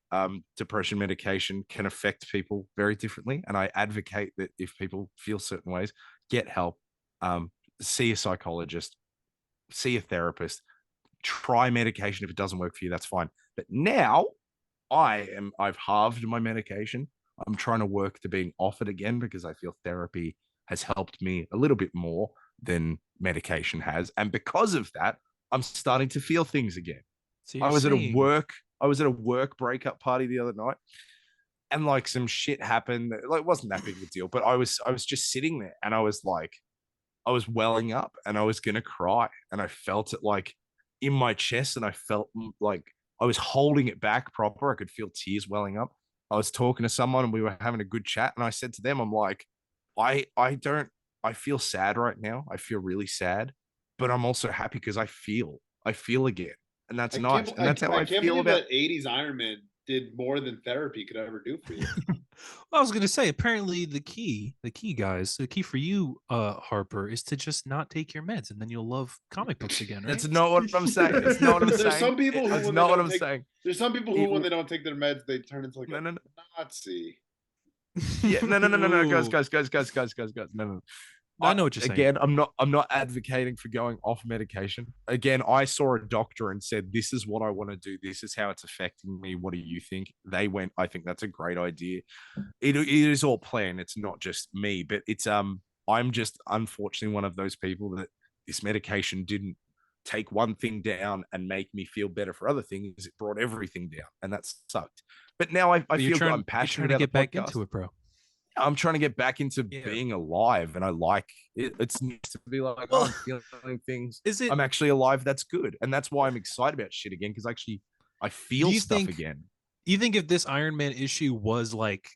depression medication, can affect people very differently. And I advocate that if people feel certain ways, get help. See a psychologist, see a therapist, try medication. If it doesn't work for you, that's fine. But now I've halved my medication. I'm trying to work to being off it again because I feel therapy has helped me a little bit more than medication has. And because of that, I'm starting to feel things again. So I was at a work breakup party the other night, and like some shit happened. Like it wasn't that big of a deal, but I was just sitting there and I was like, I was welling up and I was going to cry, and I felt it like in my chest, and I felt like I was holding it back proper. I could feel tears welling up. I was talking to someone and we were having a good chat, and I said to them, I'm like, I feel sad right now. I feel really sad, but I'm also happy because I feel again. And that's nice. And that's how I feel about that 80s Iron Man did more than therapy could ever do for you. I was going to say, apparently the key for you, Harper, is to just not take your meds, and then you'll love comic books again. Right? That's not what I'm saying. That's not what I'm saying. There's some people who, that's not what I'm saying. There's some people who, when they don't take their meds, they turn into like a Nazi. Yeah, no, guys. No. I know what you're saying. Again, I'm not advocating for going off medication. Again, I saw a doctor and said, this is what I want to do. This is how it's affecting me. What do you think? They went, I think that's a great idea. It is all planned. It's not just me, but it's I'm just unfortunately one of those people that this medication didn't take one thing down and make me feel better for other things. It brought everything down, and that sucked. But now I feel I'm passionate about to get back podcast. into it, bro. I'm trying to get back into being alive, and I like it. It's nice to be like, I'm feeling things. I'm actually alive. That's good, and that's why I'm excited about shit again, because actually I feel stuff again. You think if this Iron Man issue was like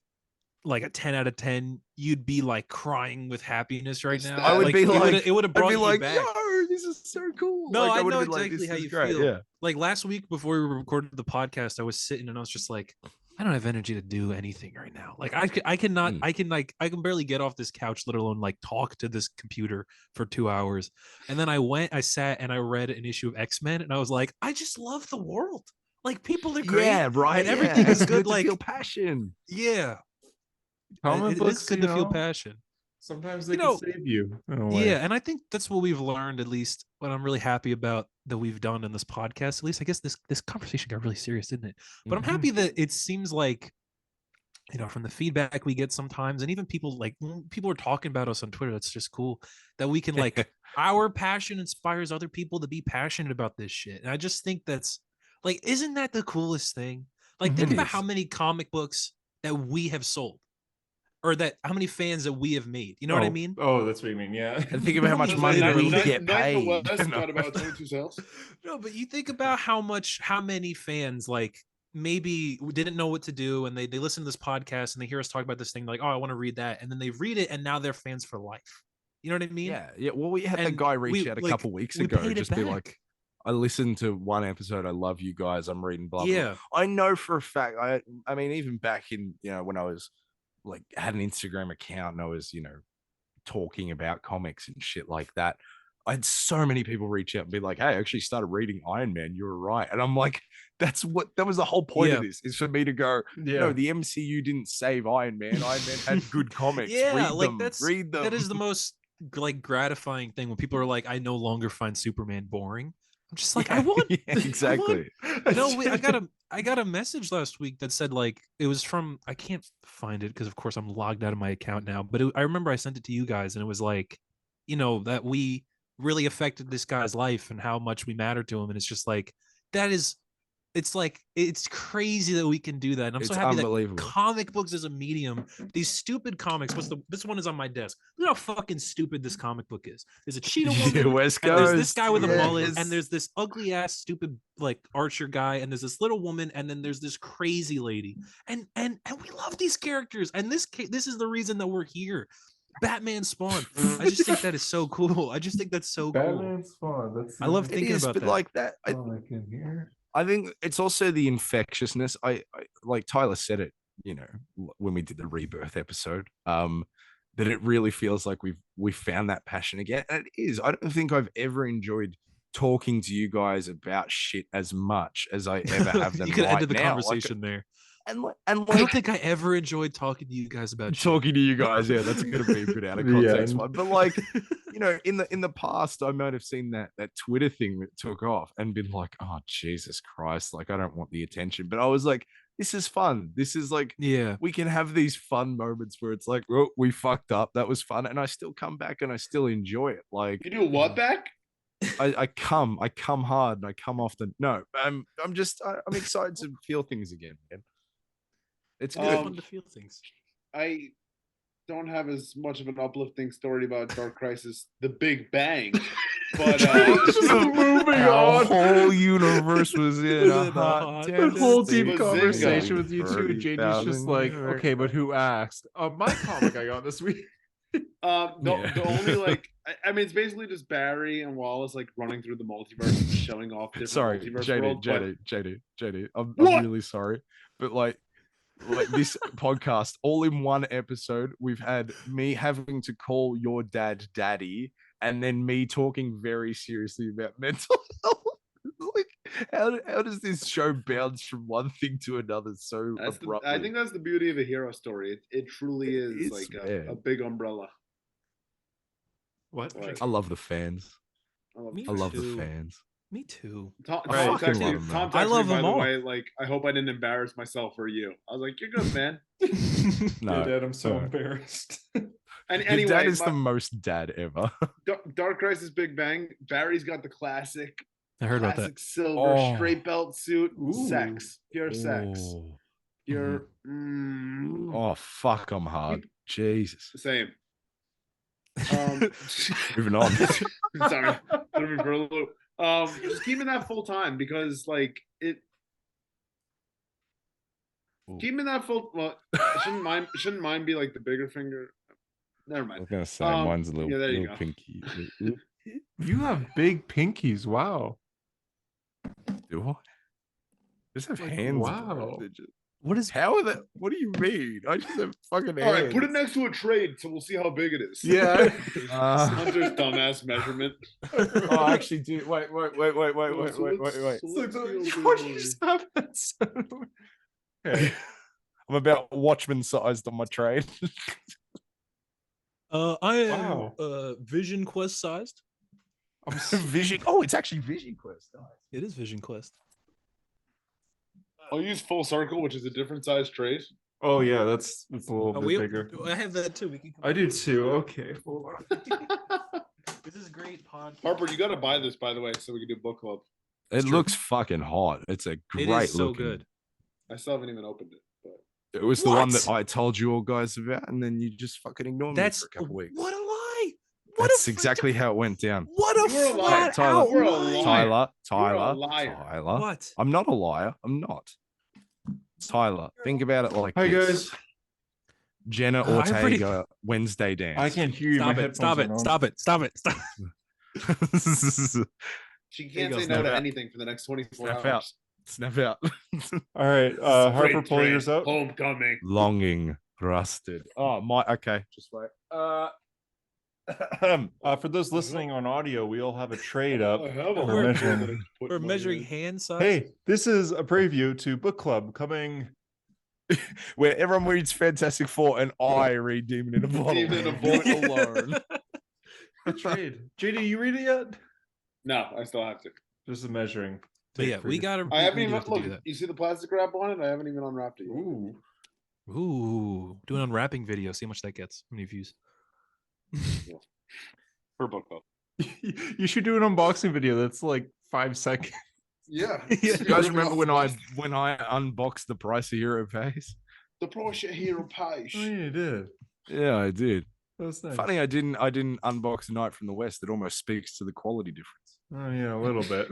a 10 out of 10, you'd be like crying with happiness right now? I would be like, it would have brought you back. Yo, this is so cool. No, like, I know exactly how you feel. Yeah. Like last week before we recorded the podcast, I was sitting and I was just like, I don't have energy to do anything right now. Like I can barely get off this couch, let alone like talk to this computer for 2 hours. And then I sat and I read an issue of X-Men, and I was like, I just love the world. Like people are great. Yeah, right. And everything is good. Like feel passion. Yeah. Comic books, it's good to feel passion. Sometimes they can save you. Yeah, and I think that's what we've learned, at least what I'm really happy about that we've done in this podcast. At least I guess this conversation got really serious, didn't it? But I'm happy that it seems like, from the feedback we get sometimes, and even people are talking about us on Twitter, that's just cool, that we can like our passion inspires other people to be passionate about this shit. And I just think that's like, isn't that the coolest thing? Like think about how many comic books that we have sold. Or that how many fans that we have made. You know what I mean? Oh, that's what you mean. Yeah. And think about how much money we get paid. Got about 22 sales. No, but you think about how many fans like maybe didn't know what to do, and they listen to this podcast and they hear us talk about this thing, like, oh, I want to read that, and then they read it, and now they're fans for life. You know what I mean? Yeah. Well, we had that guy reach out a couple weeks ago, just be like, I listened to one episode. I love you guys. I'm reading blah blah. Yeah. I know for a fact. I mean, even back in when I was like had an Instagram account and I was, talking about comics and shit like that, I had so many people reach out and be like, hey, I actually started reading Iron Man. You were right. And I'm like, that was the whole point of this, is for me to go, no, the MCU didn't save Iron Man. Iron Man had good comics. Read them. That is the most like gratifying thing when people are like, I no longer find Superman boring. I'm just like, I want exactly. I got a message last week that said, like, it was from, I can't find it because of course I'm logged out of my account now, but I remember I sent it to you guys, and it was like, that we really affected this guy's life and how much we matter to him, and it's just like it's crazy that we can do that. And I'm so happy that comic books as a medium, these stupid comics. This one is on my desk. Look how fucking stupid this comic book is. There's a cheetah woman, West and there's this guy with a mullet, and there's this ugly ass stupid like Archer guy, and there's this little woman, and then there's this crazy lady. And we love these characters. And this is the reason that we're here. Batman Spawn. I just think that is so cool. I just think that's so cool. Batman Spawn. I love thinking about that. Like that. I can hear. I think it's also the infectiousness. I like Tyler said it, when we did the Rebirth episode, that it really feels like we've found that passion again. And it is. I don't think I've ever enjoyed talking to you guys about shit as much as I ever have them. You could right end the now. conversation there. And I don't think I ever enjoyed talking to you guys about talking to you guys. Yeah, that's going to be a good out of context one. But like, in the past, I might have seen that Twitter thing that took off and been like, oh Jesus Christ, like I don't want the attention. But I was like, this is fun. This is like, we can have these fun moments where it's like, well, we fucked up. That was fun, and I still come back and I still enjoy it. Like, you do what back? I come hard and I come often. No, I'm excited to feel things again. It's good. Fun to feel things. I don't have as much of an uplifting story about Dark Crisis: The Big Bang, but moving on. The whole universe was in a hot that whole deep conversation with you two. JD's just like, okay, but who asked? My comic I got this week. The only like, I mean, it's basically just Barry and Wallace like running through the multiverse and showing off different multiverse worlds. JD, I'm really sorry, but like this podcast, all in one episode, we've had me having to call your dad daddy, and then me talking very seriously about mental health. Like, how does this show bounce from one thing to another so abruptly? I think that's the beauty of a hero story. It truly is like a big umbrella. What? I love the fans. I love the fans. Me too. Tom texted me, by the way, like, I hope I didn't embarrass myself for you. I was like, you're good, man. No, Dad, I'm so embarrassed. And Your anyway, dad is the most dad ever. Dark Crisis Big Bang. Barry's got the classic. I heard about that. Silver straight belt suit. Ooh. Sex. Pure sex. Pure. Oh fuck! I'm hard. Jesus. Same. Moving on. Sorry. For a little. Just keeping that full time because like it. Keeping that full. Well, shouldn't mine be like the bigger finger? Never mind. I was gonna say mine's a little pinky. You have big pinkies. Wow. Do I? Just have hands. Wow. What is? How are that? What do you mean? I just have fucking hands. All right, put it next to a trade so we'll see how big it is. Yeah. Hunter's dumbass measurement. Oh, actually, do wait. What do you just have that? Okay. I'm about Watchman sized on my trade. I am Vision Quest sized. Vision. Oh, it's actually Vision Quest. Nice. It is Vision Quest. I'll use Full Circle, which is a different size trade. Oh yeah, that's a little bit bigger. I have that too. I do too. Okay, hold on. This is great podcast. Harper, you got to buy this, by the way, so we can do book club. It looks fucking hot. It's a great. It is so looking. good. I still haven't even opened it. But... It was the one that I told you all guys about, and then you just fucking ignored me for a couple weeks. What a lie! That's exactly how it went down. What a flat Tyler. out lie. Tyler. Liar. I'm not a liar. I'm not. Tyler, think about it like Hi this. guys. Jenna Ortega Wednesday dance. I can't hear you. Stop it. She can't say no to anything for the next 24 hours. Snap out. All right, Harper, pull yours up. Homecoming. Longing rusted. Oh my. Okay, just wait. For those listening on audio, we all have a trade up. We're measuring hand size. Hey, this is a preview to book club coming. Where everyone reads Fantastic Four and I read Demon in a Bottle. Demon in a Bottle alone. A trade. JD, you read it yet? No, I still have to. Just a measuring. But yeah, we gotta. I haven't even look. You see the plastic wrap on it? I haven't even unwrapped it yet. Ooh, do an unwrapping video. See how much that gets. How many views? For book club. You should do an unboxing video that's like 5 seconds. Yeah. You guys remember when I unboxed the price of Hero Pays? The price of Hero Pays. Oh, yeah, you did. Yeah, I did. That's nice. Funny, I didn't unbox Night from the West. It almost speaks to the quality difference. Oh yeah, a little bit.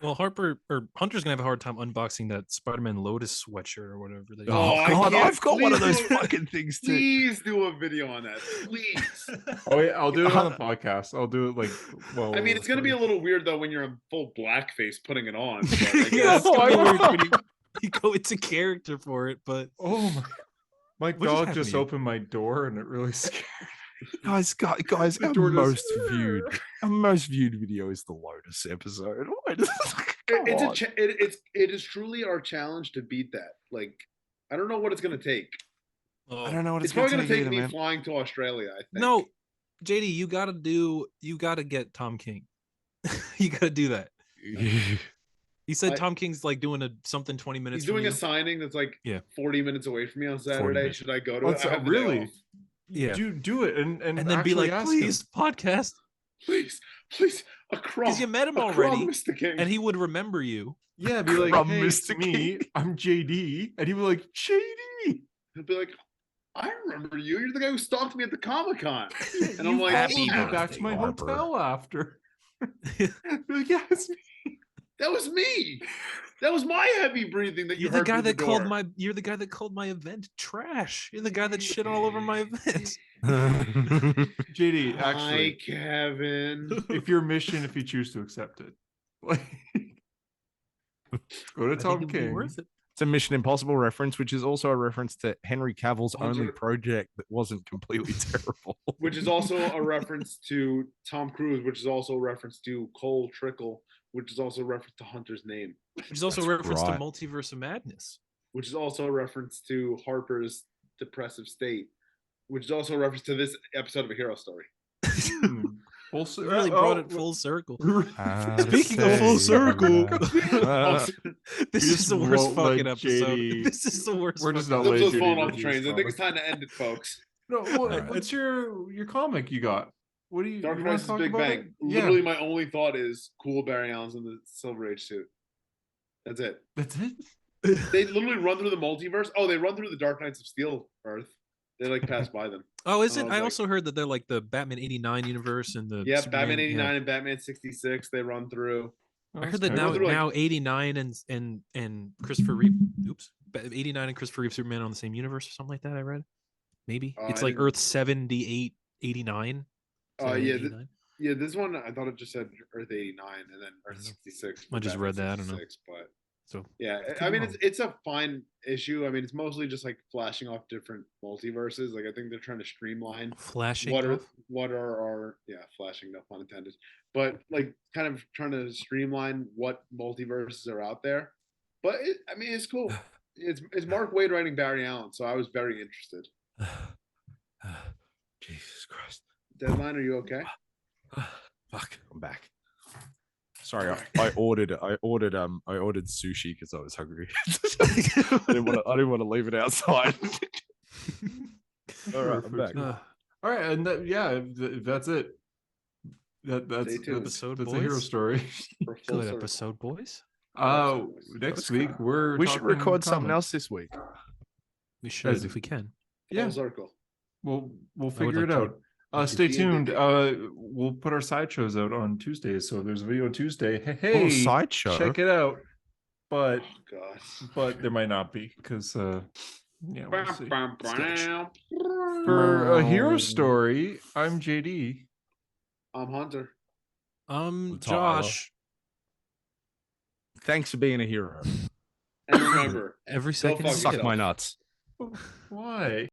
Well, Harper or Hunter's gonna have a hard time unboxing that Spider-Man Lotus sweatshirt or whatever. God, I've got one of those fucking things too. Please do a video on that, please. Oh yeah, I'll do it on the podcast. I'll do it like. Well, I mean, it's gonna be a little weird though when you're in full blackface putting it on. Yeah, it's gonna be weird when you go into character for it. But my dog just opened my door and it really scared me. Guys, our most viewed video is the Lotus episode. It is truly our challenge to beat that. Like, I don't know what it's gonna take. I don't know what it's probably gonna take me flying to Australia. I think. No, JD, you gotta get Tom King. You gotta do that. He said Tom King's like doing something 20 minutes. He's doing a signing that's like 40 minutes away from me on Saturday. Should I go to it? Really? Yeah, do it and then be like, please, podcast, please, a crumb. Because you met him already, and he would remember you. Yeah, be like, hey, it's me, I'm JD, and he would be like, JD. He'll be like, I remember you. You're the guy who stalked me at the Comic-Con. And I'm like, happy back to my hotel after. Like, yeah, it's me. That was me. That was my heavy breathing that you're the guy that called my event trash. You're the guy that shit all over my event. JD, actually, hi, Kevin. If you choose to accept it, go to Tom King. It's a Mission Impossible reference, which is also a reference to Henry Cavill's only project that wasn't completely terrible. Which is also a reference to Tom Cruise, which is also a reference to Cole Trickle, which is also a reference to Hunter's name. Which is also a reference to Multiverse of Madness. Which is also a reference to Harper's depressive state. Which is also a reference to this episode of A Hero Story. Really brought it full circle. Speaking of full circle, this is the worst fucking episode. This is the worst. We're just not falling off the trains. I think it's time to end it, folks. No, what's your comic you got? What do you? Dark you Crisis Big Bang. Literally, my only thought is cool Barry Allen's in the Silver Age suit. That's it. That's it. They literally run through the multiverse. Oh, they run through the Dark Knights of Steel Earth. They like pass by them. Oh, is it? I also heard that they're like the Batman '89 universe and the Superman, Batman '89 and Batman '66. They run through. I heard that now '89 and Christopher Reeve. Oops, '89 and Christopher Reeve Superman on the same universe or something like that. I read. Maybe it's like Earth 78, 89. Yeah. This one I thought it just said Earth 89 and then Earth 66. I just read that. I don't know. But so yeah, I mean it's a fine issue. I mean it's mostly just like flashing off different multiverses. Like I think they're trying to streamline flashing what are our flashing, no pun intended, but like kind of trying to streamline what multiverses are out there. But it's cool. It's Mark Waid writing Barry Allen, so I was very interested. Jesus Christ. Deadline, are you okay? Fuck, I'm back. Sorry, I ordered sushi because I was hungry. I didn't want to leave it outside. All right, I'm back. All right, and that's it. That's a hero story. Good episode, boys. Next week we should record something else this week. We should if we can. Yeah, circle. We'll figure it out. Stay tuned. We'll put our sideshows out on Tuesdays. So there's a video on Tuesday. Hey, sideshow. Check it out. But but there might not be because we'll see. For a hero story, I'm JD. I'm Hunter. I'm Josh. Thanks for being a hero. And remember, every second suck my nuts. Why?